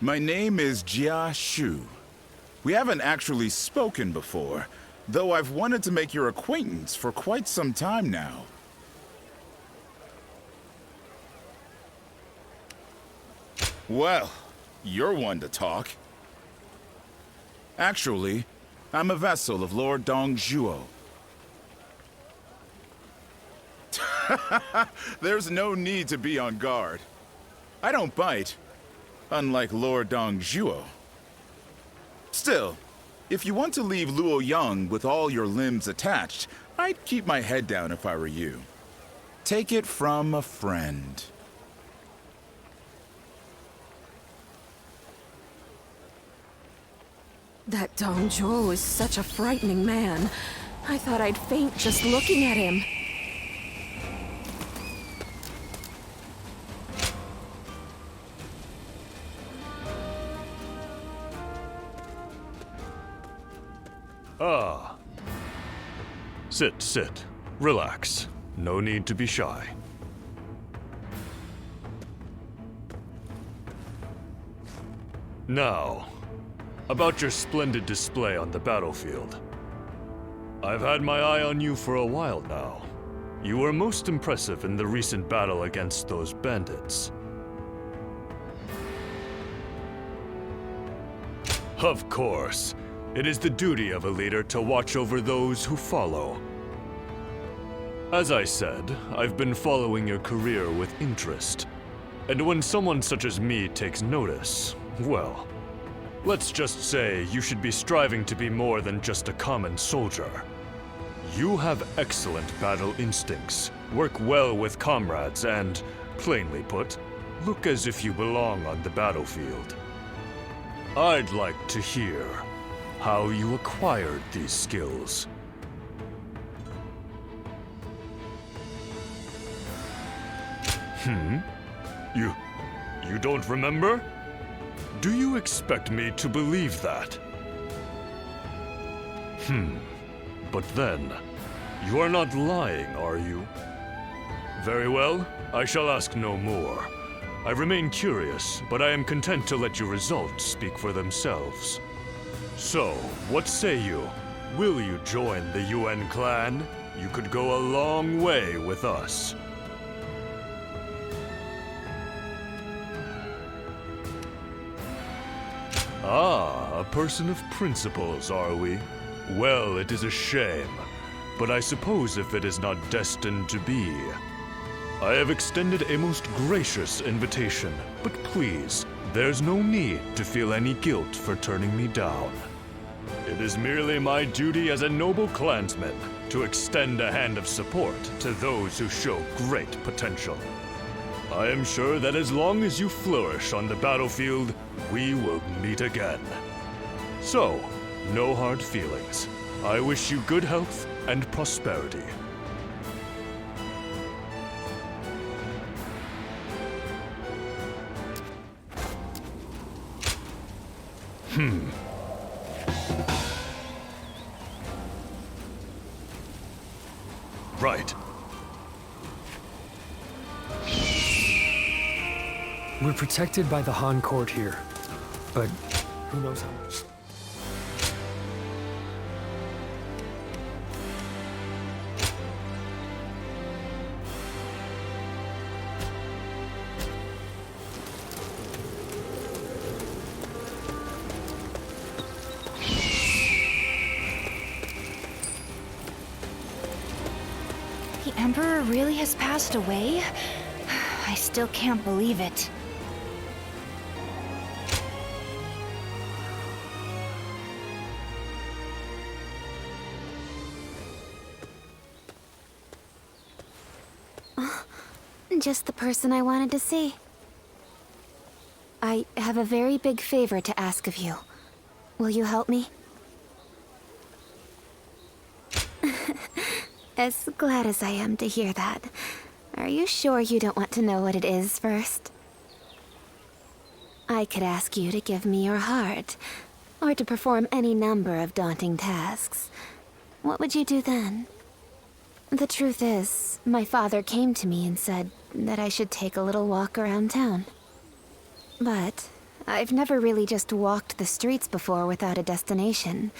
My name is Jia Shu. We haven't actually spoken before, though I've wanted to make your acquaintance for quite some time now. Well, you're one to talk. Actually, I'm a vessel of Lord Dongzhuo. There's no need to be on guard. I don't bite, unlike Lord Dongzhuo. Still, if you want to leave Luoyang with all your limbs attached, I'd keep my head down if I were you. Take it from a friend. That Dongzhuo is such a frightening man. I thought I'd faint just looking at him. Ah. Sit. Relax. No need to be shy. Now, about your splendid display on the battlefield. I've had my eye on you for a while now. You were most impressive in the recent battle against those bandits. Of course. It is the duty of a leader to watch over those who follow. As I said, I've been following your career with interest. And when someone such as me takes notice, well, Let's just say you should be striving to be more than just a common soldier. You have excellent battle instincts, work well with comrades, and, plainly put, look as if you belong on the battlefield. I'd like to hear how you acquired these skills. You don't remember? Do you expect me to believe that? But then, you are not lying, are you? Very well, I shall ask no more. I remain curious, but I am content to let your results speak for themselves. So, what say you? Will you join the UN clan? You could go a long way with us. Ah, a person of principles, are we? Well, it is a shame, but I suppose if it is not destined to be. I have extended a most gracious invitation, but please, there's no need to feel any guilt for turning me down. It is merely my duty as a noble clansman to extend a hand of support to those who show great potential. I am sure that as long as you flourish on the battlefield, we will meet again. So, no hard feelings. I wish you good health and prosperity. Right. We're protected by the Han court here, but who knows how much. The Emperor really has passed away? I still can't believe it. Just the person I wanted to see. I have a very big favor to ask of you. Will you help me? As glad as I am to hear that. Are you sure you don't want to know what it is first? I could ask you to give me your heart, or to perform any number of daunting tasks. What would you do then? The truth is, my father came to me and said that I should take a little walk around town. But I've never really just walked the streets before without a destination.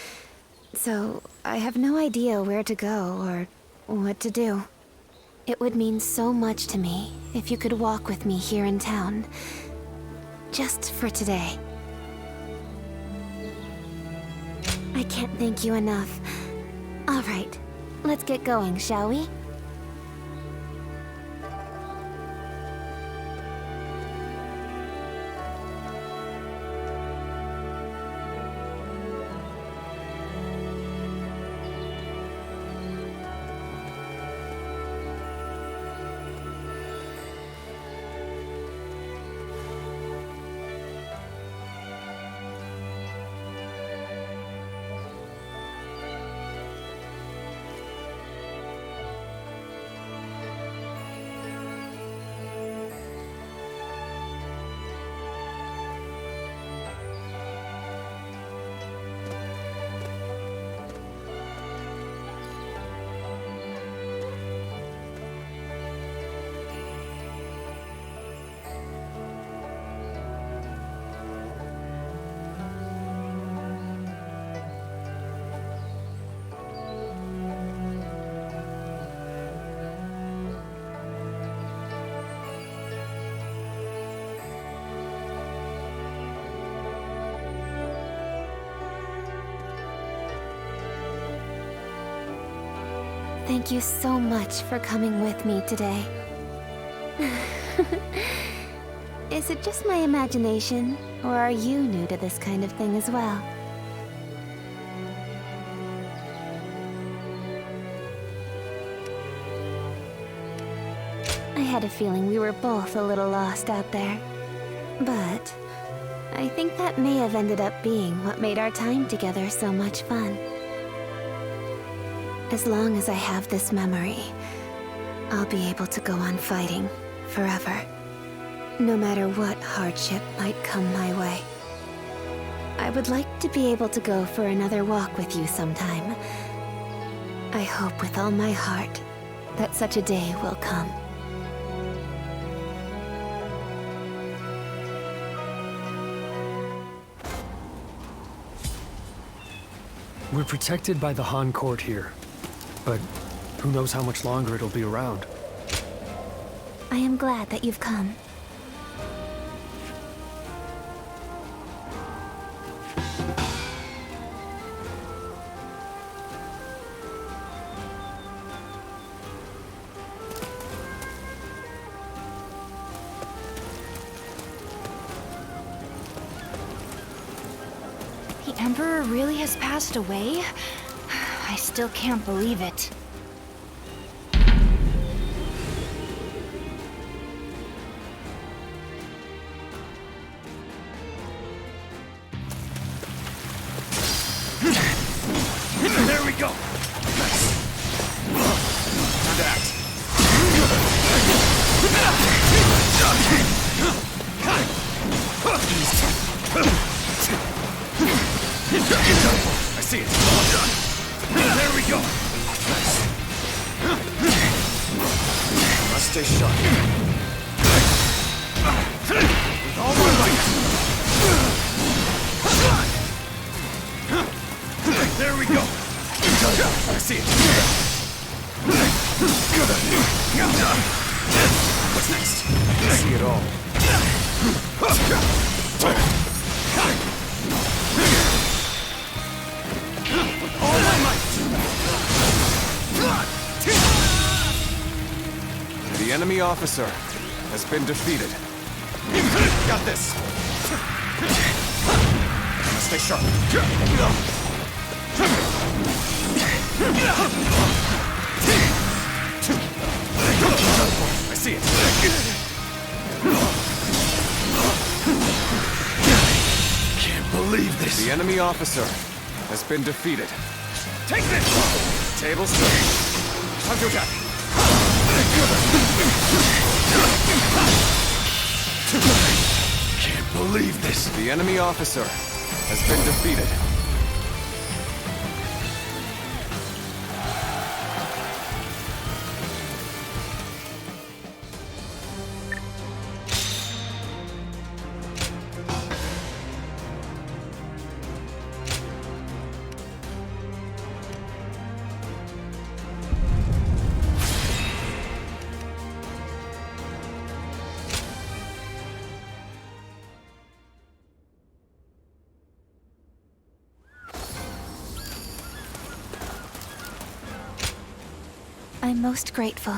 So I have no idea where to go or what to do. It would mean so much to me if you could walk with me here in town. Just for today. I can't thank you enough. All right, let's get going, shall we? Thank you so much for coming with me today. Is it just my imagination, or are you new to this kind of thing as well? I had a feeling we were both a little lost out there. But I think that may have ended up being what made our time together so much fun. As long as I have this memory, I'll be able to go on fighting forever. No matter what hardship might come my way. I would like to be able to go for another walk with you sometime. I hope with all my heart that such a day will come. We're protected by the Han court here, but who knows how much longer it'll be around. I am glad that you've come. The Emperor really has passed away? I still can't believe it. There we go! I see it. There we go! Must stay sharp. With all my might. There we go! I see it. What's next? I see it all. All my might! The enemy officer has been defeated. Got this. I must stay sharp. I see it. Can't believe this. The enemy officer has been defeated. Take this! Tables turned. Time to attack. Can't believe this. The enemy officer has been defeated. I'm most grateful.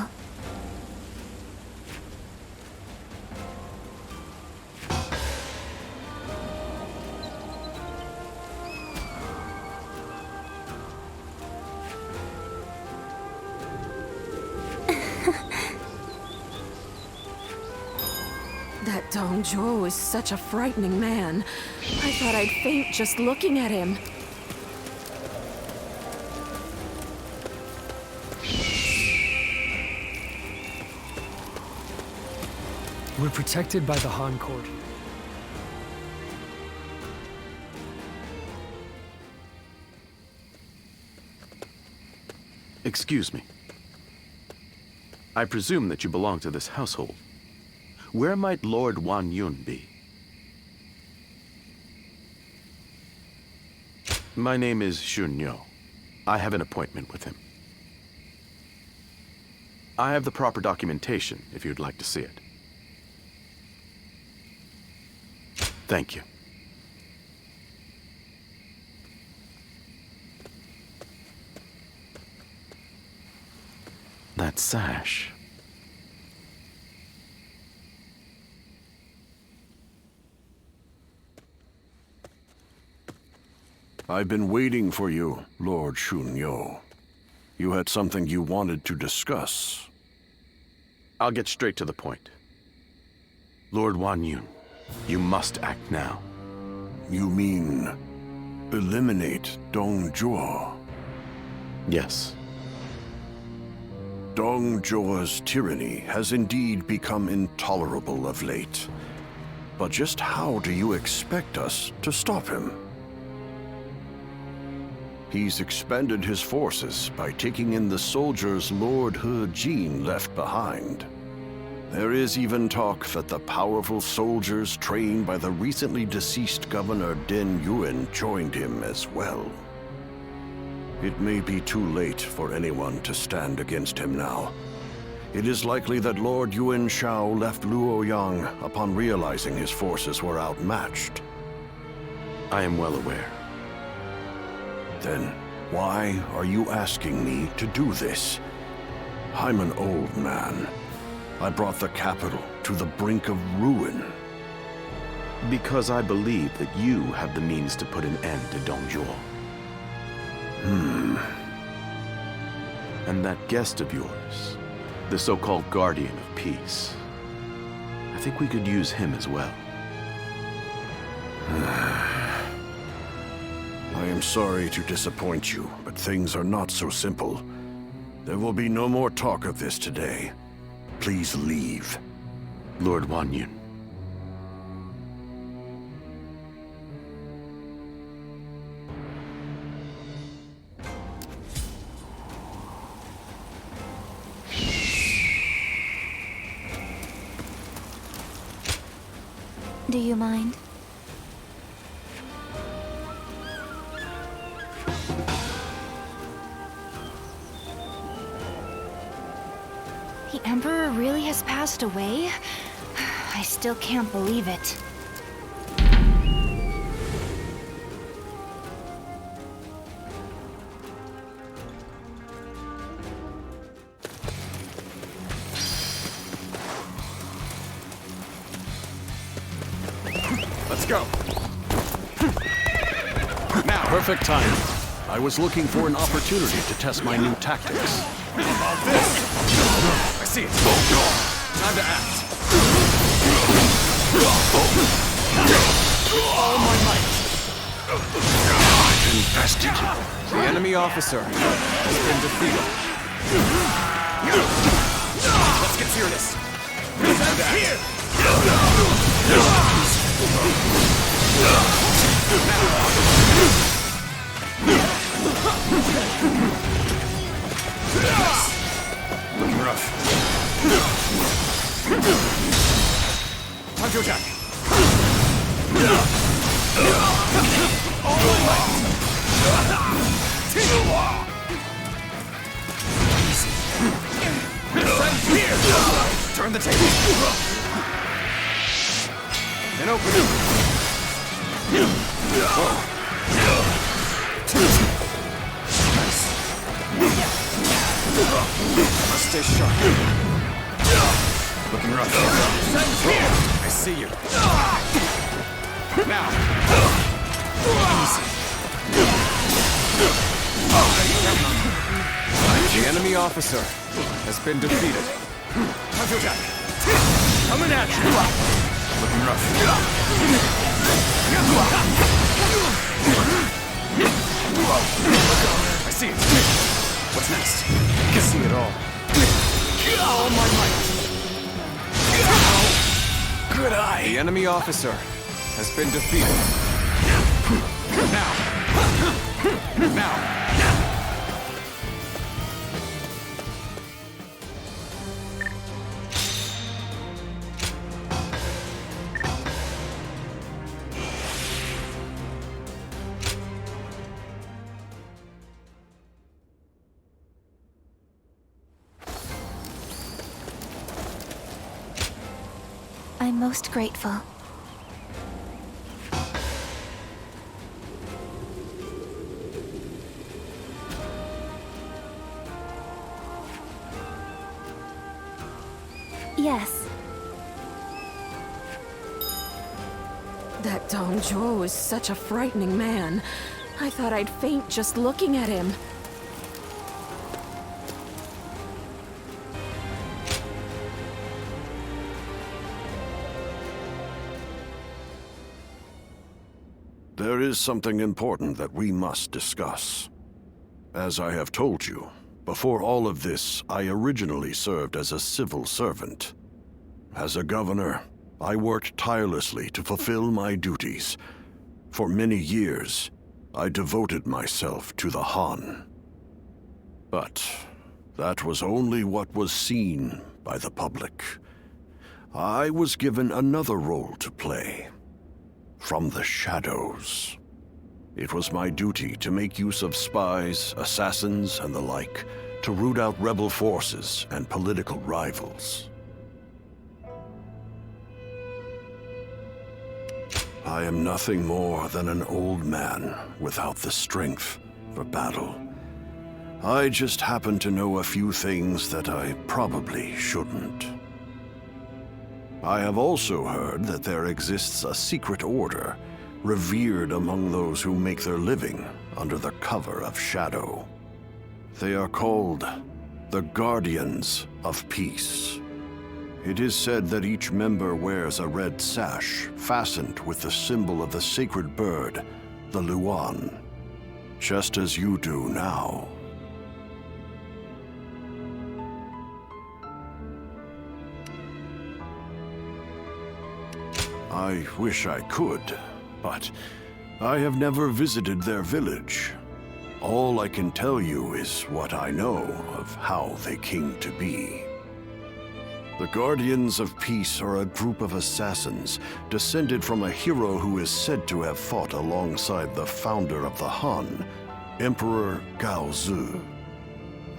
That Dong Zhuo is such a frightening man. I thought I'd faint just looking at him. We're protected by the Han court. Excuse me. I presume that you belong to this household. Where might Lord Wong Yun be? My name is Shunyo. I have an appointment with him. I have the proper documentation if you'd like to see it. Thank you. That sash. I've been waiting for you, Lord Shunyo. You had something you wanted to discuss. I'll get straight to the point. Lord Wong Yun, you must act now. You mean eliminate Dong Zhuo? Yes. Dong Zhuo's tyranny has indeed become intolerable of late. But just how do you expect us to stop him? He's expanded his forces by taking in the soldiers Lord He Jin left behind. There is even talk that the powerful soldiers trained by the recently deceased Governor Den Yuan joined him as well. It may be too late for anyone to stand against him now. It is likely that Lord Yuan Shao left Luoyang upon realizing his forces were outmatched. I am well aware. Then why are you asking me to do this? I'm an old man. I brought the capital to the brink of ruin. Because I believe that you have the means to put an end to Dong Zhuo. And that guest of yours, the so-called Guardian of Peace, I think we could use him as well. I am sorry to disappoint you, but things are not so simple. There will be no more talk of this today. Please leave. Lord Wong Yun. Do you mind? The Emperor really has passed away? I still can't believe it. Let's go. Now, perfect time. I was looking for an opportunity to test my new tactics. How about this? I see it. Time to act. All my might. Infested. The enemy officer has been defeated. Let's get serious. Time to act. Looking rough. Time to attack. All my might. Here. Turn the table. An opening. Must stay sharp. Looking rough. I see you. Now. Easy. The enemy officer has been defeated. Time to attack. Coming at you. Looking rough. I see it. What's next? I can see it all. All my might. Good eye. The enemy officer has been defeated. Now. Now. I'm most grateful. Yes. That Dong Zhuo is such a frightening man. I thought I'd faint just looking at him. There is something important that we must discuss. As I have told you, before all of this, I originally served as a civil servant. As a governor, I worked tirelessly to fulfill my duties. For many years, I devoted myself to the Han. But that was only what was seen by the public. I was given another role to play. From the shadows. It was my duty to make use of spies, assassins, and the like, to root out rebel forces and political rivals. I am nothing more than an old man without the strength for battle. I just happen to know a few things that I probably shouldn't. I have also heard that there exists a secret order, revered among those who make their living under the cover of shadow. They are called the Guardians of Peace. It is said that each member wears a red sash fastened with the symbol of the sacred bird, the Luoyang, just as you do now. I wish I could, but I have never visited their village. All I can tell you is what I know of how they came to be. The Guardians of Peace are a group of assassins descended from a hero who is said to have fought alongside the founder of the Han, Emperor Gaozu.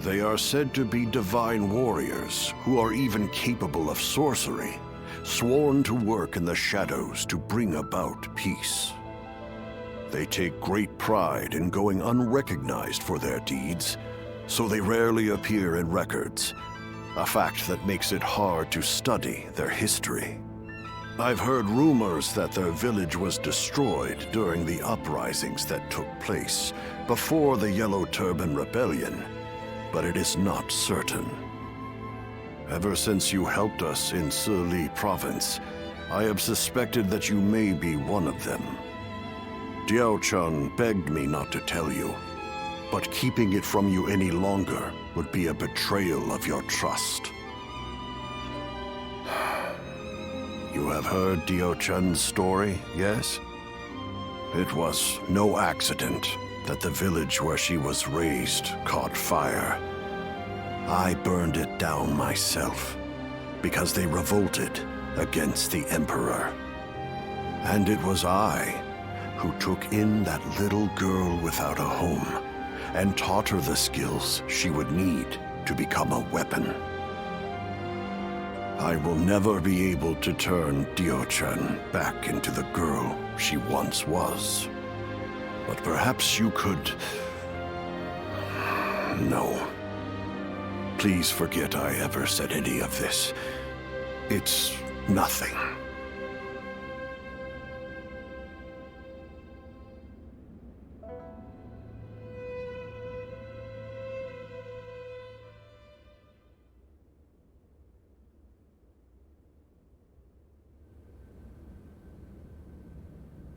They are said to be divine warriors who are even capable of sorcery, sworn to work in the shadows to bring about peace. They take great pride in going unrecognized for their deeds, so they rarely appear in records, a fact that makes it hard to study their history. I've heard rumors that their village was destroyed during the uprisings that took place before the Yellow Turban Rebellion, but it is not certain. Ever since you helped us in Sili Province, I have suspected that you may be one of them. Diao-chan begged me not to tell you, but keeping it from you any longer would be a betrayal of your trust. You have heard Diao-chan's story, yes? It was no accident that the village where she was raised caught fire. I burned it down myself, because they revolted against the Emperor. And it was I who took in that little girl without a home, and taught her the skills she would need to become a weapon. I will never be able to turn Diao-chan back into the girl she once was. But perhaps you could... No. Please forget I ever said any of this. It's nothing.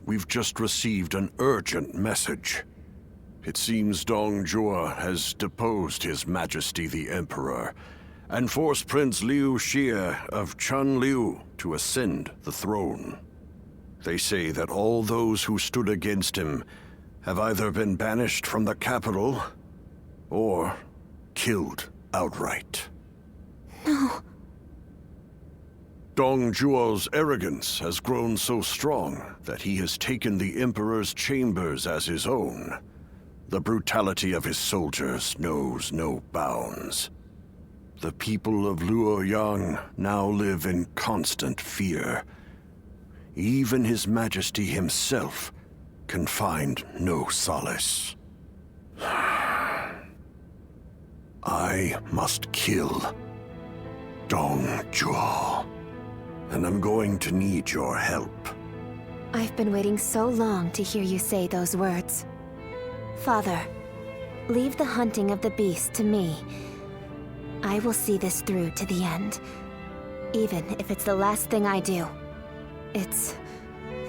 We've just received an urgent message. It seems Dong Zhuo has deposed His Majesty the Emperor and forced Prince Liu Xie of Chanliu to ascend the throne. They say that all those who stood against him have either been banished from the capital or killed outright. No. Dong Zhuo's arrogance has grown so strong that he has taken the Emperor's chambers as his own. The brutality of his soldiers knows no bounds. The people of Luoyang now live in constant fear. Even His Majesty himself can find no solace. I must kill Dong Zhuo, and I'm going to need your help. I've been waiting so long to hear you say those words. Father, leave the hunting of the beast to me. I will see this through to the end, even if it's the last thing I do. It's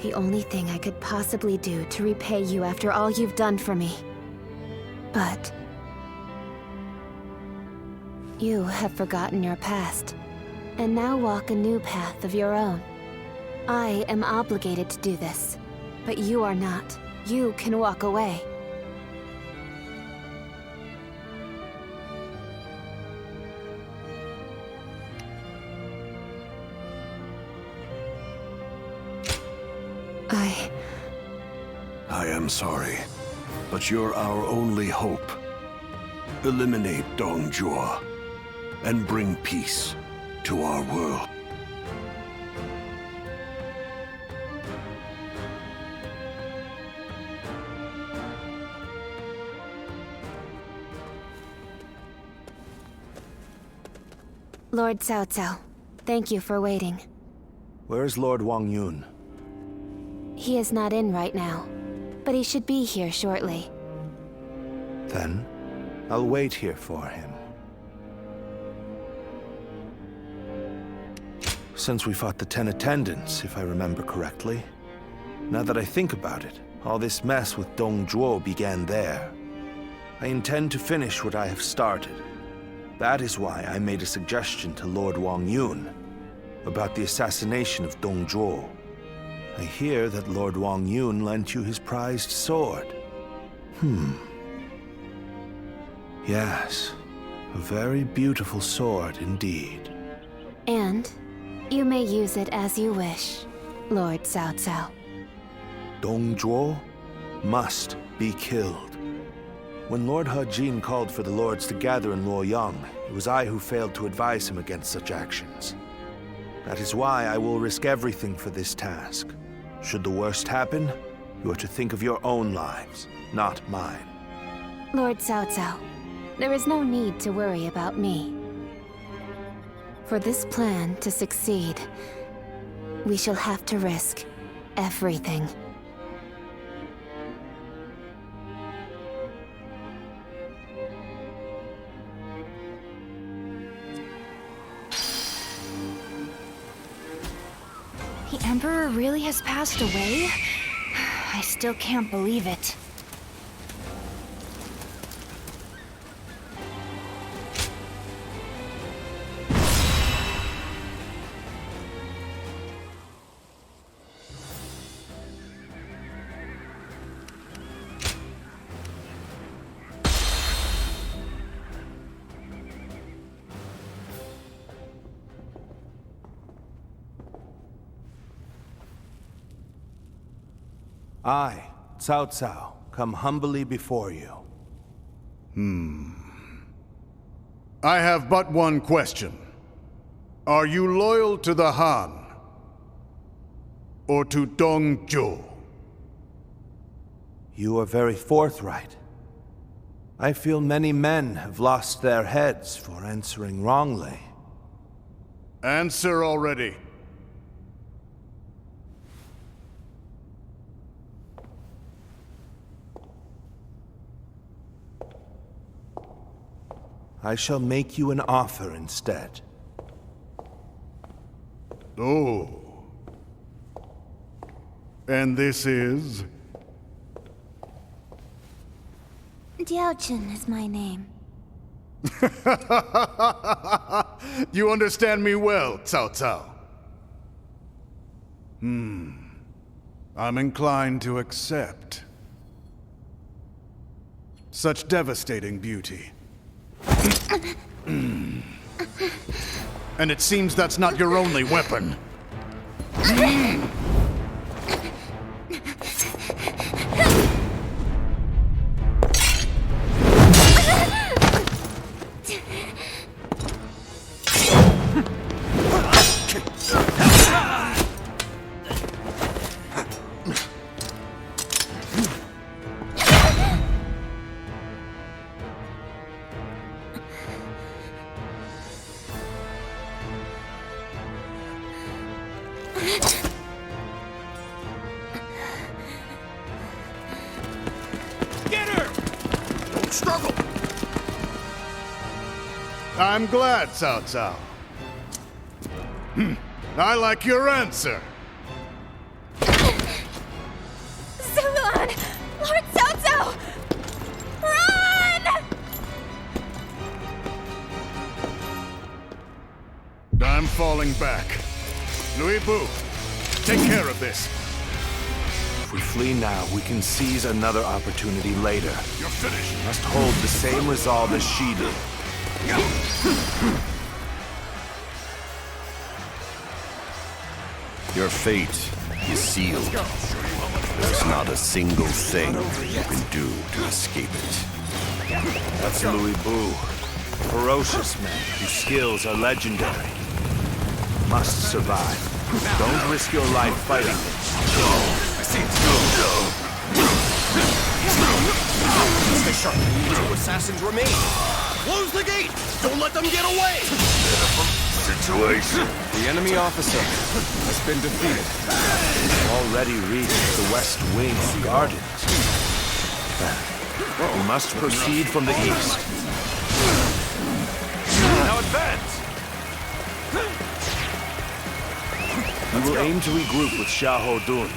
the only thing I could possibly do to repay you after all you've done for me. But you have forgotten your past, and now walk a new path of your own. I am obligated to do this, but you are not. You can walk away. I am sorry, but you're our only hope. Eliminate Dongzhuo and bring peace to our world. Lord Cao Cao, thank you for waiting. Where's Lord Wong Yun? He is not in right now, but he should be here shortly. Then, I'll wait here for him. Since we fought the 10 attendants, if I remember correctly. Now that I think about it, all this mess with Dongzhuo began there. I intend to finish what I have started. That is why I made a suggestion to Lord Wong Yun about the assassination of Dongzhuo. I hear that Lord Wong Yun lent you his prized sword. Yes, a very beautiful sword indeed. And you may use it as you wish, Lord Cao Cao. Dongzhuo must be killed. When Lord He Jin called for the lords to gather in Luoyang, it was I who failed to advise him against such actions. That is why I will risk everything for this task. Should the worst happen, you are to think of your own lives, not mine. Lord Cao Cao, there is no need to worry about me. For this plan to succeed, we shall have to risk everything. The Emperor really has passed away? I still can't believe it. I, Cao Cao, come humbly before you. I have but one question. Are you loyal to the Han? Or to Dongzhuo? You are very forthright. I feel many men have lost their heads for answering wrongly. Answer already. I shall make you an offer instead. Oh. And this is? Diaochen is my name. You understand me well, Cao Cao. I'm inclined to accept. Such devastating beauty. And it seems that's not your only weapon. I'm glad, Cao Cao. I like your answer. Zuluan! Lord Cao Cao! Run! I'm falling back. Louis Bu, take care of this. If we flee now, we can seize another opportunity later. You're finished. We must hold the same resolve as she did. Your fate is sealed. There's not a single thing you can do to escape it. That's Louis Bu. Ferocious man whose skills are legendary. Must survive. Don't risk your life fighting him. I see it. Stay sharp. 2 assassins remain. Close the gate! Don't let them get away! Situation. The enemy officer has been defeated. Already reached the west wing of gardens. We must proceed from the east. Now advance! We will aim to regroup with Xiahou Dun.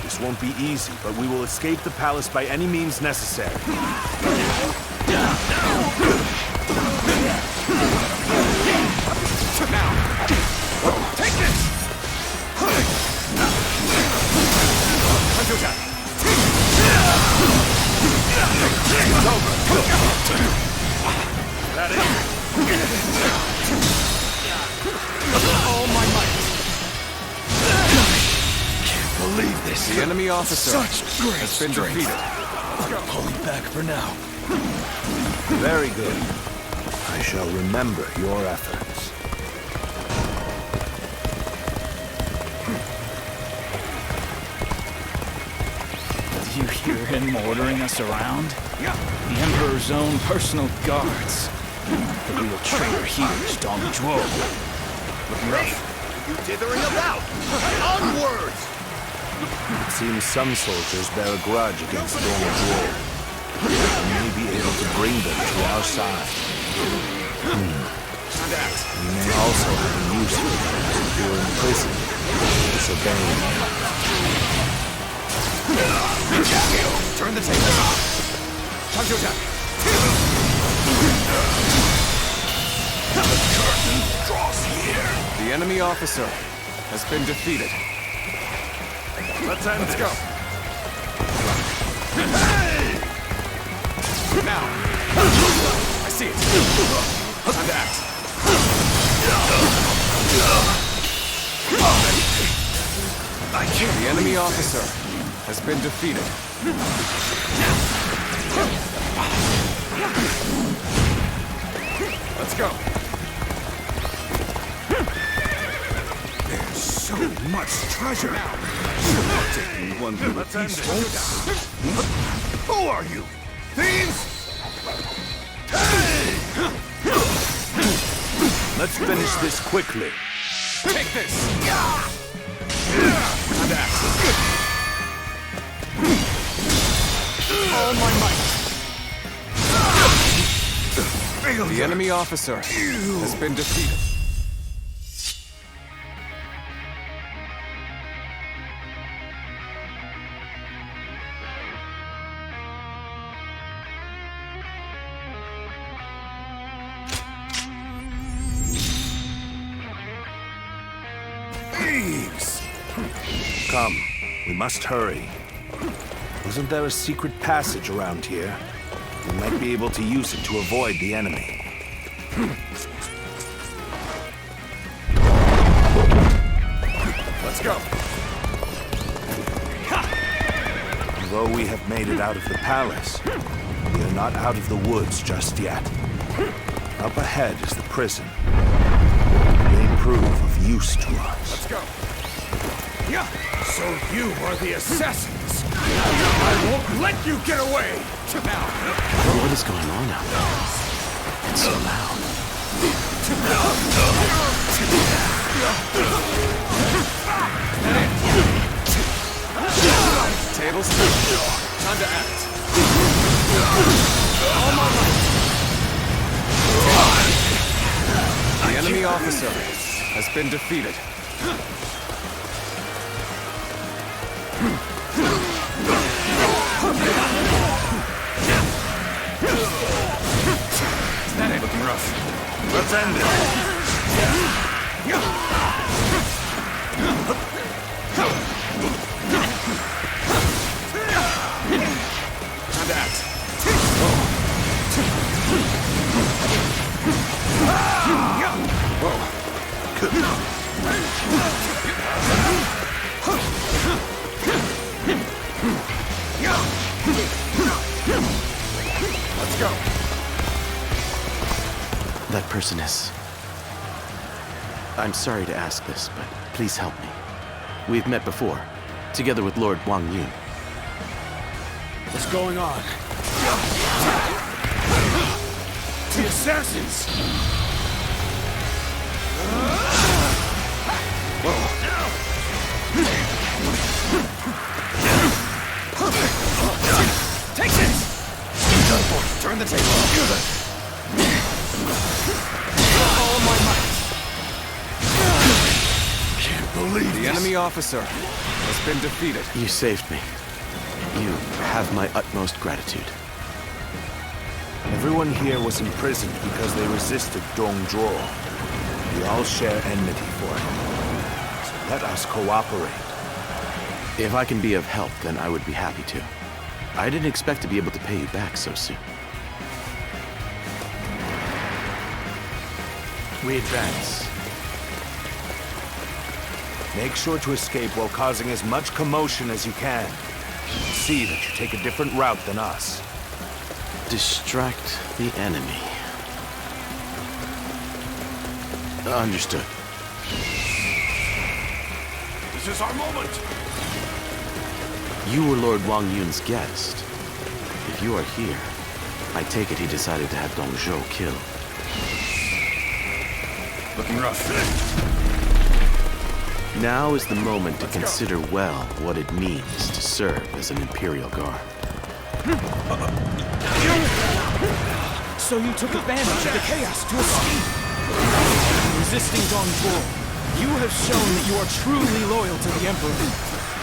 This won't be easy, but we will escape the palace by any means necessary. Now! Take this! Counter-attack! It's over! That is... All my might! Can't believe this. The enemy officer Such great has been strength. defeated. Pulling back for now. Very good. I shall remember your efforts. Do you hear him ordering us around? The Emperor's own personal guards. The real traitor here is Dong Zhuo. Looking rough. You dithering about! Onwards! It seems some soldiers bear a grudge against Dong Zhuo. We may be able to bring them to our side. We may also have a use for them if you're in prison, disobeying them. Turn the table. Counter-attack. The curtain draws here. The enemy officer has been defeated. Let's go. Hey! Now. I see it. Time to act. I can't. The enemy officer has been defeated. Let's go. There's so much treasure now. Taking one for the peaceful. Who are you? Thieves? Hey! Let's finish this quickly. Take this! And act. All my might. The enemy officer has been defeated. Come, we must hurry. Wasn't there a secret passage around here? We might be able to use it to avoid the enemy. Let's go. Although we have made it out of the palace, we are not out of the woods just yet. Up ahead is the prison. It may prove of use to us. Let's go. Yeah. So you are the assassins. I won't let you get away. Now. What is going on out there? It's so loud. Tables turned. Time to act. All my might. The enemy officer has been defeated. That ain't looking rough. Let's end it. Time to act. Let's go. That person is... I'm sorry to ask this, but please help me. We've met before, together with Lord Wong Yun. What's going on? The assassins! Take this! Done for. Turn the table. All my might. Can't believe The enemy officer has been defeated. You saved me. You have my utmost gratitude. Everyone here was imprisoned because they resisted Dong Zhuo. We all share enmity for him. So let us cooperate. If I can be of help, then I would be happy to. I didn't expect to be able to pay you back so soon. We advance. Make sure to escape while causing as much commotion as you can. See that you take a different route than us. Distract the enemy. Understood. This is our moment! You were Lord Wong Yun's guest. If you are here, I take it he decided to have Dong Zhuo killed. Looking rough. Now is the moment to consider well what it means to serve as an Imperial Guard. So you took advantage of the chaos to escape. Resisting Dong Zhuo, you have shown that you are truly loyal to the Emperor.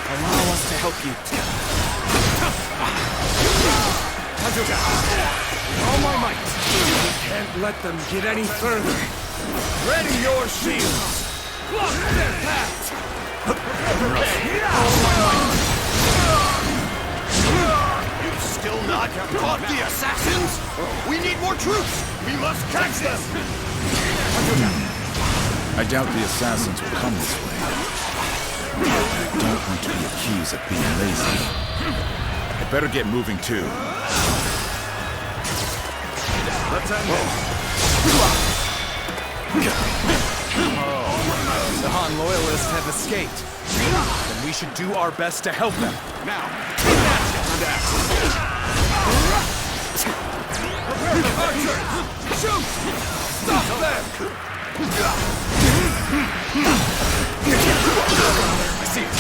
Allow us to help you. All my might. We can't let them get any further. Ready your shields. Block their paths. You've still not caught the assassins? We need more troops. We must catch them. I doubt the assassins will come this way. I don't want to be accused of being lazy. I better get moving too. Let's end it. The Han loyalists have escaped. Then we should do our best to help them. Now, take action. Prepare the archers! Shoot! Stop them! I see it.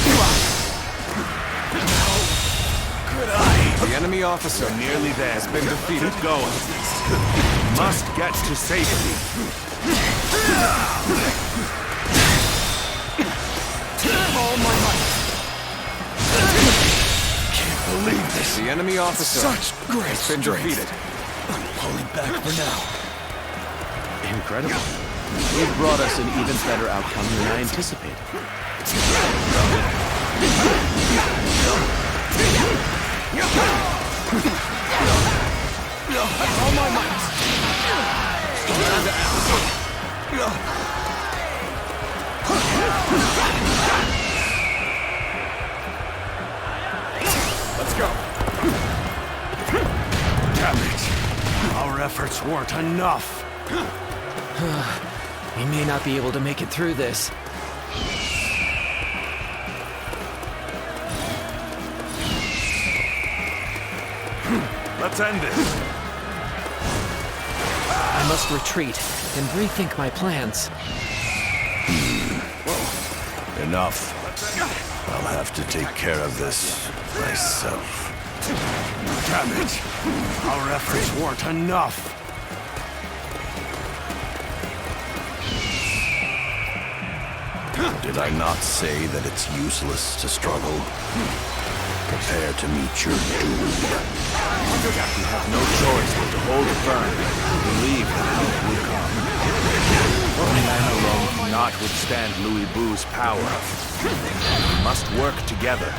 Good eye. The enemy officer Nearly there. has been defeated. Keep going. Must get to safety. All my might. Can't believe this. The enemy officer Such great has been strength. defeated. I'm pulling back for now. Incredible. You've brought us an even better outcome than I anticipated. All my might. Let's go. Damn it. Our efforts weren't enough. We may not be able to make it through this. Let's end this. I must retreat and rethink my plans. Enough. I'll have to take care of this myself. Damn it. Our efforts weren't enough. Did I not say that it's useless to struggle? Prepare to meet your doom. You have no choice but to hold firm and believe that help will come. One man alone cannot withstand Louis Bu's power. We must work together.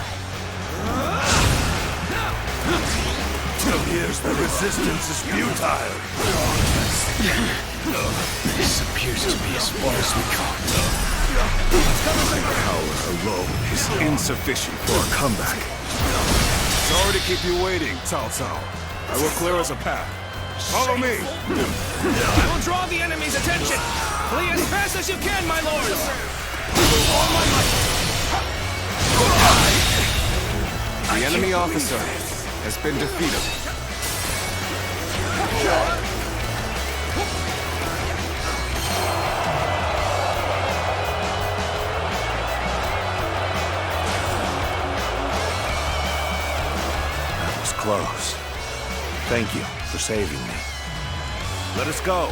It appears the resistance is futile. This appears to be as far as we got. Power alone is insufficient for a comeback. Sorry to keep you waiting, Cao Cao. I will clear us a path. Follow me. I will draw the enemy's attention. Flee as fast as you can, my lords. All my might. The enemy officer has been defeated. That was close. Thank you for saving me. Let us go.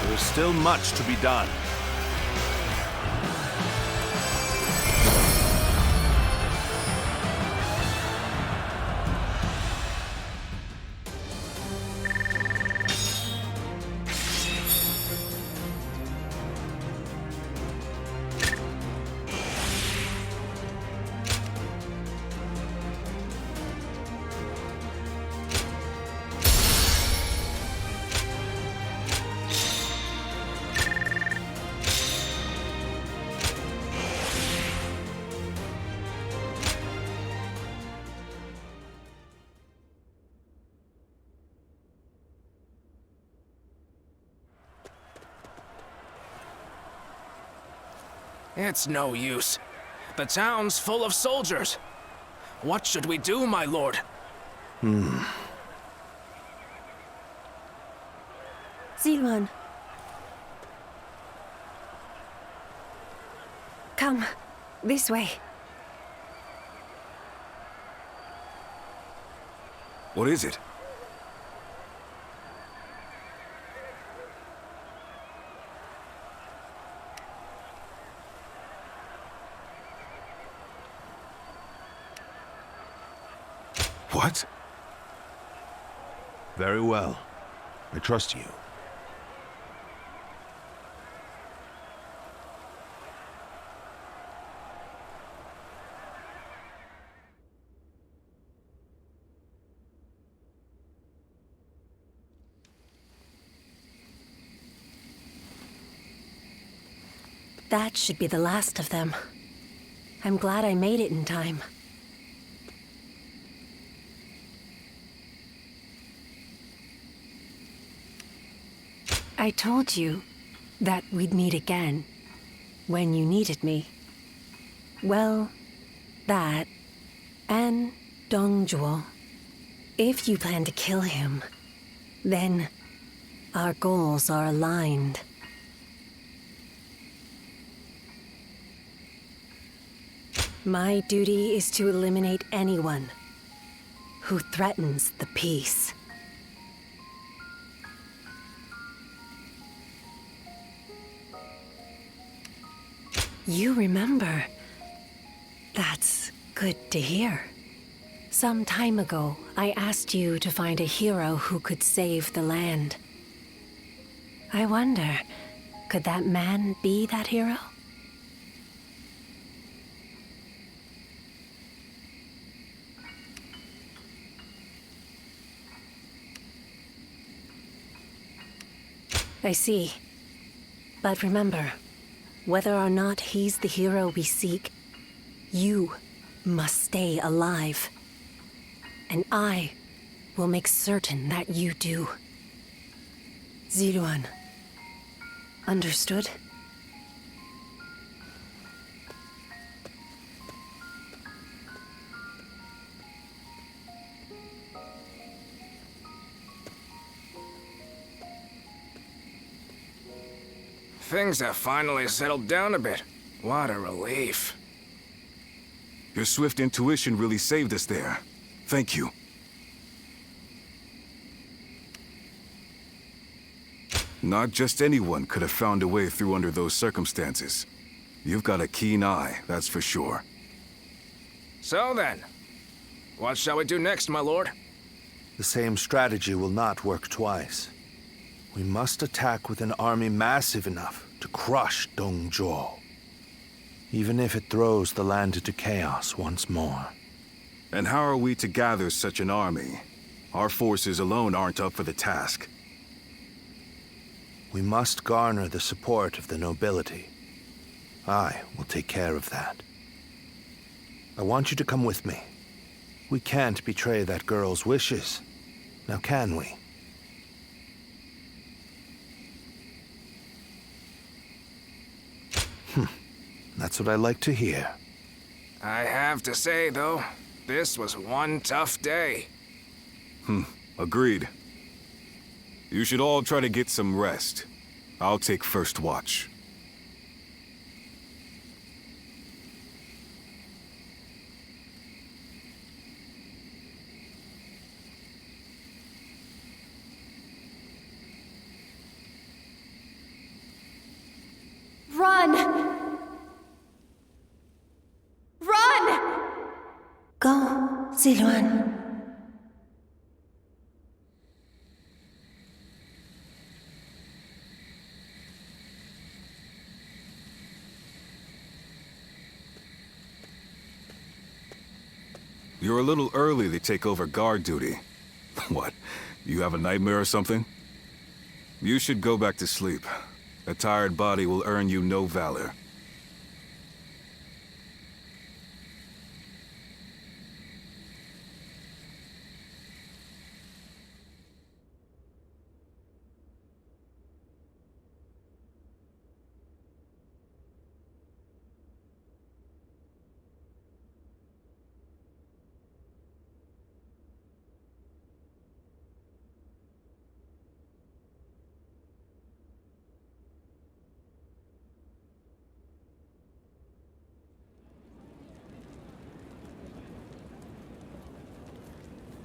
There is still much to be done. It's no use. The town's full of soldiers. What should we do, my lord? Zilwan. Come, this way. What is it? What? Very well. I trust you. That should be the last of them. I'm glad I made it in time. I told you that we'd meet again when you needed me. Well, that and Dongzhuo. If you plan to kill him, then our goals are aligned. My duty is to eliminate anyone who threatens the peace. You remember. That's good to hear. Some time ago, I asked you to find a hero who could save the land. I wonder, could that man be that hero? I see. But remember, whether or not he's the hero we seek, you must stay alive. And I will make certain that you do. Zilwan. Understood? Things have finally settled down a bit. What a relief. Your swift intuition really saved us there. Thank you. Not just anyone could have found a way through under those circumstances. You've got a keen eye, that's for sure. So then, what shall we do next, my lord? The same strategy will not work twice. We must attack with an army massive enough to crush Dongzhuo, even if it throws the land into chaos once more. And how are we to gather such an army? Our forces alone aren't up for the task. We must garner the support of the nobility. I will take care of that. I want you to come with me. We can't betray that girl's wishes. Now can we? That's what I like to hear. I have to say, though, this was one tough day. Agreed. You should all try to get some rest. I'll take first watch. Run! Run! Go, Ziluan. You're a little early to take over guard duty. What, you have a nightmare or something? You should go back to sleep. A tired body will earn you no valor.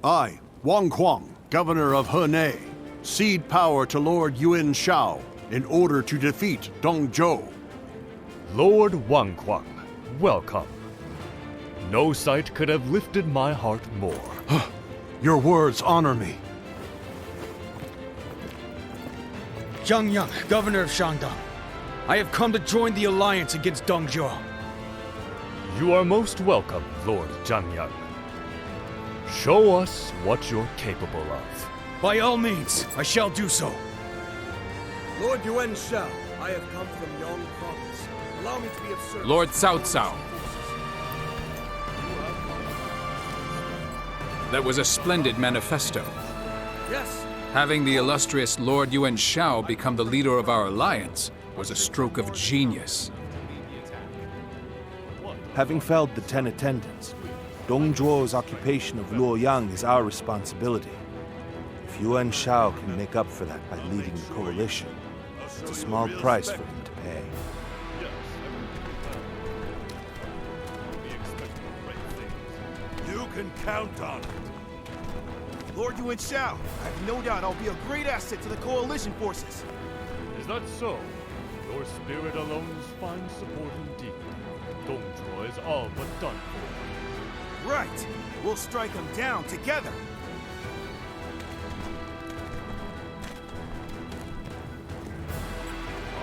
I, Wang Kuang, governor of Henei, cede power to Lord Yuan Shao in order to defeat Dongzhuo. Lord Wang Kuang, welcome. No sight could have lifted my heart more. Your words honor me. Zhang Yang, governor of Shandong. I have come to join the alliance against Dongzhuo. You are most welcome, Lord Zhang Yang. Show us what you're capable of. By all means, I shall do so. Lord Yuan Shao, I have come from Liang Province. Allow me to be of service. Lord Cao Cao. That was a splendid manifesto. Yes. Having the illustrious Lord Yuan Shao become the leader of our alliance was a stroke of genius. Having felled the 10 attendants, Dongzhuo's occupation of Luoyang is our responsibility. If Yuan Shao can make up for that by leading the coalition, it's a small price for him to pay. You can count on it. Lord Yuan Shao, I have no doubt I'll be a great asset to the coalition forces. Is that so? Your spirit alone finds support indeed. Dongzhuo is all but done for. Right. We'll strike them down together.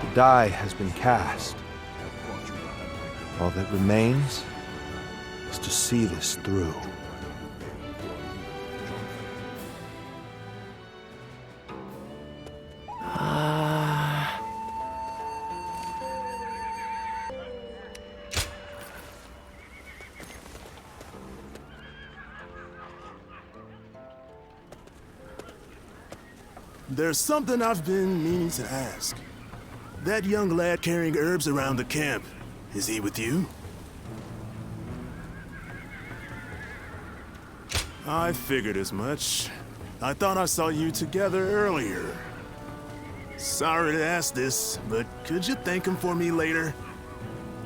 The die has been cast. All that remains is to see this through. There's something I've been meaning to ask. That young lad carrying herbs around the camp, is he with you? I figured as much. I thought I saw you together earlier. Sorry to ask this, but could you thank him for me later?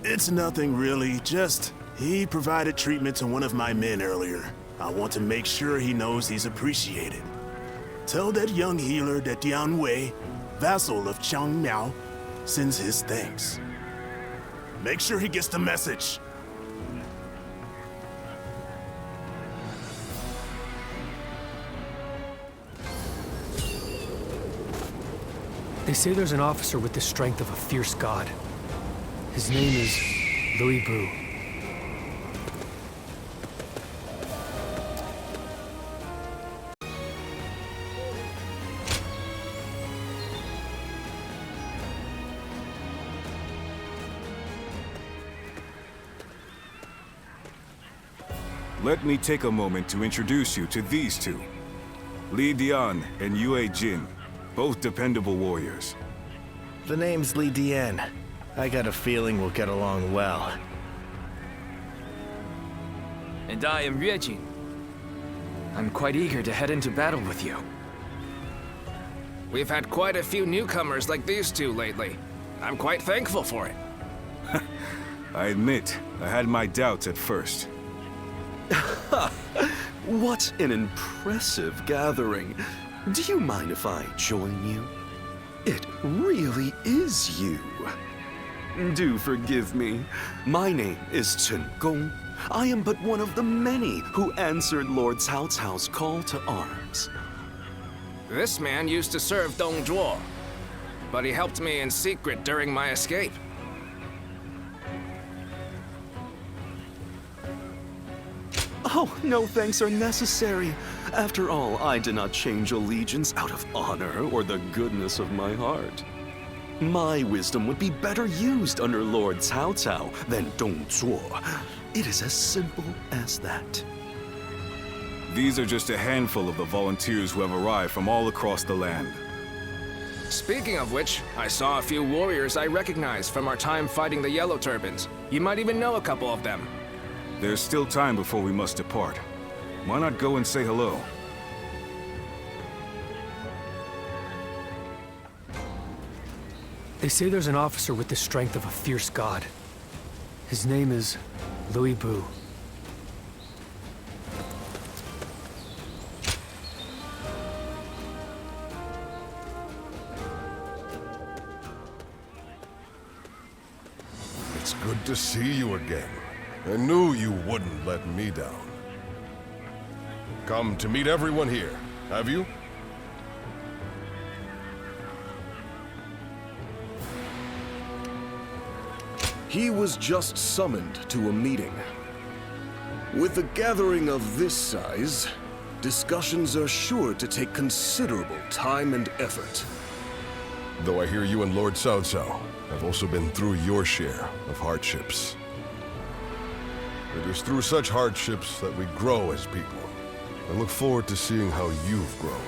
It's nothing really, just he provided treatment to one of my men earlier. I want to make sure he knows he's appreciated. Tell that young healer that Dian Wei, vassal of Chang Miao, sends his thanks. Make sure he gets the message. They say there's an officer with the strength of a fierce god. His name is Louis Bu. Let me take a moment to introduce you to these two. Li Dian and Yue Jin, both dependable warriors. The name's Li Dian. I got a feeling we'll get along well. And I am Yue Jin. I'm quite eager to head into battle with you. We've had quite a few newcomers like these two lately. I'm quite thankful for it. I admit, I had my doubts at first. What an impressive gathering. Do you mind if I join you? It really is you. Do forgive me. My name is Chen Gong. I am but one of the many who answered Lord Cao Cao's call to arms. This man used to serve Dong Zhuo, but he helped me in secret during my escape. Oh, no thanks are necessary. After all, I did not change allegiance out of honor or the goodness of my heart. My wisdom would be better used under Lord Cao Cao than Dong Zhuo. It is as simple as that. These are just a handful of the volunteers who have arrived from all across the land. Speaking of which, I saw a few warriors I recognized from our time fighting the Yellow Turbans. You might even know a couple of them. There's still time before we must depart. Why not go and say hello? They say there's an officer with the strength of a fierce god. His name is Louis Bu. It's good to see you again. I knew you wouldn't let me down. Come to meet everyone here, have you? He was just summoned to a meeting. With a gathering of this size, discussions are sure to take considerable time and effort. Though I hear you and Lord Cao Cao have also been through your share of hardships. It is through such hardships that we grow as people. I look forward to seeing how you've grown.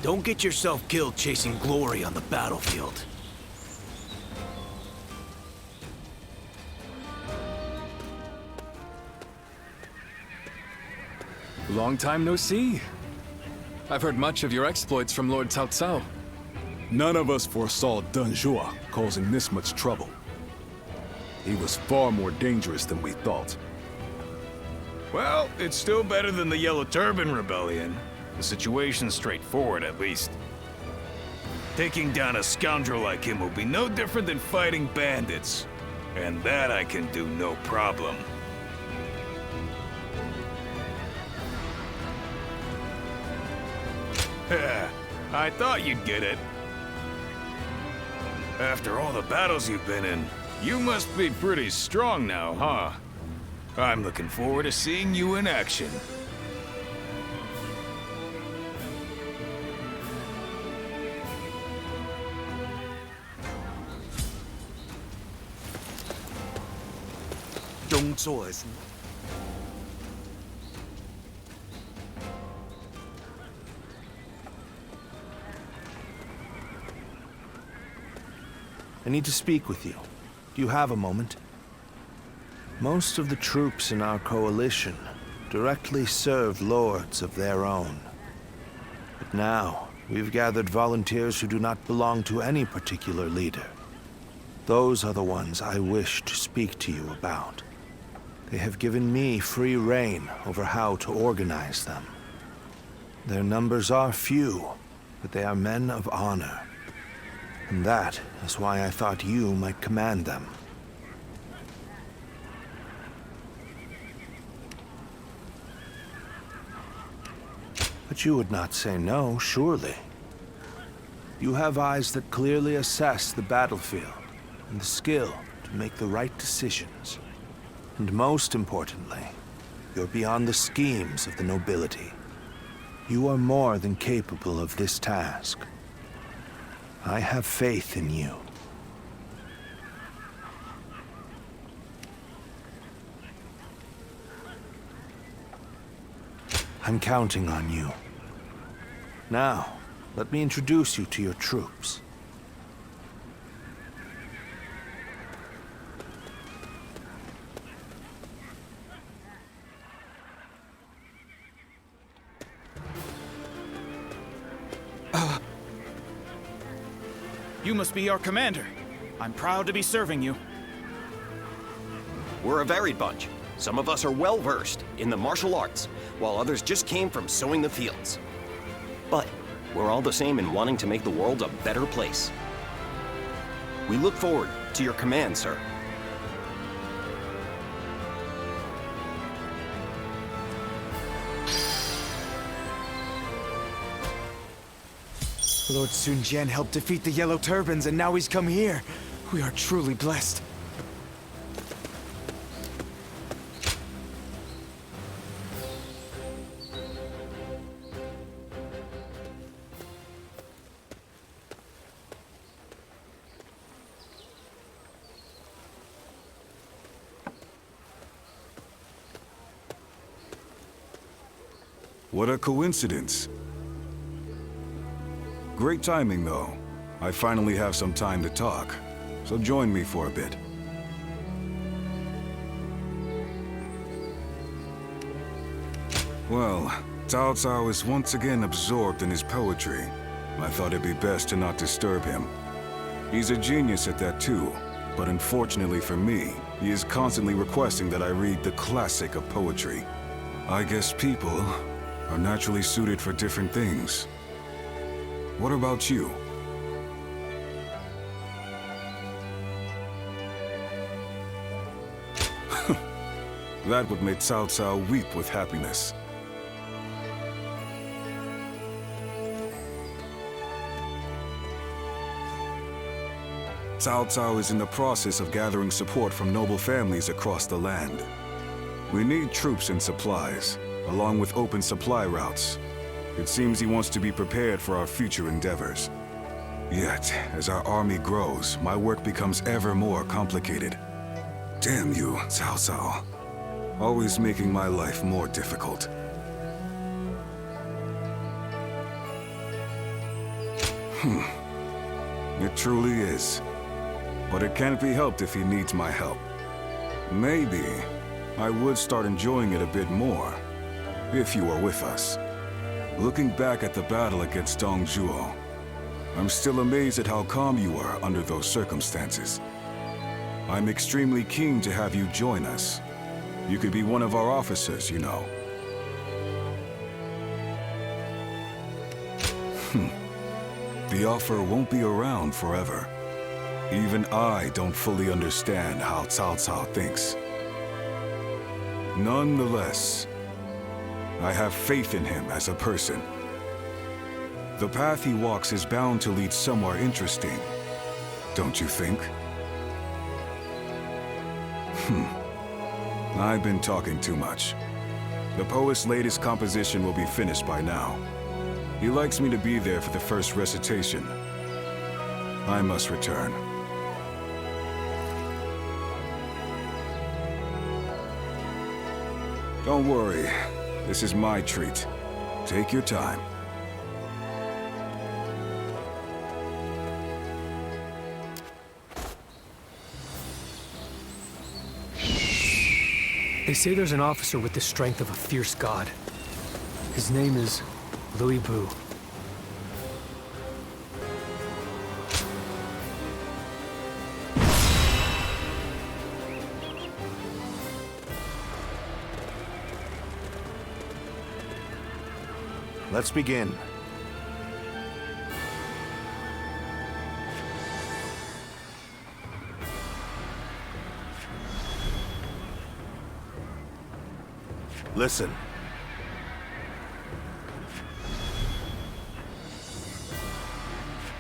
Don't get yourself killed chasing glory on the battlefield. Long time no see. I've heard much of your exploits from Lord Cao Cao. None of us foresaw Dong Zhuo causing this much trouble. He was far more dangerous than we thought. Well, it's still better than the Yellow Turban Rebellion. The situation's straightforward, at least. Taking down a scoundrel like him will be no different than fighting bandits. And that I can do no problem. I thought you'd get it. After all the battles you've been in, you must be pretty strong now, huh? I'm looking forward to seeing you in action. I need to speak with you. Do you have a moment? Most of the troops in our coalition directly serve lords of their own. But now, we've gathered volunteers who do not belong to any particular leader. Those are the ones I wish to speak to you about. They have given me free rein over how to organize them. Their numbers are few, but they are men of honor. And that is why I thought you might command them. But you would not say no, surely. You have eyes that clearly assess the battlefield, and the skill to make the right decisions. And most importantly, you're beyond the schemes of the nobility. You are more than capable of this task. I have faith in you. I'm counting on you. Now, let me introduce you to your troops. You must be our commander. I'm proud to be serving you. We're a varied bunch. Some of us are well-versed in the martial arts, while others just came from sowing the fields. But we're all the same in wanting to make the world a better place. We look forward to your command, sir. Lord Sun Jian helped defeat the Yellow Turbans, and now he's come here. We are truly blessed. What a coincidence. Great timing, though. I finally have some time to talk, so join me for a bit. Well, Cao Cao is once again absorbed in his poetry. I thought it'd be best to not disturb him. He's a genius at that too, but unfortunately for me, he is constantly requesting that I read the classic of poetry. I guess people are naturally suited for different things. What about you? That would make Cao Cao weep with happiness. Cao Cao is in the process of gathering support from noble families across the land. We need troops and supplies, along with open supply routes. It seems he wants to be prepared for our future endeavors. Yet, as our army grows, my work becomes ever more complicated. Damn you, Cao Cao. Always making my life more difficult. It truly is. But it can't be helped if he needs my help. Maybe I would start enjoying it a bit more, if you were with us. Looking back at the battle against Dong Zhuo, I'm still amazed at how calm you were under those circumstances. I'm extremely keen to have you join us. You could be one of our officers, you know. The offer won't be around forever. Even I don't fully understand how Cao Cao thinks. Nonetheless, I have faith in him as a person. The path he walks is bound to lead somewhere interesting, don't you think? I've been talking too much. The poet's latest composition will be finished by now. He likes me to be there for the first recitation. I must return. Don't worry. This is my treat. Take your time. They say there's an officer with the strength of a fierce god. His name is Louis Bu. Let's begin. Listen.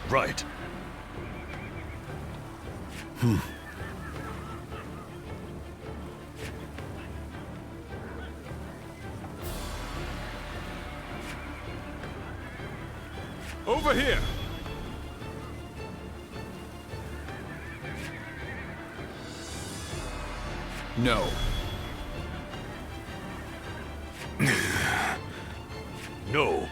Right. Over here! No. No.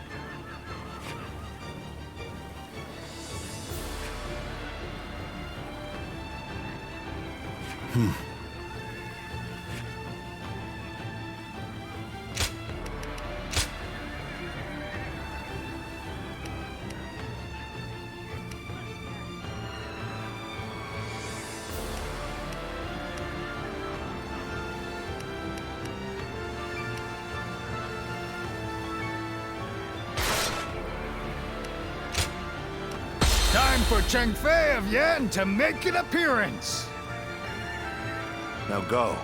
Time for Cheng Fei of Yan to make an appearance! Now go.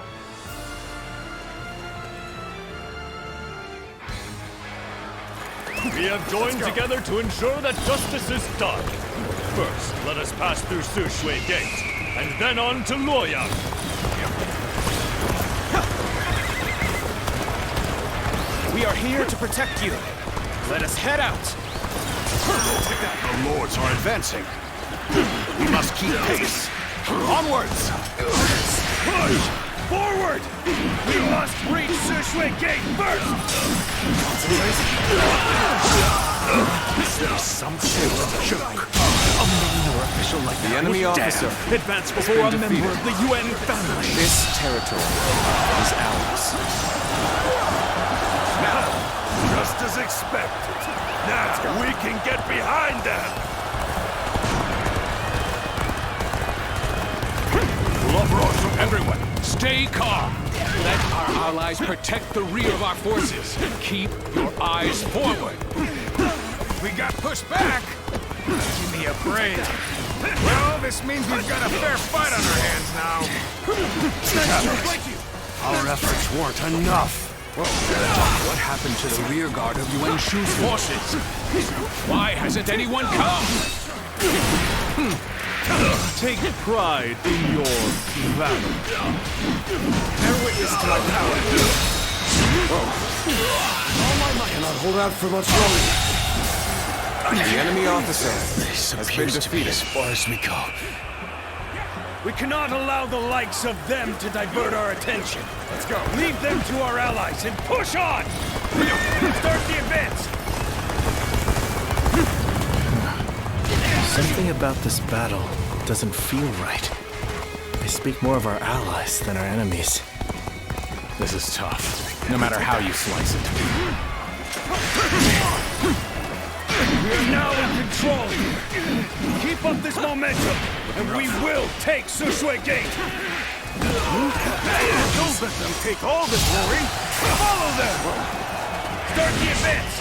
We have joined together to ensure that justice is done. First, let us pass through Sushui Gate, and then on to Luoyang. We are here to protect you. Let us head out. The lords are advancing. We must keep pace. Onwards! Push! Forward! We must reach Sushui Gate first! There's some sort of joke. A minor official like The that enemy would dare officer advance has before a been member defeated. of the UN family. This territory is ours. Just as expected. Now we can get behind them! Love from everyone. Stay calm. Let our allies protect the rear of our forces. Keep your eyes forward. We got pushed back! Give me a break. Well, this means we've got a fair fight on our hands now. Our efforts weren't enough. What happened to the rear guard of Yuan Shu's forces? Why hasn't anyone come? Take pride in your valor. Bear witness to my power. I cannot hold out for much longer. The enemy officer has been defeated. As far as we go. We cannot allow the likes of them to divert our attention. Let's go. Leave them to our allies and push on! Start the advance! Something about this battle doesn't feel right. They speak more of our allies than our enemies. This is tough, no matter how you slice it. We are now in control. Keep up this momentum, and we will take Sushui Gate. Don't let them take all this glory. Follow them. Start the advance.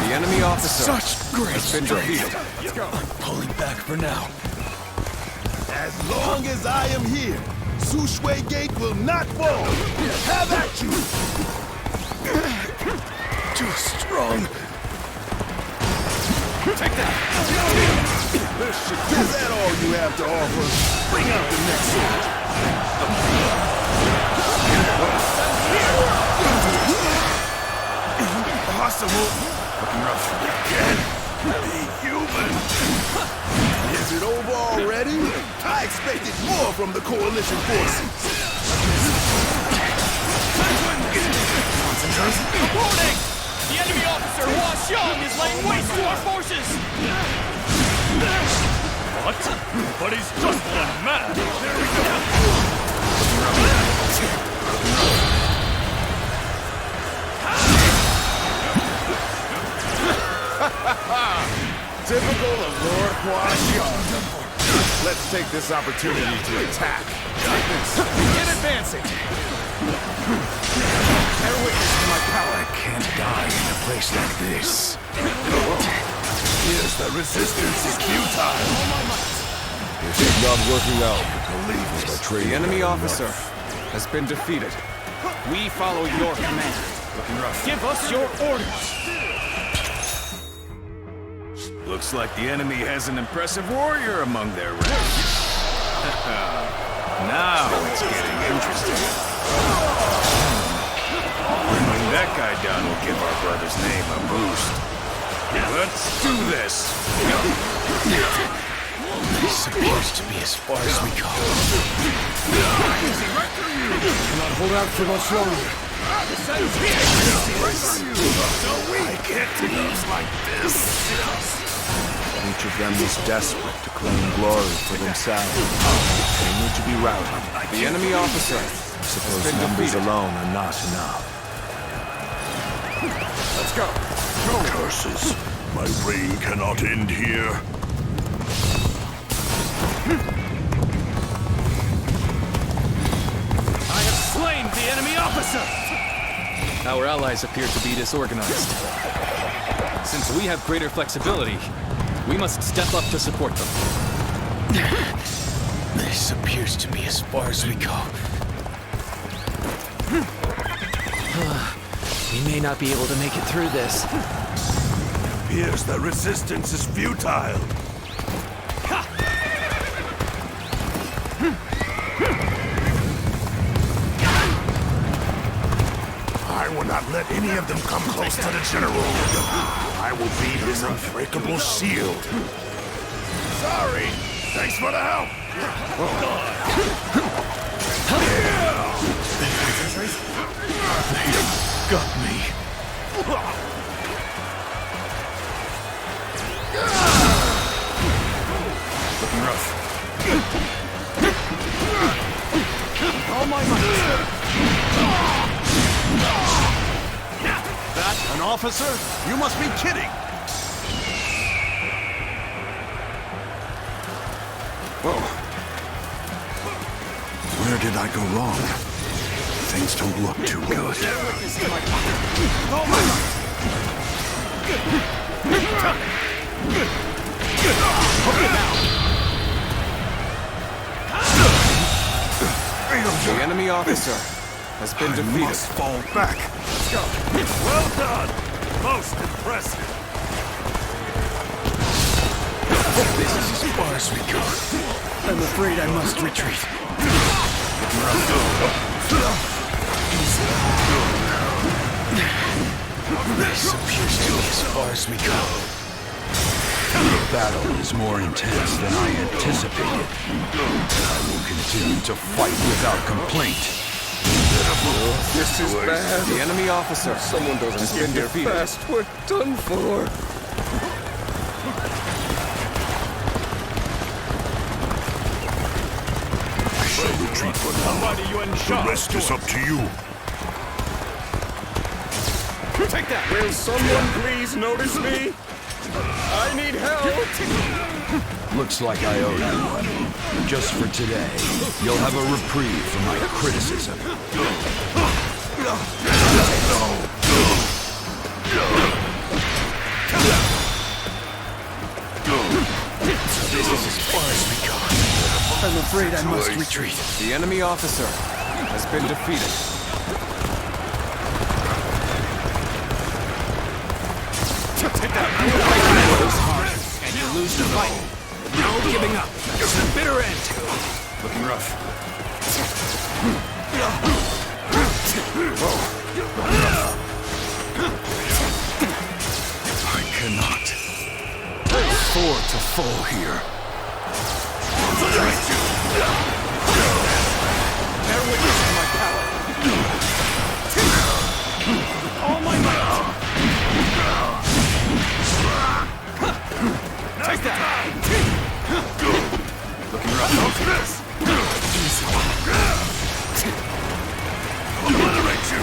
The enemy officer Such great has been strength. defeated. Let's go. Pulling back for now. As long as I am here, Sushui Gate will not fall. Have at you. Too strong. Take that. Is that all you have to offer? Bring out the next soldier. Possible. Looking rough. Can't be human. Is it over already? I expected more from the coalition forces. Reporting! The enemy officer, Hua Xiong, is laying waste to our forces! What? But he's just one man! There we go. Typical of Lord Hua Xiong. Let's take this opportunity to attack. Get advancing! Bear witness to my power. I can't die in a place like this. Here's the resistance is futile. This is not working out. The enemy officer has been defeated. We follow your command. Looking rough. Give us your orders. Looks like the enemy has an impressive warrior among their ranks. Now it's getting interesting. Bringing that guy down will give our brother's name a boost. Let's do this. This appears to be as far as we go. Cannot hold out for much longer. I can't lose like this. Each of them is desperate to claim glory for themselves. They need to be routed. The enemy officer. I suppose numbers alone are not enough. Let's go. Curses. My reign cannot end here. I have slain the enemy officer! Our allies appear to be disorganized. Since we have greater flexibility, we must step up to support them. This appears to be as far as we go. We may not be able to make it through this. Appears the resistance is futile. I will not let any of them come close to the general. I will be his unbreakable shield. Sorry. Thanks for the help. They got me. Looking rough. All my might. That an officer? You must be kidding! Whoa. Where did I go wrong? Things don't look too good. The enemy officer has been defeated. I must fall back. Let's go. Well done. Most impressive. This is as far as we go. I'm afraid I must retreat. This appears to be as far as we go. The battle is more intense than I anticipated. I will continue to fight without complaint. This is bad. The enemy officer. Someone has been defeated. Fast, we're done for. I shall retreat for now. The rest is up to you. Take that. Will someone please notice me? I need help. Looks like I owe you one. Just for today, you'll have a reprieve from my criticism. This is as far as we go. I'm afraid I must retreat. The enemy officer has been defeated. Take that! You lose hard, and you lose the fight. No giving up. It's a bitter end. Looking rough. I cannot afford to fall here. Bear witness to my power. All my might. Take that! Looking rough. Obliterate you!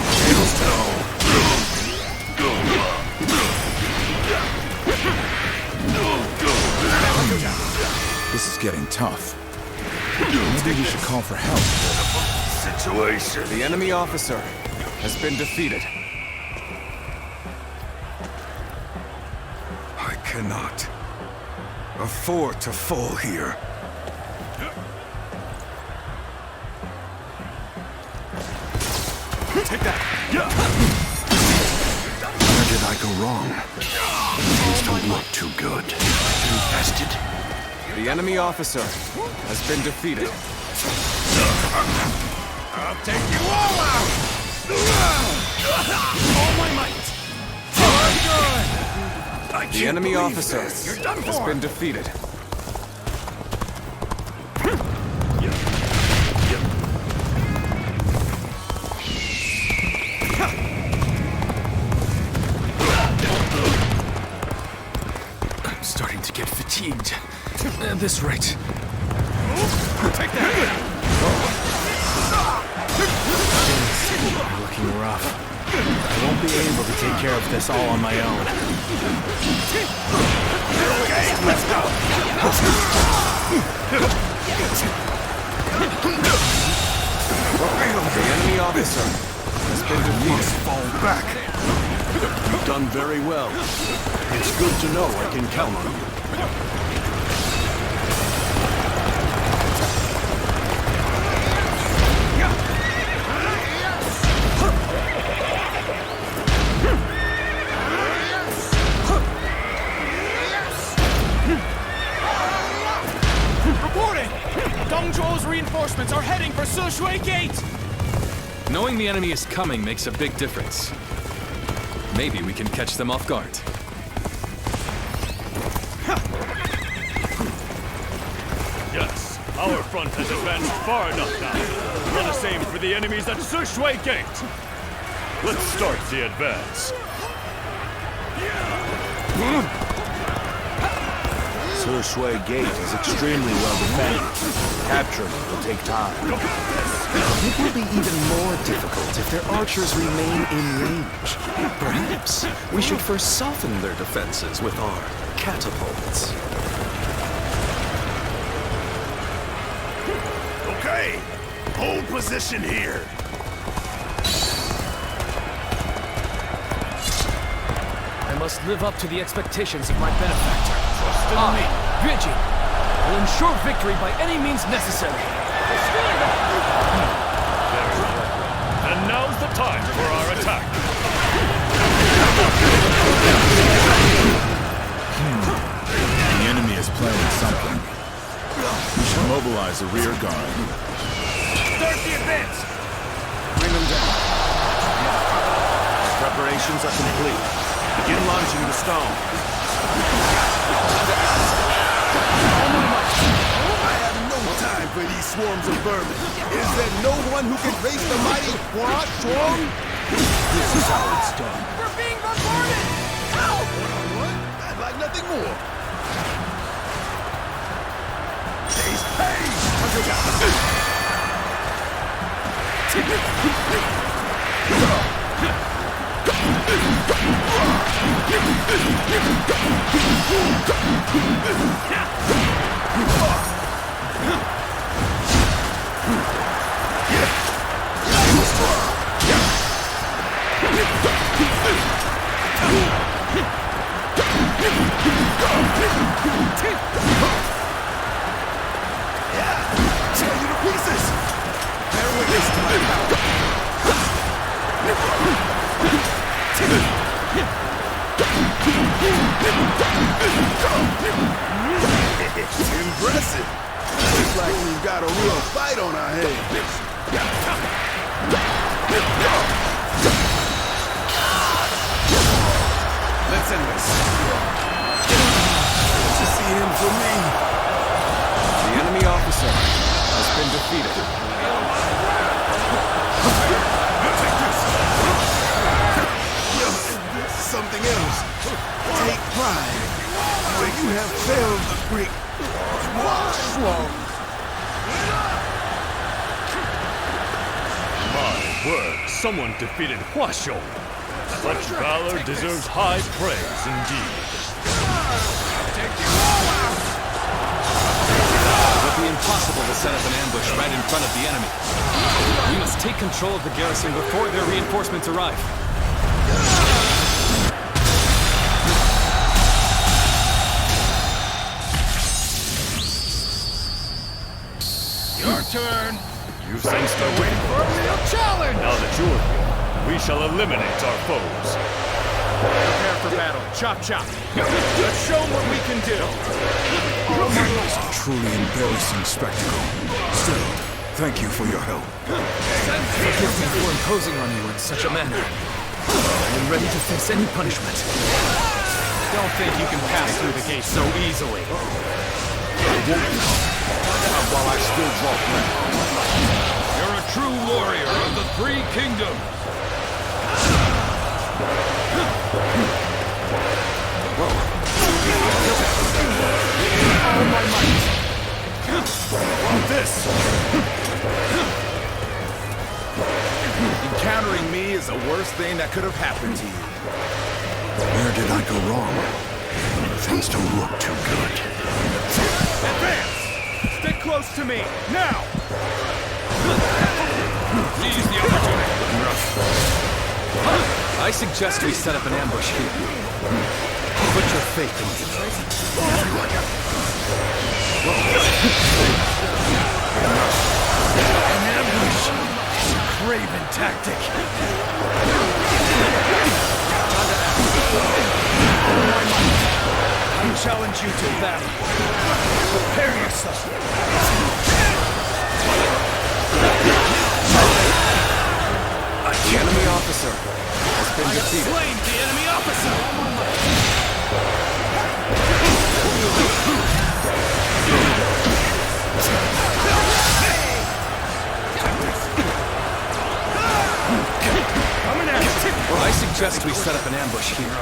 This is getting tough. Maybe we should call for help. Situation. The enemy officer has been defeated. I cannot afford to fall here. Take that! Where did I go wrong? Things don't look too good. Infested. The enemy officer has been defeated. I'll take you all out! All my might! The enemy officer has been defeated. I'm starting to get fatigued. At this rate. Take that! You're looking rough. I won't be able to take care of this all on my own. Okay, let's go! The enemy officer has been defeated. Fall back. You've done very well. It's good to know I can count on you. Dongzhuo's reinforcements are heading for Sushui Gate! Knowing the enemy is coming makes a big difference. Maybe we can catch them off guard. Yes, our front has advanced far enough now. For the same for the enemies at Sushui Gate. Let's start the advance. Sushui Gate is extremely well defended. Capturing it will take time. It will be even more difficult if their archers remain in range. Perhaps we should first soften their defenses with our catapults. Okay, hold position here. I must live up to the expectations of my benefactor. I, Yuejin, will ensure victory by any means necessary. And now's the time for our attack. The enemy is planning something. We should mobilize a rear guard. Start the advance! Bring them down. Preparations are complete. Begin launching the stone. I have no time for these swarms of vermin. Is there no one who can face the mighty Hua Swarm? This is how it's done. We're being bombarded! Ow! One-on-one? I'd like nothing more. Taste pain! Tear you to pieces! Bear witness to my power! It's impressive! Looks like we've got a real fight on our hands. Let's end this. To see him for me. The enemy officer has been defeated. Something else. Take pride. Where you have failed the great Swarm. My word, someone defeated Huashou. Such valor deserves high praise indeed. Take you all out! The be impossible to set up an ambush right in front of the enemy. We must take control of the garrison before their reinforcements arrive. Your turn! You sensed our Waiting for a real challenge! Now that you're here, we shall eliminate our foes. Prepare for battle. Chop, chop. Let's show them what we can do. It's a truly embarrassing spectacle. Still, thank you for your help. Forgive me for imposing on you in such a manner. I am ready to face any punishment. Don't think you can pass through the gate so easily. Not while I still draw breath. You're a true warrior of the Three Kingdoms. All my might. Want this? Encountering me is the worst thing that could have happened to you. Where did I go wrong? Things don't look too good. Advance! Stick close to me, now! Seize the opportunity. I suggest we set up an ambush here. Put your faith in me. An ambush is a craven tactic. I challenge you to battle. Prepare yourself. The enemy officer has been defeated. Slain the enemy officer! Coming at you! I suggest we set up an ambush here.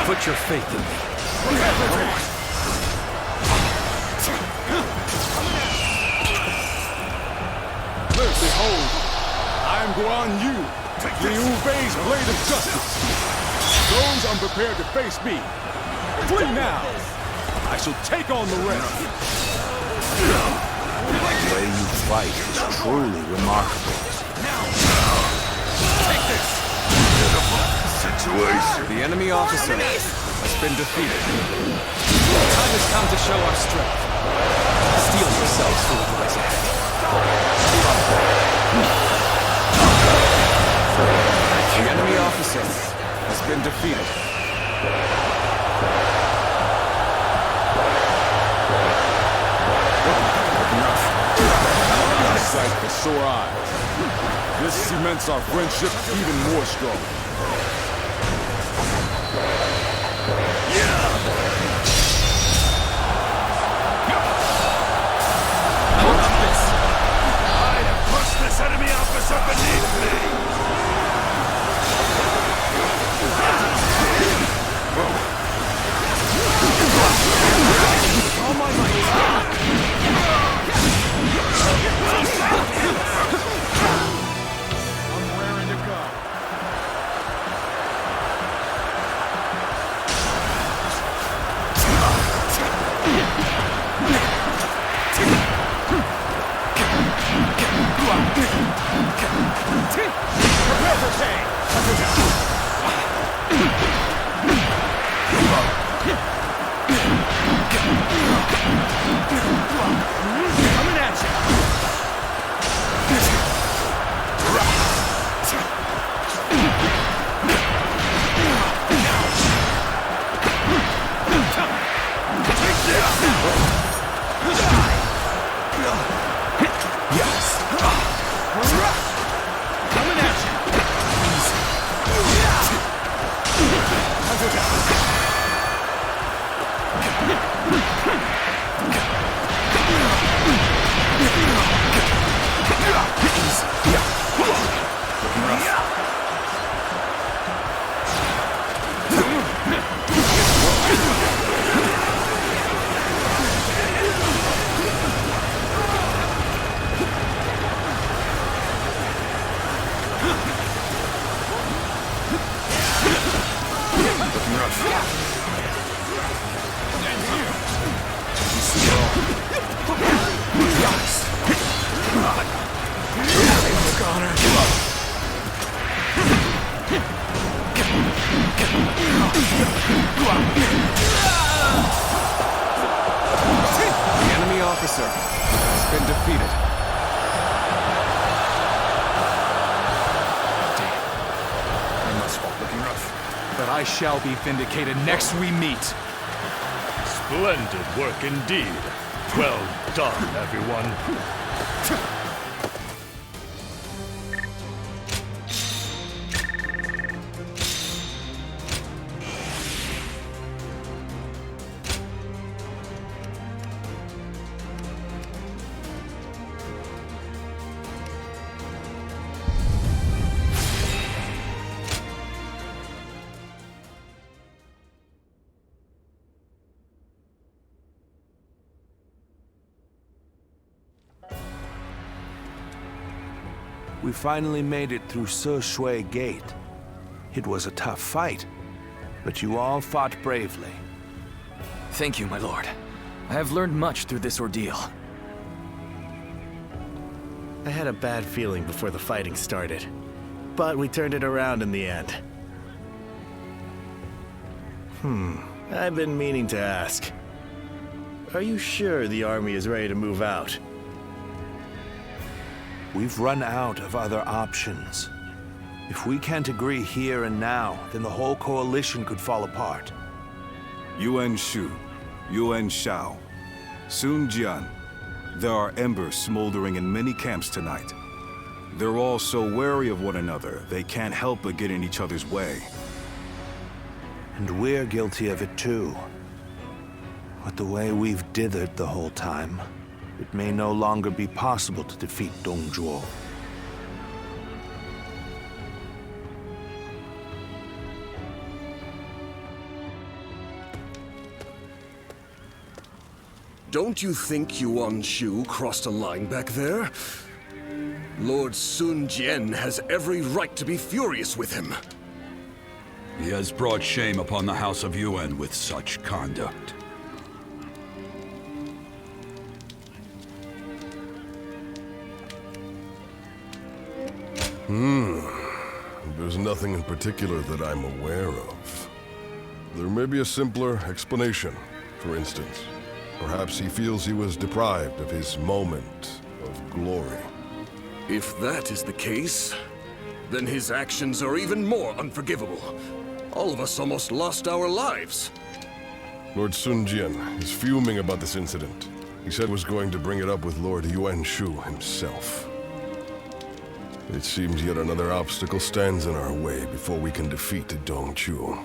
Put your faith in me. Behold, I am Wong Yun, Liu Bei's blade of justice. Those unprepared to face me, flee now. I shall take on the rest. The way you fight is truly remarkable. Take this! Situation. The enemy officer has been defeated. The time has come to show our strength. Steel yourselves for what lies ahead. The enemy officer has been defeated. Sight for sore eyes. This cements our friendship even more strong. This enemy officer beneath me! All my might! I'm raring to go. Prepare for pain! Coming at you! Yes. Coming at you! The enemy officer has been defeated. Damn. I must walk looking rough. But I shall be vindicated next we meet. Splendid work indeed. Well done, everyone. We finally made it through Se Shui Gate. It was a tough fight, but you all fought bravely. Thank you, my lord. I have learned much through this ordeal. I had a bad feeling before the fighting started, but we turned it around in the end. I've been meaning to ask. Are you sure the army is ready to move out? We've run out of other options. If we can't agree here and now, then the whole coalition could fall apart. Yuan Shu, Yuan Shao, Sun Jian. There are embers smoldering in many camps tonight. They're all so wary of one another, they can't help but get in each other's way. And we're guilty of it too. But the way we've dithered the whole time, it may no longer be possible to defeat Dongzhuo. Don't you think Yuan Shu crossed a line back there? Lord Sun Jian has every right to be furious with him. He has brought shame upon the House of Yuan with such conduct. There's nothing in particular that I'm aware of. There may be a simpler explanation. For instance, perhaps he feels he was deprived of his moment of glory. If that is the case, then his actions are even more unforgivable. All of us almost lost our lives. Lord Sun Jian is fuming about this incident. He said was going to bring it up with Lord Yuan Shu himself. It seems yet another obstacle stands in our way before we can defeat Dongzhuo.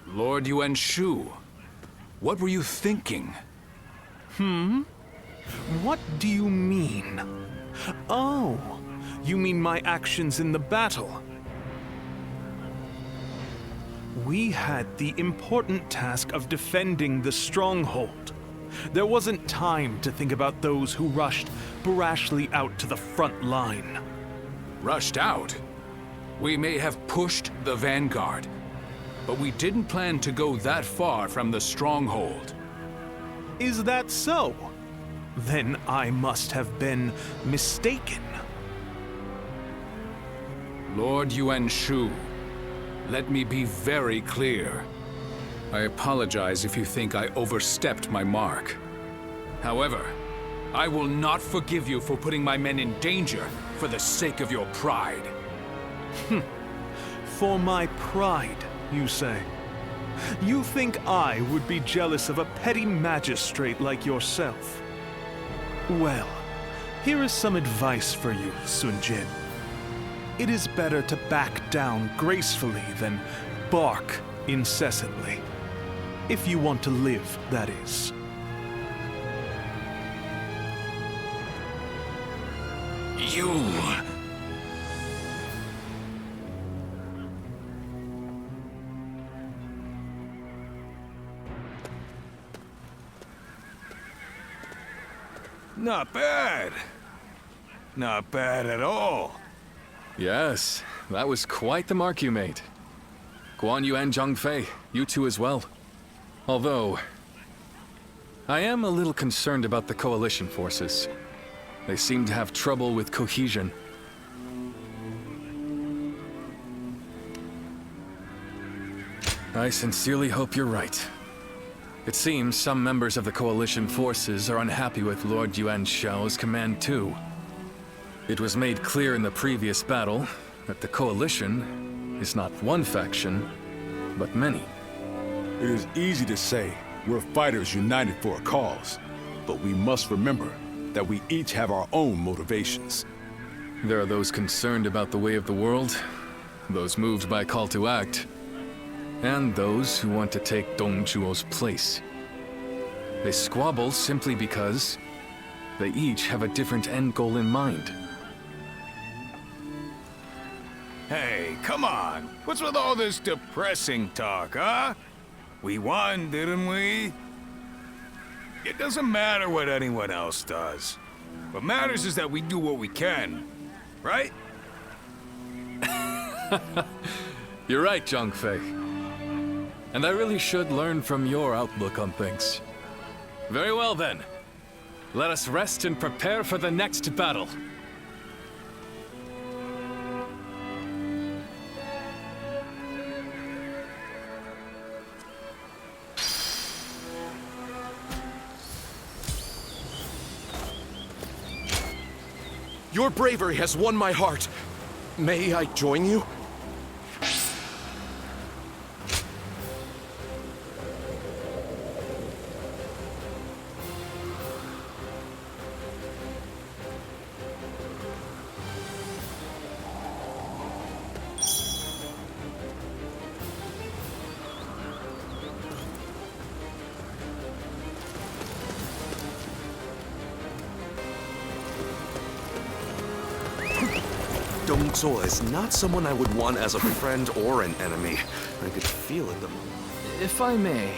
Lord Yuan Shu, what were you thinking? What do you mean? Oh, you mean my actions in the battle? We had the important task of defending the stronghold. There wasn't time to think about those who rushed brashly out to the front line. Rushed out? We may have pushed the vanguard, but we didn't plan to go that far from the stronghold. Is that so? Then I must have been mistaken. Lord Yuan Shu, let me be very clear. I apologize if you think I overstepped my mark. However, I will not forgive you for putting my men in danger for the sake of your pride. For my pride, you say? You think I would be jealous of a petty magistrate like yourself? Well, here is some advice for you, Sun Jian. It is better to back down gracefully than bark incessantly. If you want to live, that is. You... Not bad. Not bad at all. Yes, that was quite the mark you made. Guan Yu and Zhang Fei, you two as well. Although, I am a little concerned about the coalition forces. They seem to have trouble with cohesion. I sincerely hope you're right. It seems some members of the coalition forces are unhappy with Lord Yuan Shao's command too. It was made clear in the previous battle that the coalition is not one faction, but many. It is easy to say we're fighters united for a cause, but we must remember that we each have our own motivations. There are those concerned about the way of the world, those moved by call to act, and those who want to take Dong Zhuo's place. They squabble simply because they each have a different end goal in mind. Hey, come on. What's with all this depressing talk, huh? We won, didn't we? It doesn't matter what anyone else does. What matters is that we do what we can, right? You're right, Zhang Fei. And I really should learn from your outlook on things. Very well then. Let us rest and prepare for the next battle. Your bravery has won my heart. May I join you? Dong Zhuo is not someone I would want as a friend or an enemy. I could feel it. If I may.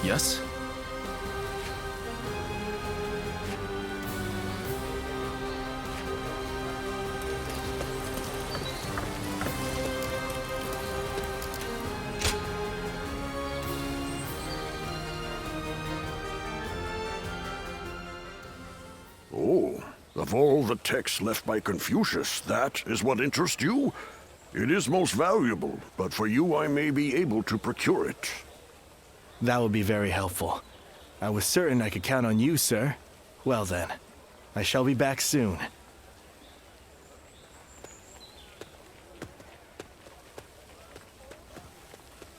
Yes? Oh, of all the texts left by Confucius, that is what interests you? It is most valuable, but for you I may be able to procure it. That would be very helpful. I was certain I could count on you, sir. Well then, I shall be back soon.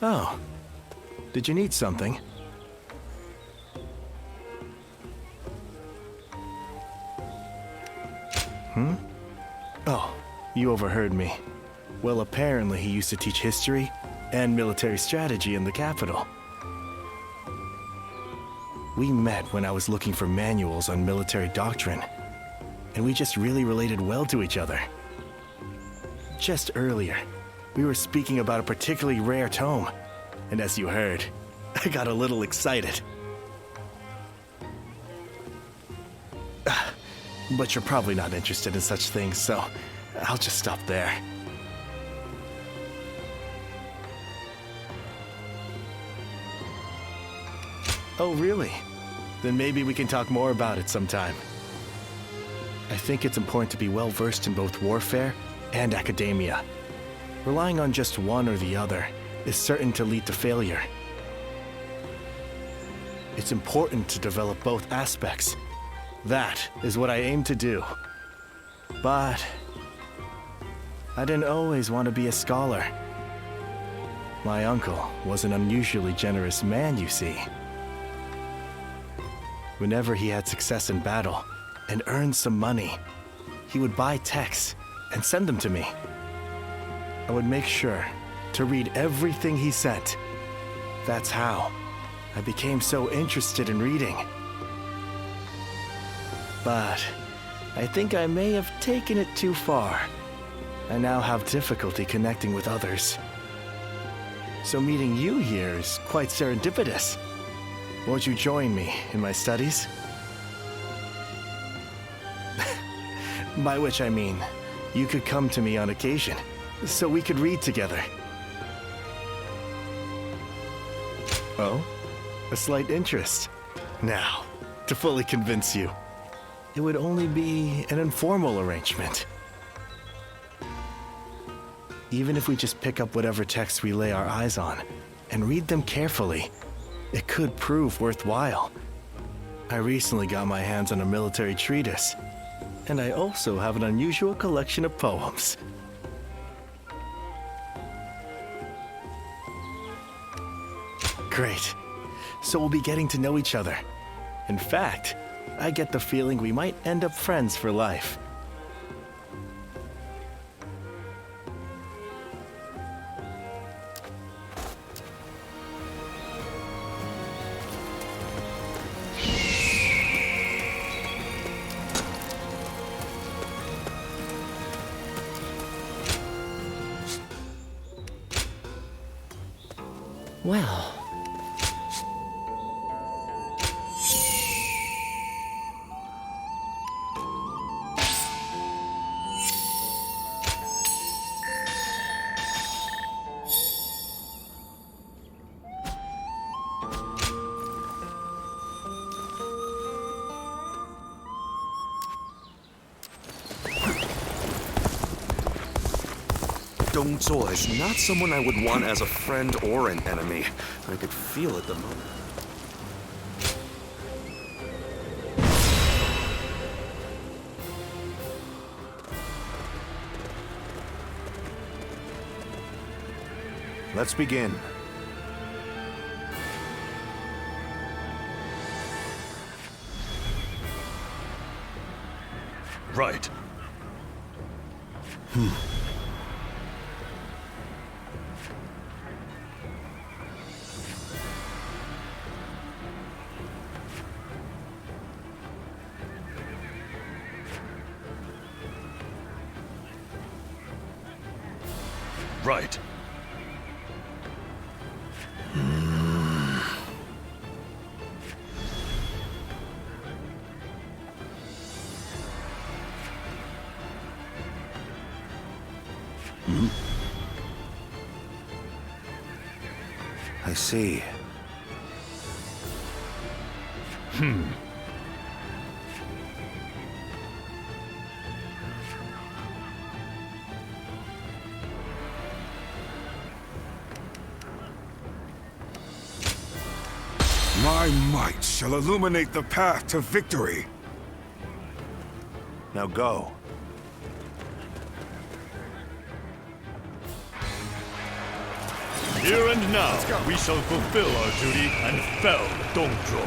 Oh, did you need something? Oh, you overheard me. Well, apparently he used to teach history and military strategy in the capital. We met when I was looking for manuals on military doctrine, and we just really related well to each other. Just earlier, we were speaking about a particularly rare tome, and as you heard, I got a little excited. But you're probably not interested in such things, so I'll just stop there. Oh, really? Then maybe we can talk more about it sometime. I think it's important to be well versed in both warfare and academia. Relying on just one or the other is certain to lead to failure. It's important to develop both aspects. That is what I aim to do. But I didn't always want to be a scholar. My uncle was an unusually generous man, you see. Whenever he had success in battle and earned some money, he would buy texts and send them to me. I would make sure to read everything he sent. That's how I became so interested in reading. But I think I may have taken it too far. I now have difficulty connecting with others. So meeting you here is quite serendipitous. Won't you join me in my studies? By which I mean, you could come to me on occasion, so we could read together. Oh? A slight interest. Now, to fully convince you, it would only be an informal arrangement. Even if we just pick up whatever texts we lay our eyes on and read them carefully, it could prove worthwhile. I recently got my hands on a military treatise, and I also have an unusual collection of poems. Great. So we'll be getting to know each other. In fact, I get the feeling we might end up friends for life. Well... Dongzuo is not someone I would want as a friend or an enemy. I could feel it the moment. Let's begin. Right. Right. I see. My might shall illuminate the path to victory. Now go. Here and now, we shall fulfill our duty and fell Dongzuo.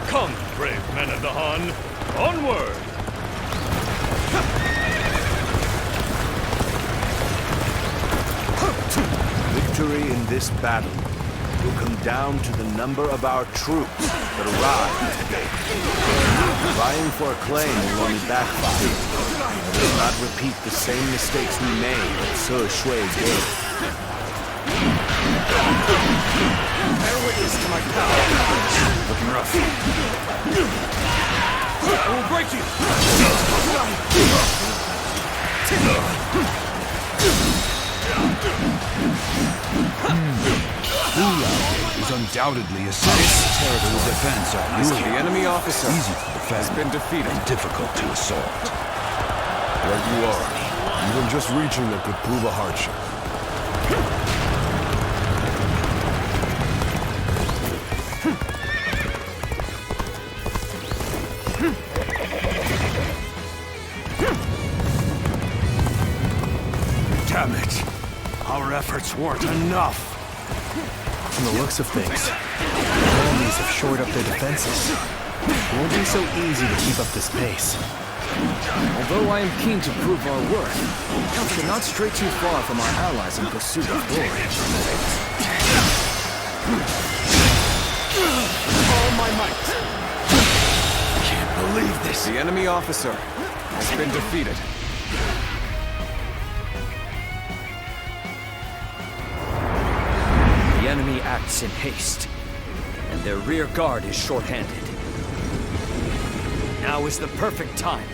Come, brave men of the Han, onward! Victory in this battle will come down to the number of our troops that arrive today. Vying for acclaim will only backfire. Let us not repeat the same mistakes we made at Se Shui Gate. Bear witness to my power. Looking rough. I will break you! Hula is undoubtedly essential to the defense of Luoyang. The enemy officer Easy to defend has been defeated and difficult to assault. Where you are, even just reaching it could prove a hardship. Damn it! Our efforts weren't enough! From the looks of things, the enemies have shored up their defenses. It won't be so easy to keep up this pace. Although I am keen to prove our worth, we should not stray too far from our allies in pursuit of glory. All my might! Can't believe this! The enemy officer has been defeated. The enemy acts in haste, and their rear guard is short-handed. Now is the perfect time.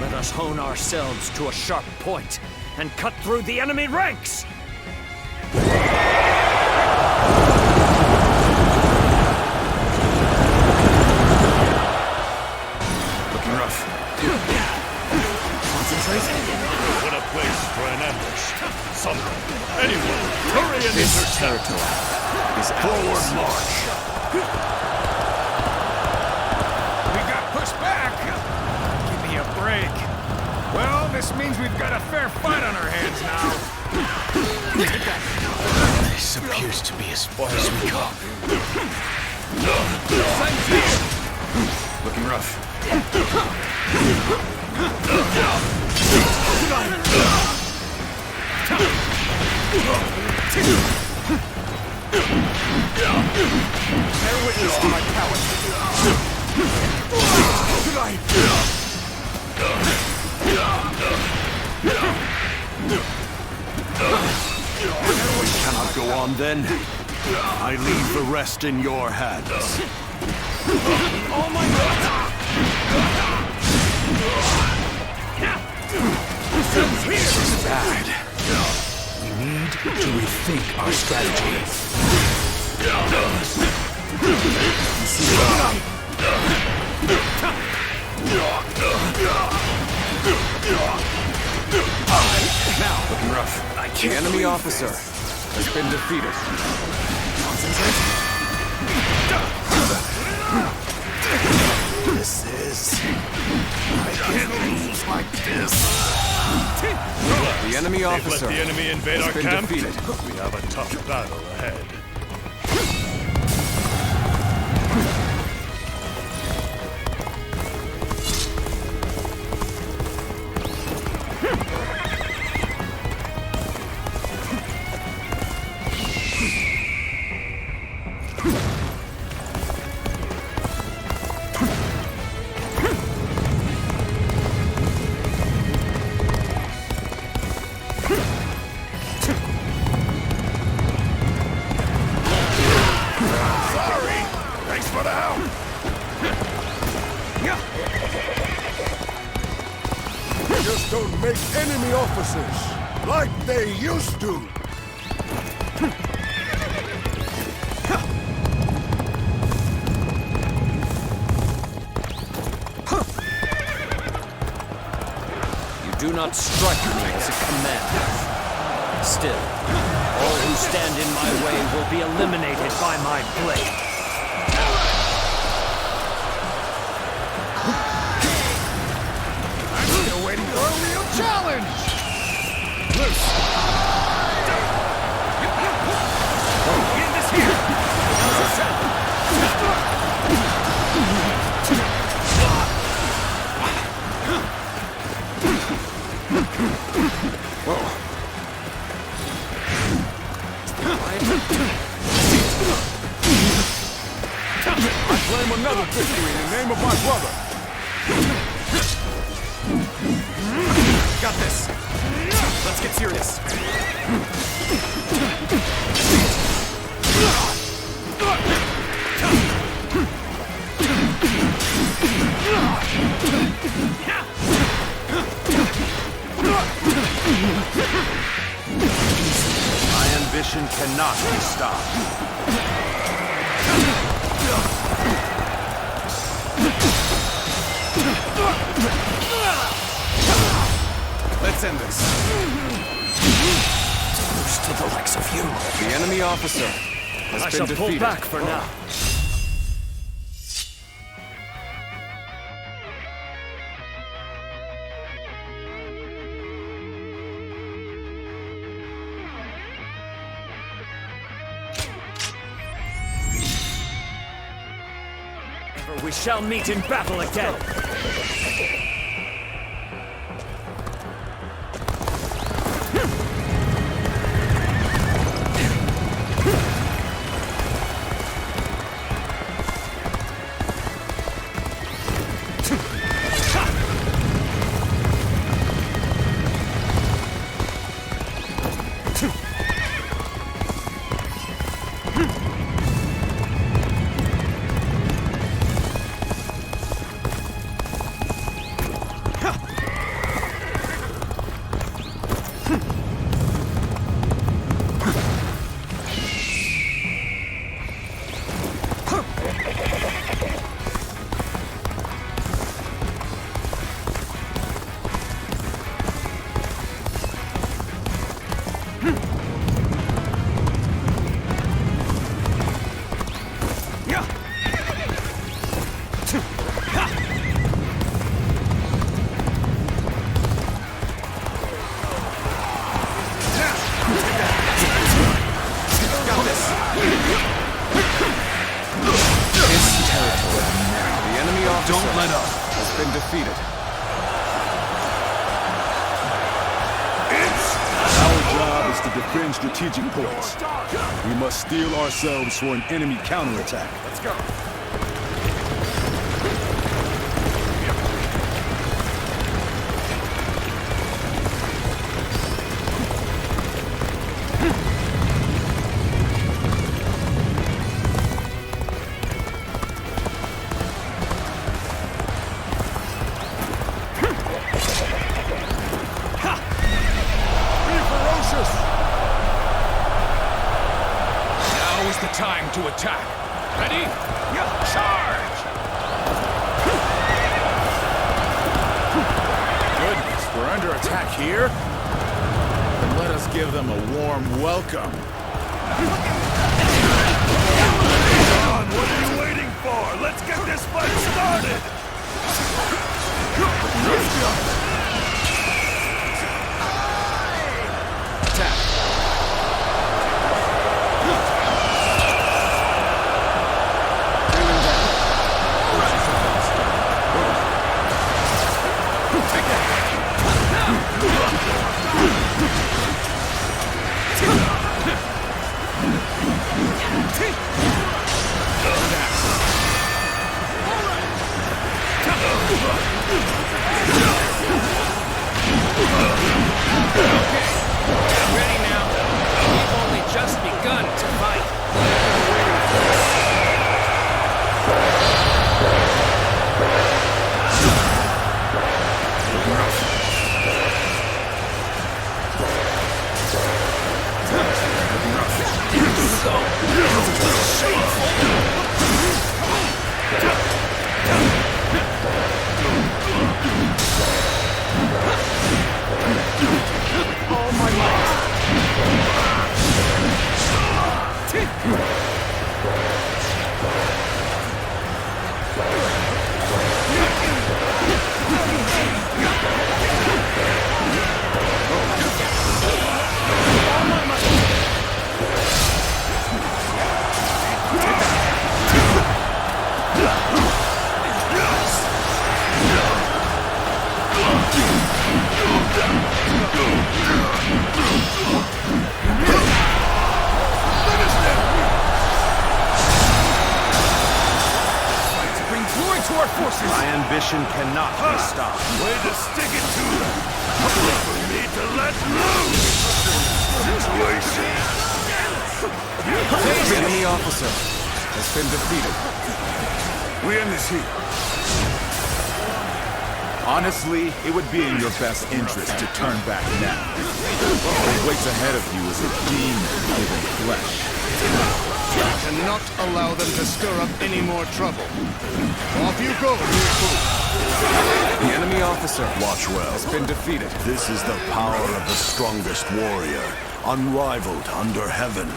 Let us hone ourselves to a sharp point and cut through the enemy ranks! Looking rough. Concentrate. What a place for an ambush. Someone, anyone, hurry and This territory is forward ours. march. We got pushed back! Give me a break. Well, this means we've got a fair fight on our hands now. This appears to be as far as we go. Looking rough. Bear witness to my power. We cannot go on then. I leave the rest in your hands. Oh my God! This is bad. We need to rethink our strategy. Now, looking rough. The enemy officer has been defeated. This is... I can't lose like this. The enemy officer Let the enemy invade has our been camp. defeated. We have a tough battle ahead. Just don't make enemy officers like they used to. You do not strike me as a commander. Still, all who stand in my way will be eliminated by my blade. Still waiting for a real challenge! Loose! Get this here! Whoa. I claim another victory in the name of my brother. Got this. Let's get serious. My ambition cannot be stopped. Let's end this. Lose to the likes of you. The enemy officer has I been shall defeated. pull back for now. We shall meet in battle again. officer Don't let up. has been defeated. Our job is to defend strategic points. We must steel ourselves for an enemy counterattack. Let's go. Time to attack. Ready? Charge! Goodness, we're under attack here? Then let us give them a warm welcome. Come on, what are you waiting for? Let's get this fight started! Attack! Ready now. We've only just begun to fight. My ambition cannot be stopped. Way to stick it to them. For me to let loose. Situation. The enemy officer has been defeated. We end this here. Honestly, it would be in your best interest to turn back now. What waits ahead of you is a demon given flesh. I cannot allow them to stir up any more trouble. Off you go, The enemy officer Watch well. has been defeated. This is the power of the strongest warrior, unrivaled under heaven.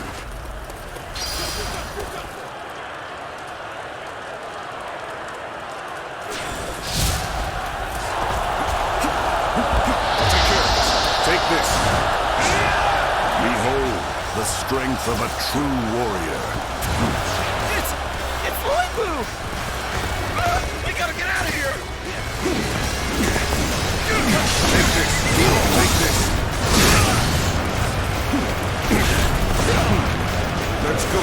Take this. Behold the strength of a true warrior. It's Luoyang! We gotta get out of here! Take this. Take this. Let's go.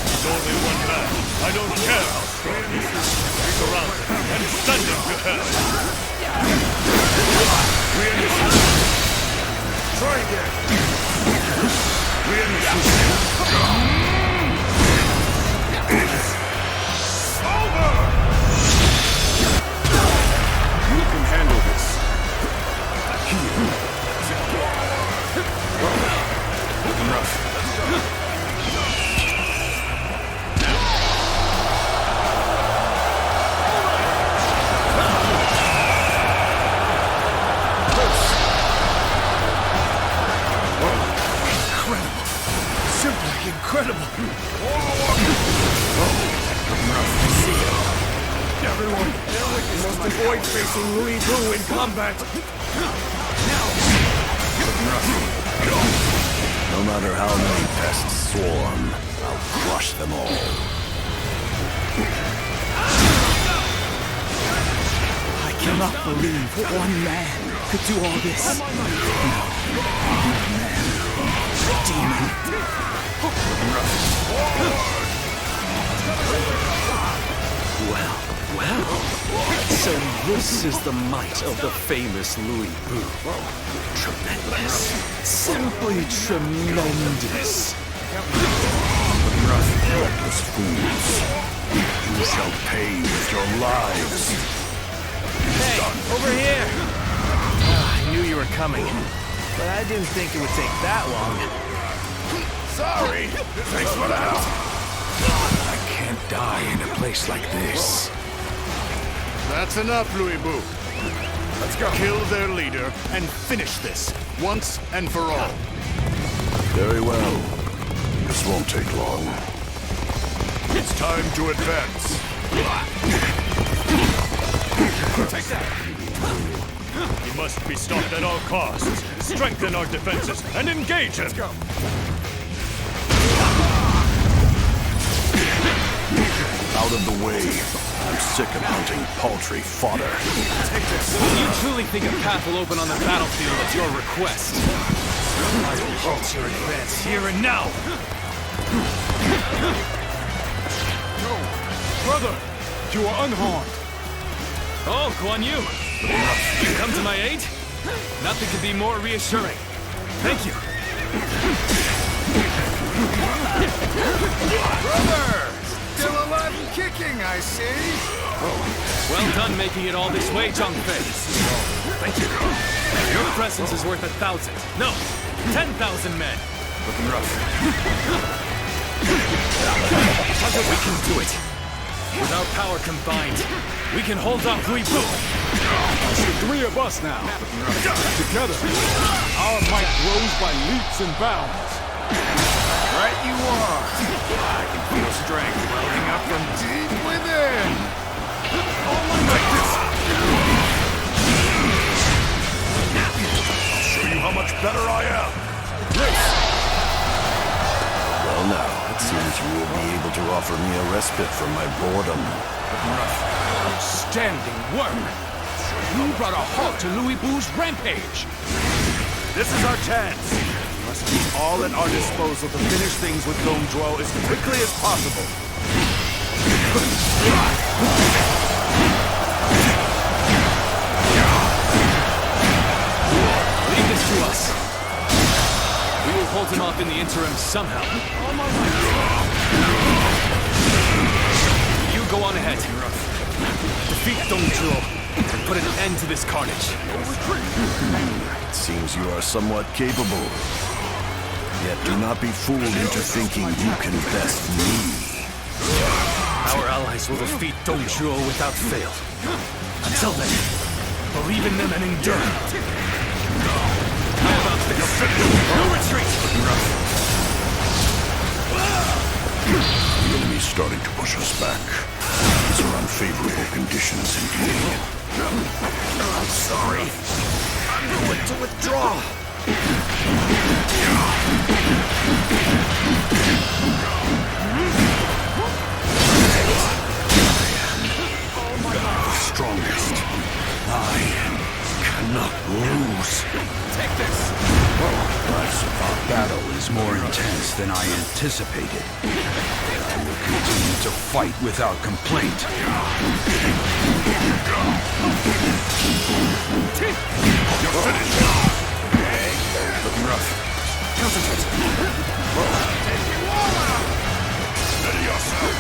There's only one man. I don't care how strong he is. He's around and send him to hell. We understand. Try again. We understand. It's over! You can handle this. Here. Enough. Incredible! Everyone, you must avoid facing Louis Wu in combat! No matter how many pests swarm, I'll crush them all. I cannot believe one man could do all this. No, not man. Demon. Well. So this is the might of the famous Louis Bu. Tremendous. Simply tremendous. Reckless fools. You shall pay with your lives. Hey, over here! I knew you were coming, but I didn't think it would take that long. Sorry. Thanks for the help. I can't die in a place like this. That's enough, Louis Bu. Let's go. Kill their leader and finish this, once and for all. Very well. This won't take long. It's time to advance. Take that! He must be stopped at all costs. Strengthen our defenses and engage him! Let's go! Out of the way. I'm sick of hunting paltry fodder. Take this! You truly think a path will open on the battlefield at your request? I will halt your advance here and now! No! Brother! You are unharmed! Oh, Guan Yu! You come to my aid? Nothing could be more reassuring. Thank you. Brother! Still alive and kicking, I see! Well done making it all this way, Zhang Fei. Thank you. Your presence is worth 1,000. No, 10,000 men. Looking rough. We can do it. With our power combined, we can hold off Louis Bu. It's the three of us now. Together, our might grows by leaps and bounds. Right you are. I can feel strength welling up from deep within. Like this. I'll show you how much better I am. Well now, it seems you will be able to offer me a respite from my boredom. Outstanding work! You brought a halt to Louis Bu's rampage! This is our chance. We must use all at our disposal to finish things with Dong Zhuo as quickly as possible. Leave this to us. We will hold him off in the interim somehow. You go on ahead. Defeat Dong Zhuo and put an end to this carnage. It seems you are somewhat capable. Yet do not be fooled into thinking you can best me. Our allies will defeat Dong Zhuo without fail. Until then, believe in them and endure. How about this? No retreat! The enemy's starting to push us back. These are unfavorable conditions indeed. I'm sorry. I'm going to withdraw. The strongest. I cannot lose. Take this! Our battle is more intense than I anticipated. I will continue to fight without complaint. You're finished. Looking rough. Concentrate. Take you all out. Steady yourself.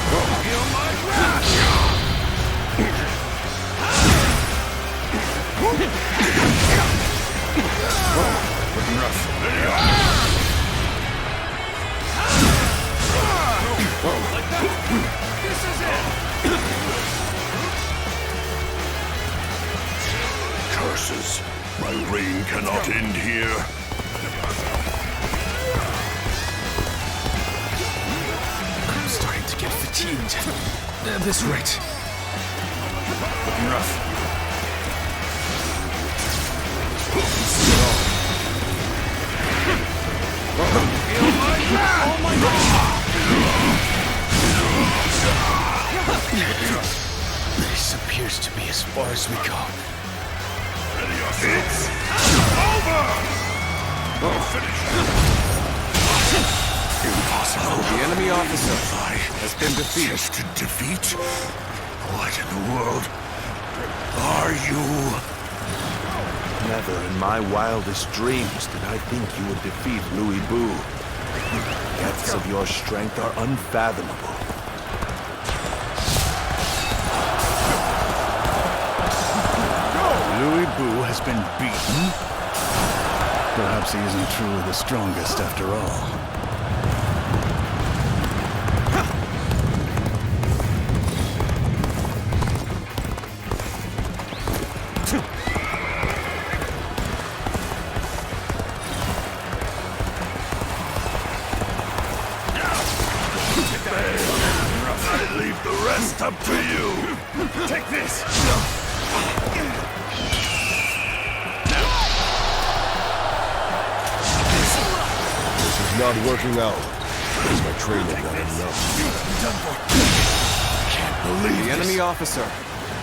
Feel my wrath. Looking rough. Like that. This is it. Curses. My reign cannot end here. I'm starting to get fatigued. At this rate. Looking rough. Feel my wrath. Oh my God. as we go. It's over! Impossible. The enemy officer has been defeated. Just defeat? What in the world are you? Never in my wildest dreams did I think you would defeat Louis Bu. The depths of your strength are unfathomable. Louis Bu has been beaten? Perhaps he isn't truly the strongest after all. I leave the rest up to you. Take this. This is not working out. Is my training not enough? Can't believe The enemy officer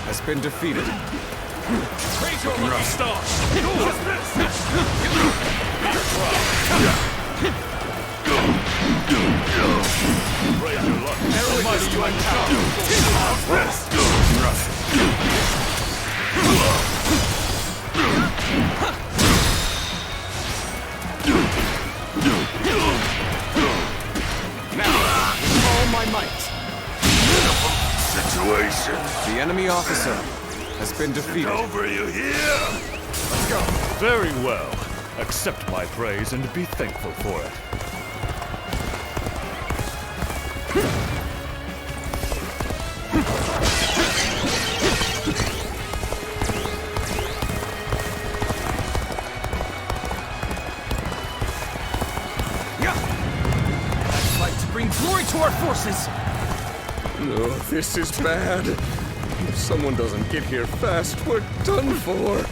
has been defeated. Rough start. Raise your luck. Mighty Yuan All my might. Situation. The enemy officer has been defeated. Over, you hear? Let's go. Very well. Accept my praise and be thankful for it. I'd like to bring glory to our forces! No, this is bad. If someone doesn't get here fast, we're done for.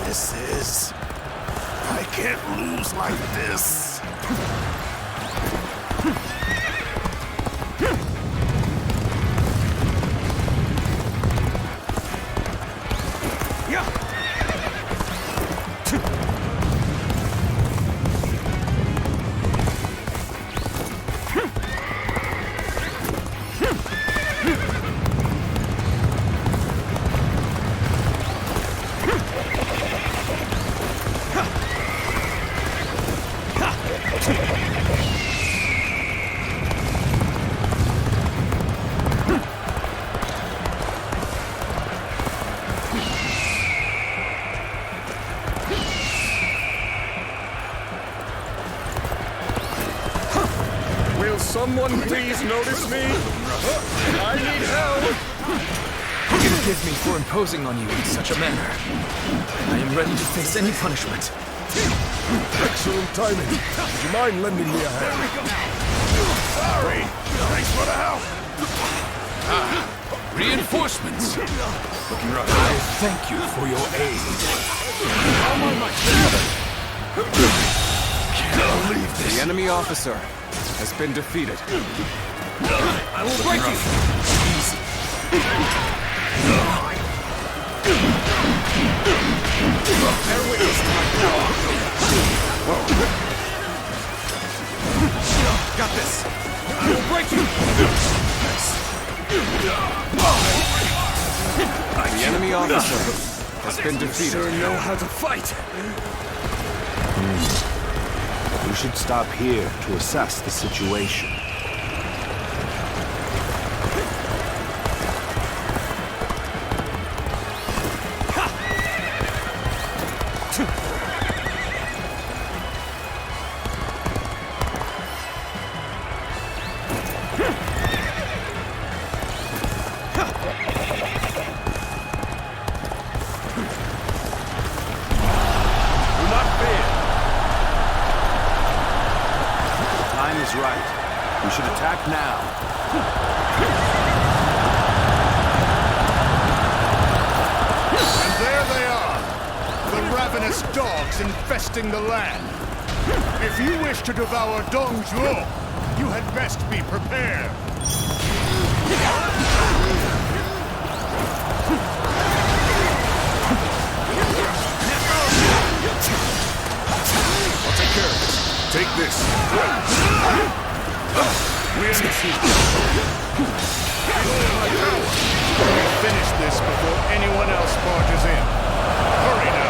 This is... I can't lose like this. Will someone please notice me? I need help! Forgive me for imposing on you in such a manner. I am ready to face any punishment. Excellent timing. Would you mind lending me a hand? Sorry. Thanks for the help. Reinforcements. I thank you for your aid. All my might. Can't believe this. The enemy officer has been defeated. I will break you! Easy. Bear witness to my power. Got this. I will break you! The enemy officer has been defeated. Sure know how to fight. We should stop here to assess the situation. Right. We should attack now. And there they are. the ravenous dogs infesting the land. If you wish to devour Dongzhuo, you had best be prepared. I'll take care of this. Take this. We understand. We finish this before anyone else barges in. Hurry now.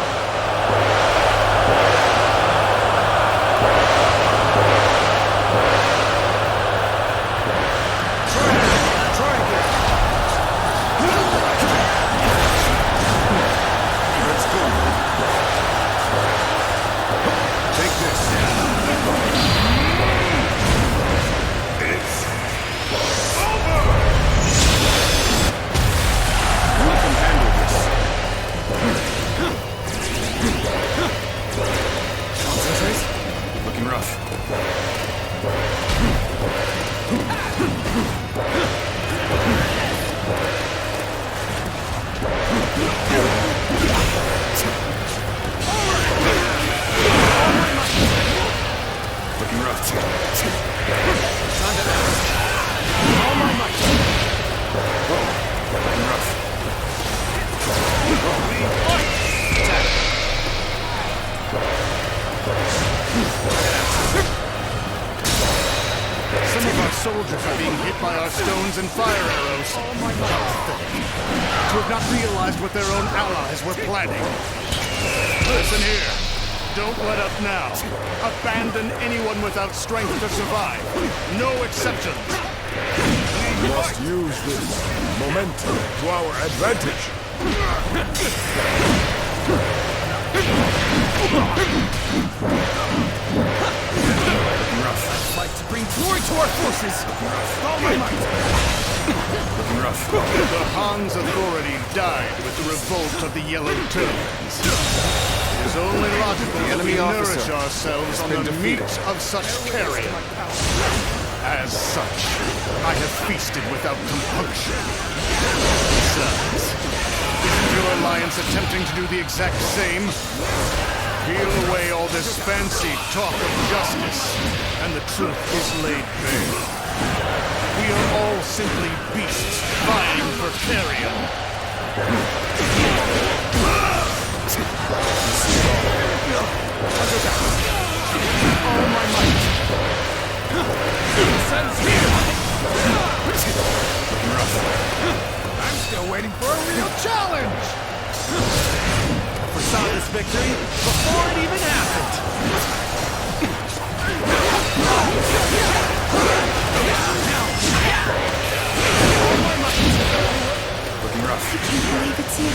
Soldiers are being hit by our stones and fire arrows. To have not realized what their own allies were planning. Listen here. Don't let up now. Abandon anyone without strength to survive. No exceptions. We must use this momentum to our advantage. Fight to bring glory to our forces! All my might! Looking rough. The Han's authority died with the revolt of the Yellow Turbans. It is only logical that we nourish ourselves on the meat of such carrion. As such, I have feasted without compunction. Besides, isn't your alliance attempting to do the exact same? Peel away all this fancy talk of justice, and the truth is laid bare. We are all simply beasts vying for carrion. All my might! Sun's here! Looking rough. I'm still waiting for a real challenge! I foresaw this victory before it even happened! Looking rough. I can't believe it's you.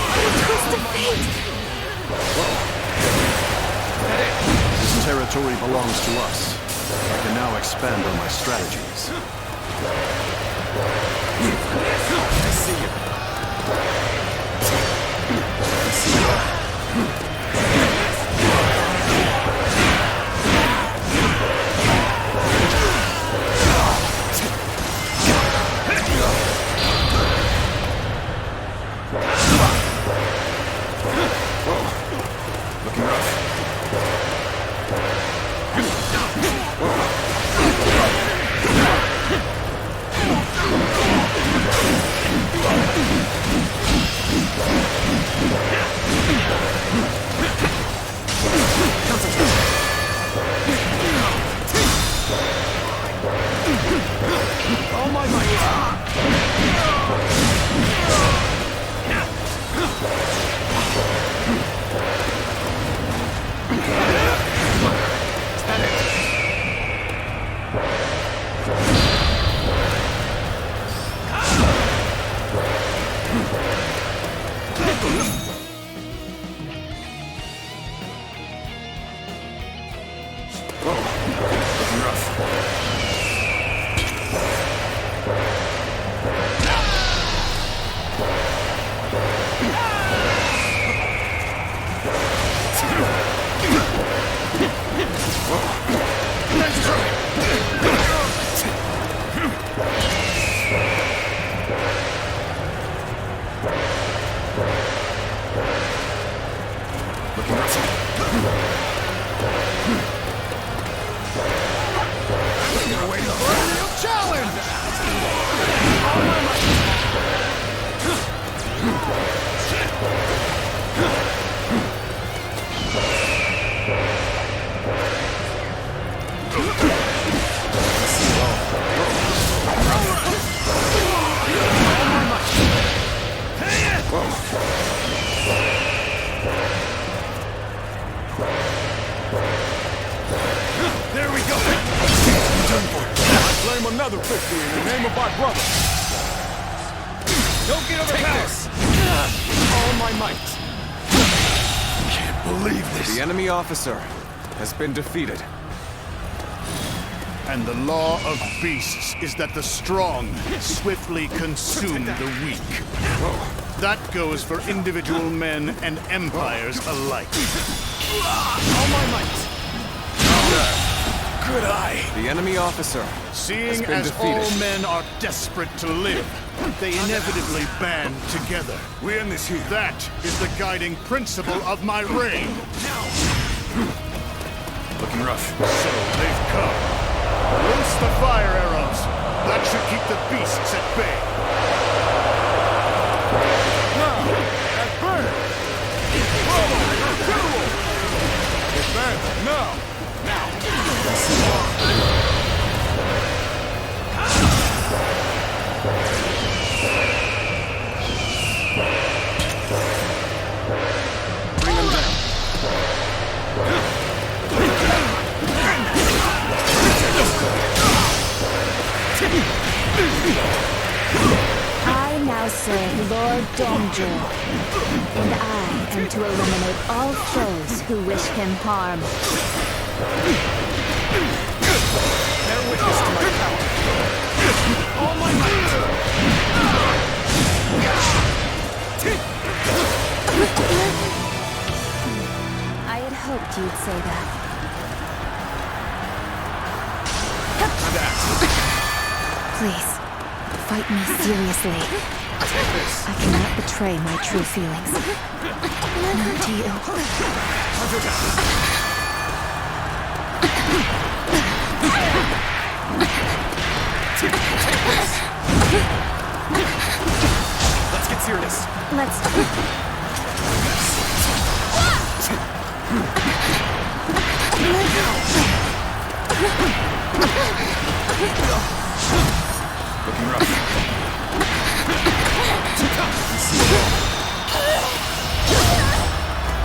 What a twist of fate! This territory belongs to us. I can now expand on my strategies. I see you. Looking rough. All my might! Looking rough. There we go! I claim another victory in the name of my brother! Don't get overpowered! All my might! Can't believe this! The enemy officer has been defeated. And the law of beasts is that the strong swiftly consume the weak. That goes for individual men and empires alike. All my might! Good eye! The enemy officer Seeing has been as defeated. all men are desperate to live, they inevitably band together. We end this here. That is the guiding principle of my reign. Looking rough. So they've come. Loose the fire arrows. That should keep the beasts at bay. Now, at burn! Follow your general! Advance, now! Bring them down. I now serve Lord Dongzhuo, and I am to eliminate all foes who wish him harm. Bear witness to my power. All my might! I had hoped you'd say that. Please, fight me seriously. I cannot betray my true feelings. Not to you. Let's get serious. Looking rough.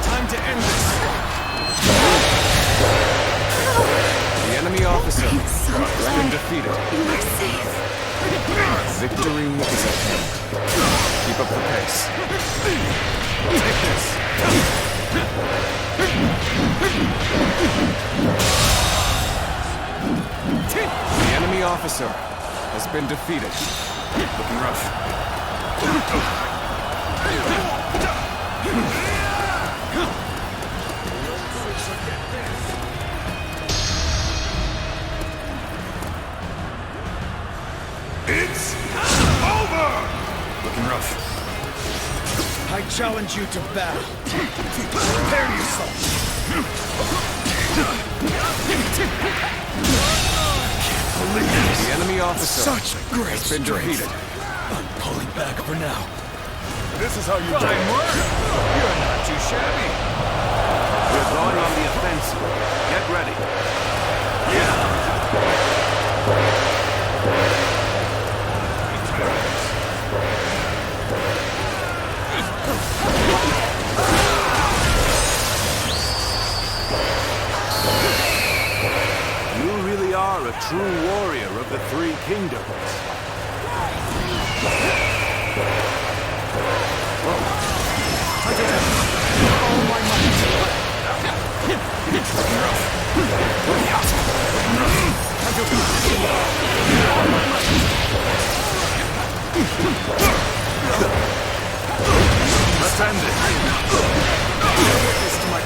Time to end this. The enemy officer So has been glad defeated. you are safe. Victory is at hand. Keep up the pace. Take this. The enemy officer has been defeated. Looking rough. It's over! Looking rough. I challenge you to battle. Prepare yourself. The enemy officer Such great has been strength. defeated. I'm pulling back for now. This is how you fine work. You're not too shabby. We're going on the offensive. Get ready. You really are a true warrior of the Three Kingdoms. Let's end it. This to my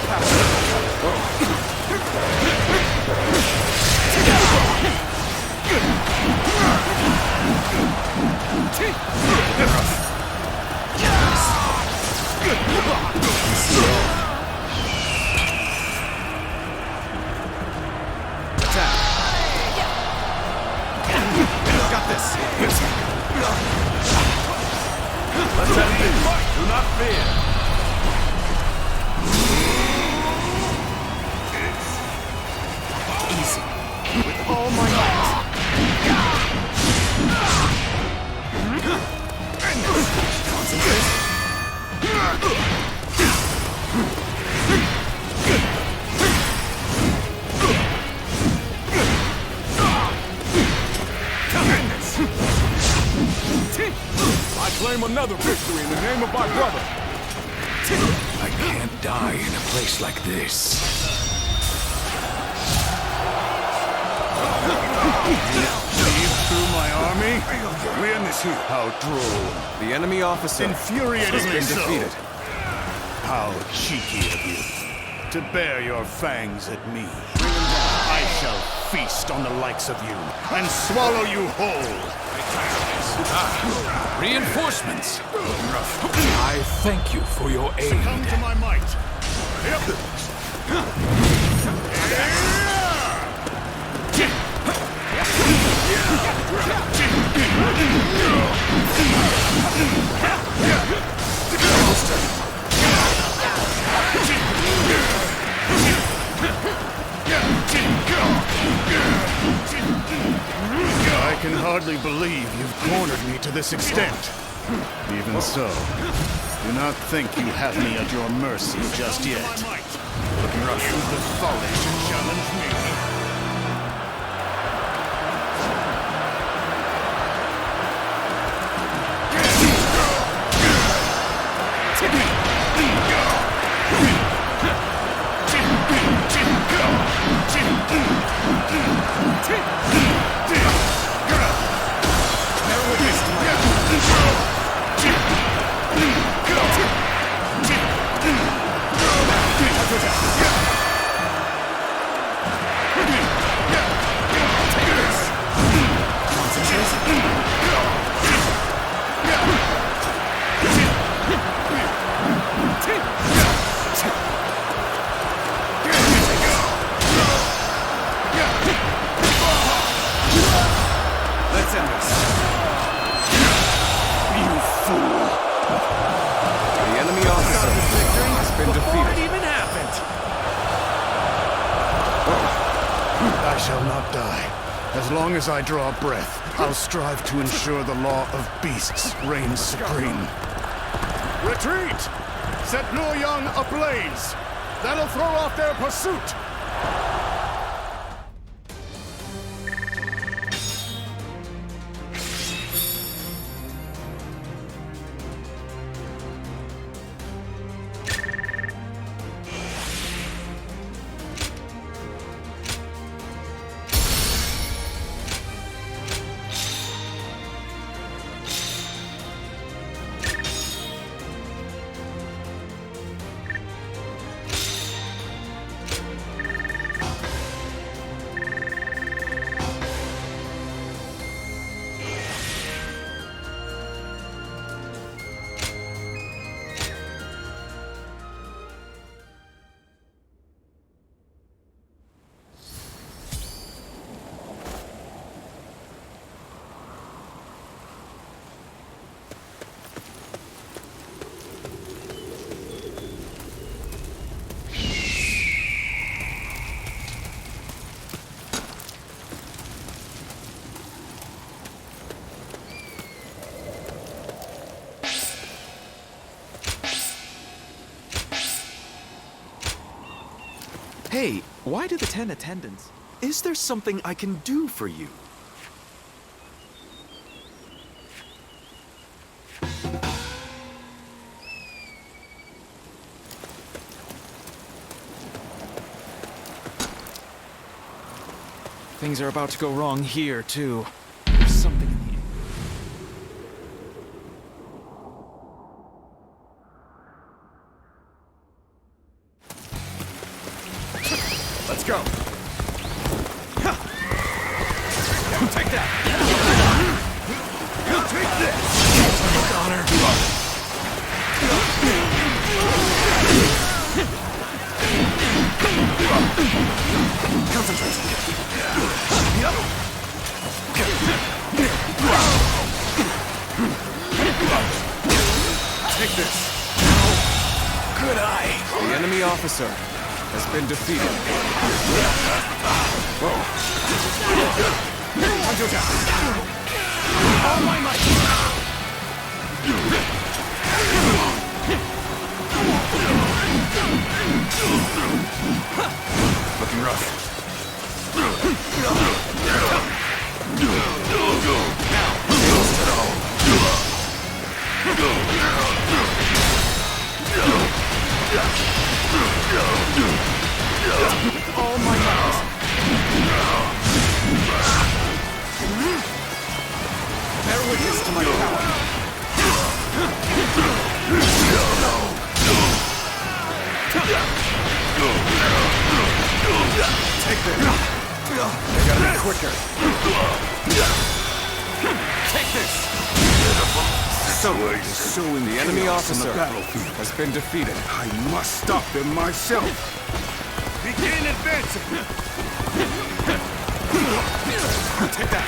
Got this. Let's end this. Do not fear. Easy. With all my might. Concentrate. proclaim another victory in the name of my brother. I can't die in a place like this. Leave through my army? We end this here. How droll. The enemy officer Infuriatingly has been so. defeated. How cheeky of you to bare your fangs at me. I shall feast on the likes of you and swallow you whole. Reinforcements! I thank you for your aid. Succumb to my might. Yep. I can hardly believe you've cornered me to this extent. Even so, do not think you have me at your mercy just yet. Use the folly to challenge me. I shall not die. As long as I draw breath, I'll strive to ensure the law of beasts reigns supreme. Retreat! Set Luoyang ablaze! That'll throw off their pursuit! Hey, why do the 10 attendants? Is there something I can do for you? Things are about to go wrong here, too. There's something in the air. Let's go. Take that! You take this! Honor. Concentrate. Take this. Good eye. The enemy officer has been defeated. Whoa. All my might. Looking rough. gotta be quicker. Take this! Someone is sowing The enemy chaos officer on the battlefield. has been defeated. I must stop them myself. Begin advancing! Take that!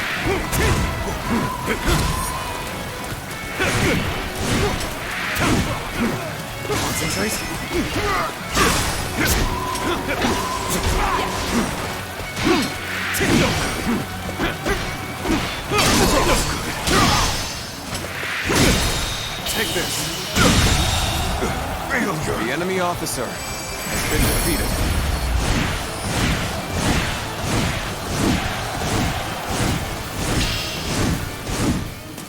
Concentrate. Take this. The enemy officer has been defeated.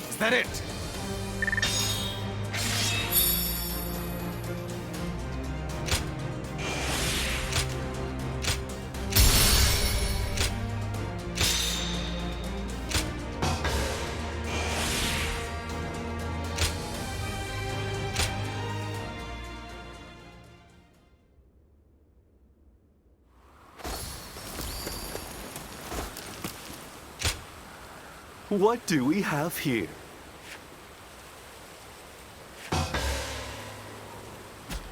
Is that it? What do we have here?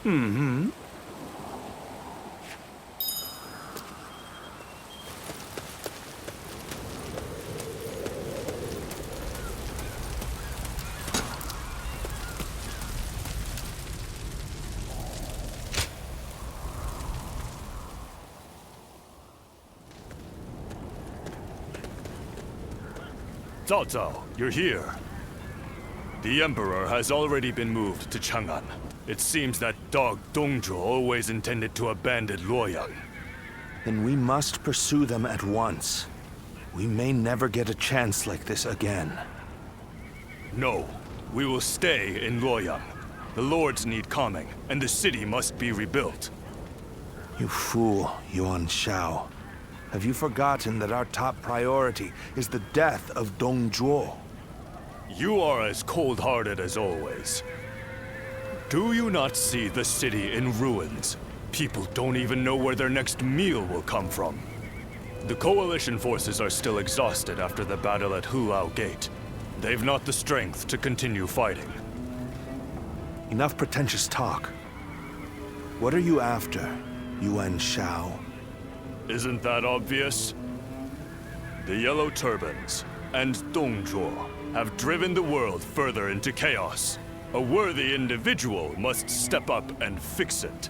Mm-hmm. Cao Cao, you're here. The Emperor has already been moved to Chang'an. It seems that dog Dongzhuo always intended to abandon Luoyang. Then we must pursue them at once. We may never get a chance like this again. No, we will stay in Luoyang. The lords need calming, and the city must be rebuilt. You fool, Yuan Shao. Have you forgotten that our top priority is the death of Dongzhuo? You are as cold-hearted as always. Do you not see the city in ruins? People don't even know where their next meal will come from. The Coalition forces are still exhausted after the battle at Hula Gate. They've not the strength to continue fighting. Enough pretentious talk. What are you after, Yuan Shao? Isn't that obvious? The Yellow Turbans and Dongzhuo have driven the world further into chaos. A worthy individual must step up and fix it.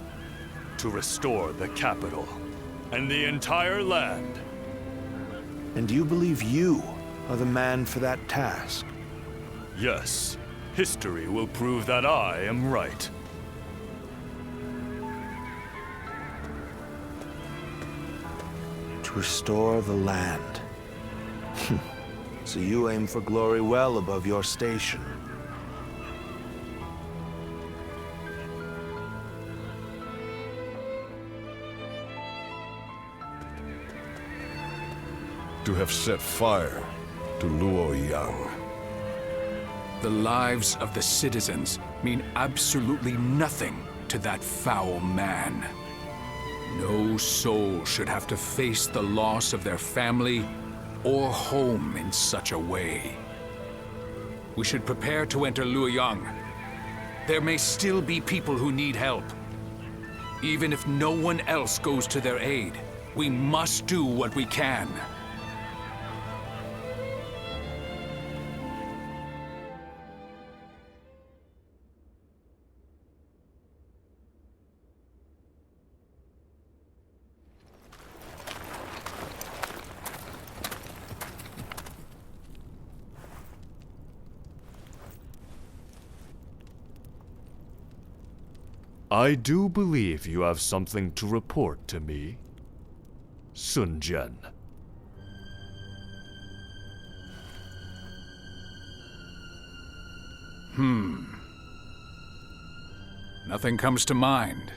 To restore the capital and the entire land. And you believe you are the man for that task? Yes, history will prove that I am right. To restore the land. So you aim for glory well above your station. To have set fire to Luoyang. The lives of the citizens mean absolutely nothing to that foul man. No soul should have to face the loss of their family or home in such a way. We should prepare to enter Luoyang. There may still be people who need help. Even if no one else goes to their aid, we must do what we can. I do believe you have something to report to me, Sun Jian. Nothing comes to mind.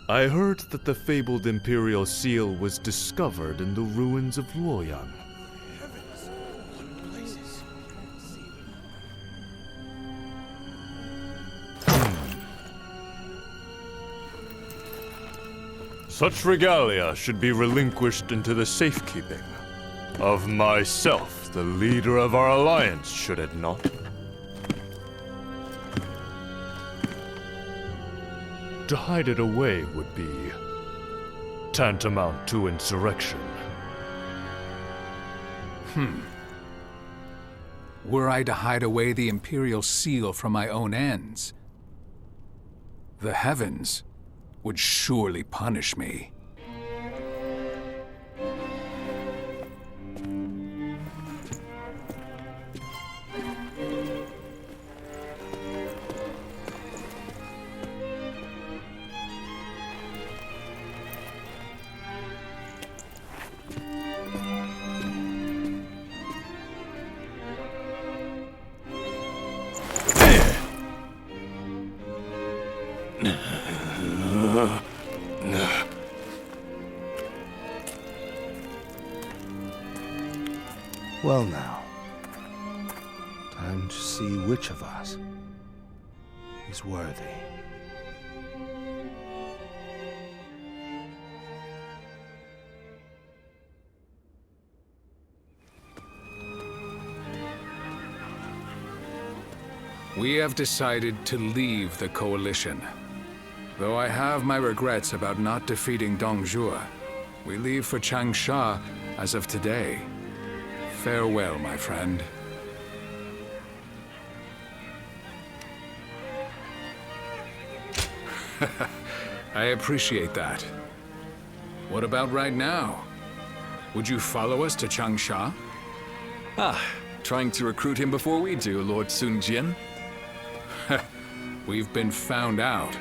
I heard that the fabled Imperial Seal was discovered in the ruins of Luoyang. Such regalia should be relinquished into the safekeeping of myself, the leader of our alliance, should it not? To hide it away would be tantamount to insurrection. Were I to hide away the Imperial seal from my own ends, the heavens would surely punish me. Well now, time to see which of us is worthy. We have decided to leave the Coalition. Though I have my regrets about not defeating Dongjua, we leave for Changsha as of today. Farewell, my friend. I appreciate that. What about right now? Would you follow us to Changsha? Trying to recruit him before we do, Lord Sun Jian? We've been found out.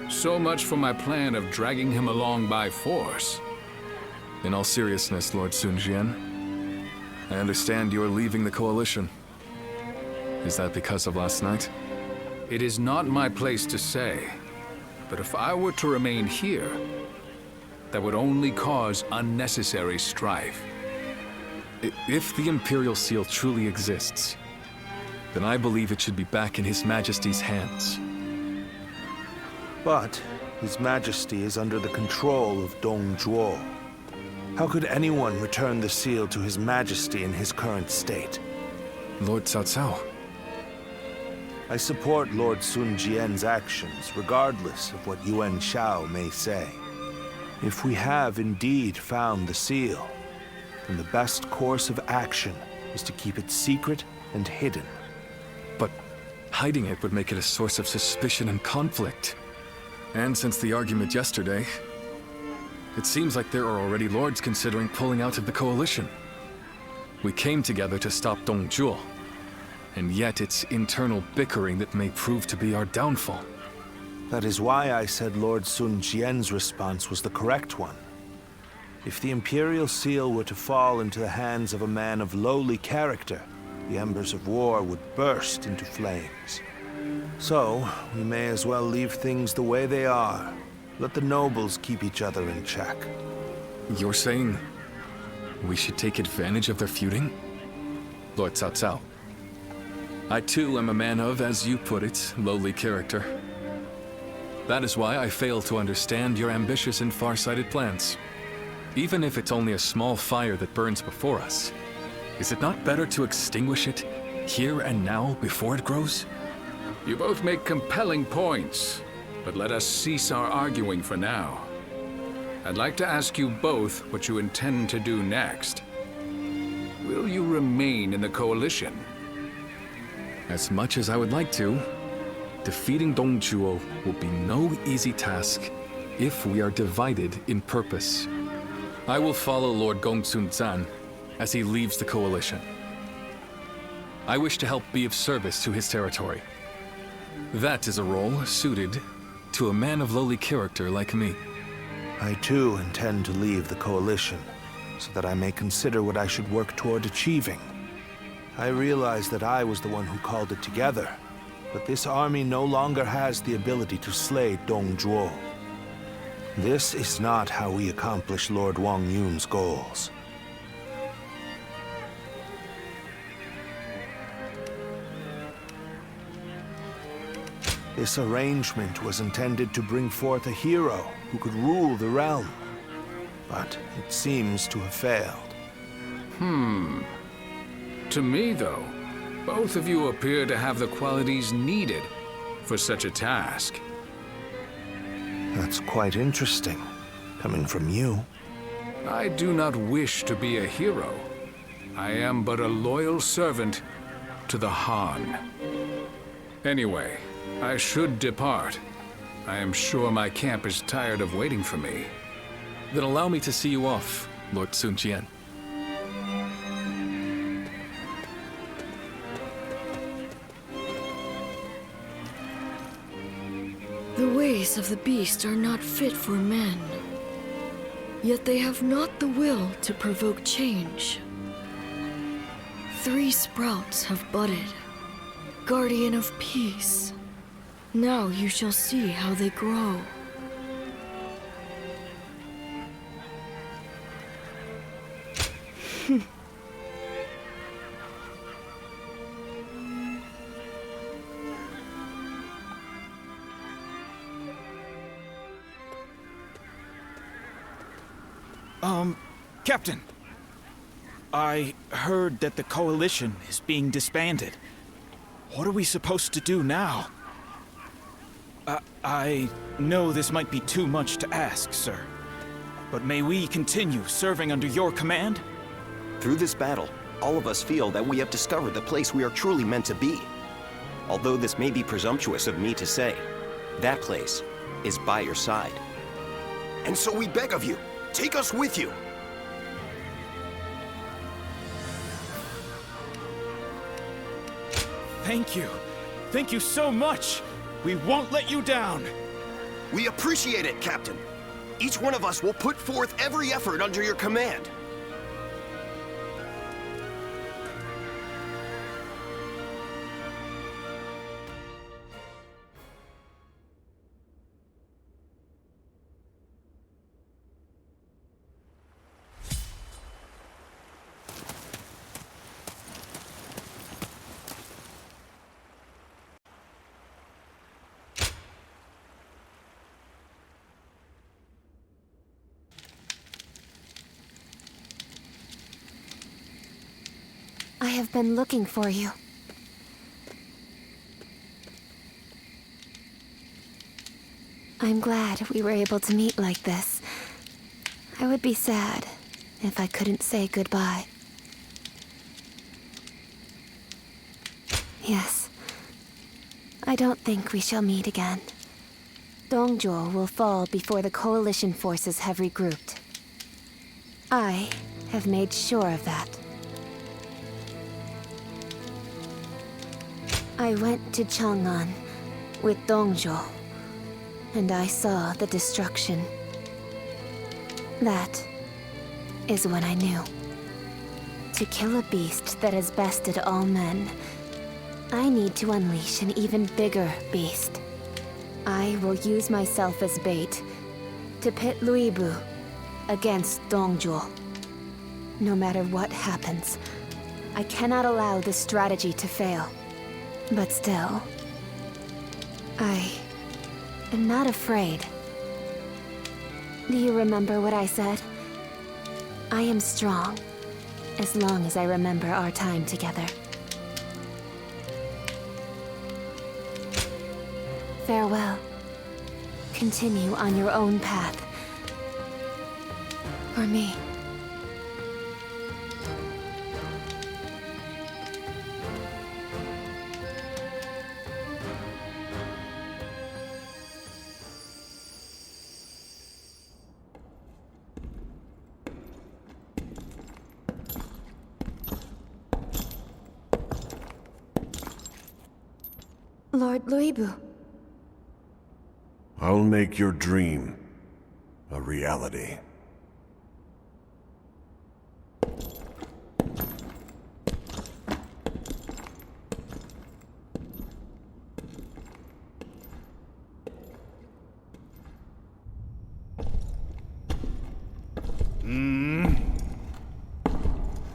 So much for my plan of dragging him along by force. In all seriousness, Lord Sun Jian, I understand you're leaving the Coalition. Is that because of last night? It is not my place to say, but if I were to remain here, that would only cause unnecessary strife. If the Imperial Seal truly exists, then I believe it should be back in His Majesty's hands. But His Majesty is under the control of Dongzhuo. How could anyone return the seal to His Majesty in his current state? Lord Cao Cao. I support Lord Sun Jian's actions, regardless of what Yuan Shao may say. If we have indeed found the seal, then the best course of action is to keep it secret and hidden. But hiding it would make it a source of suspicion and conflict. And since the argument yesterday, it seems like there are already lords considering pulling out of the Coalition. We came together to stop Dongjua, and yet it's internal bickering that may prove to be our downfall. That is why I said Lord Sun Jian's response was the correct one. If the Imperial Seal were to fall into the hands of a man of lowly character, the embers of war would burst into flames. So, we may as well leave things the way they are. Let the nobles keep each other in check. You're saying we should take advantage of their feuding? Lord Cao Cao, I too am a man of, as you put it, lowly character. That is why I fail to understand your ambitious and far-sighted plans. Even if it's only a small fire that burns before us, is it not better to extinguish it here and now before it grows? You both make compelling points, but let us cease our arguing for now. I'd like to ask you both what you intend to do next. Will you remain in the Coalition? As much as I would like to, defeating Dongzhuo will be no easy task if we are divided in purpose. I will follow Lord Gongsun Zan as he leaves the Coalition. I wish to help be of service to his territory. That is a role suited to a man of lowly character like me. I too intend to leave the Coalition, so that I may consider what I should work toward achieving. I realize that I was the one who called it together, but this army no longer has the ability to slay Dongzhuo. This is not how we accomplish Lord Wong Yun's goals. This arrangement was intended to bring forth a hero who could rule the realm, but it seems to have failed. To me, though, both of you appear to have the qualities needed for such a task. That's quite interesting, coming from you. I do not wish to be a hero. I am but a loyal servant to the Han. Anyway, I should depart. I am sure my camp is tired of waiting for me. Then allow me to see you off, Lord Sun Jian. The ways of the beast are not fit for men. Yet they have not the will to provoke change. 3 sprouts have budded, guardian of peace. Now you shall see how they grow. Captain. I heard that the coalition is being disbanded. What are we supposed to do now? I know this might be too much to ask, sir. But may we continue serving under your command? Through this battle, all of us feel that we have discovered the place we are truly meant to be. Although this may be presumptuous of me to say, that place is by your side. And so we beg of you, take us with you. Thank you. Thank you so much. We won't let you down. We appreciate it, Captain. Each one of us will put forth every effort under your command. I have been looking for you. I'm glad we were able to meet like this. I would be sad if I couldn't say goodbye. Yes. I don't think we shall meet again. Dongzhuo will fall before the coalition forces have regrouped. I have made sure of that. I went to Chang'an with Dongzhuo, and I saw the destruction. That is when I knew. To kill a beast that has bested all men, I need to unleash an even bigger beast. I will use myself as bait to pit Luibu against Dongzhuo. No matter what happens, I cannot allow this strategy to fail. But still, I am not afraid. Do you remember what I said? I am strong, as long as I remember our time together. Farewell. Continue on your own path. For me. Lord Luibu. I'll make your dream a reality.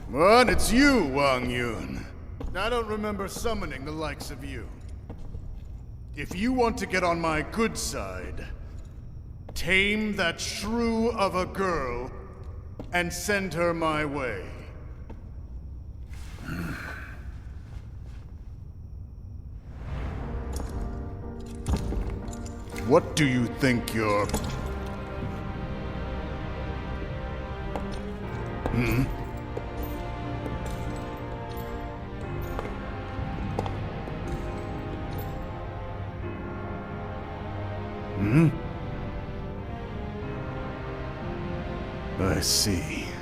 What? It's you, Wong Yun. I don't remember summoning the likes of you. If you want to get on my good side, tame that shrew of a girl and send her my way. What do you think you're... I see.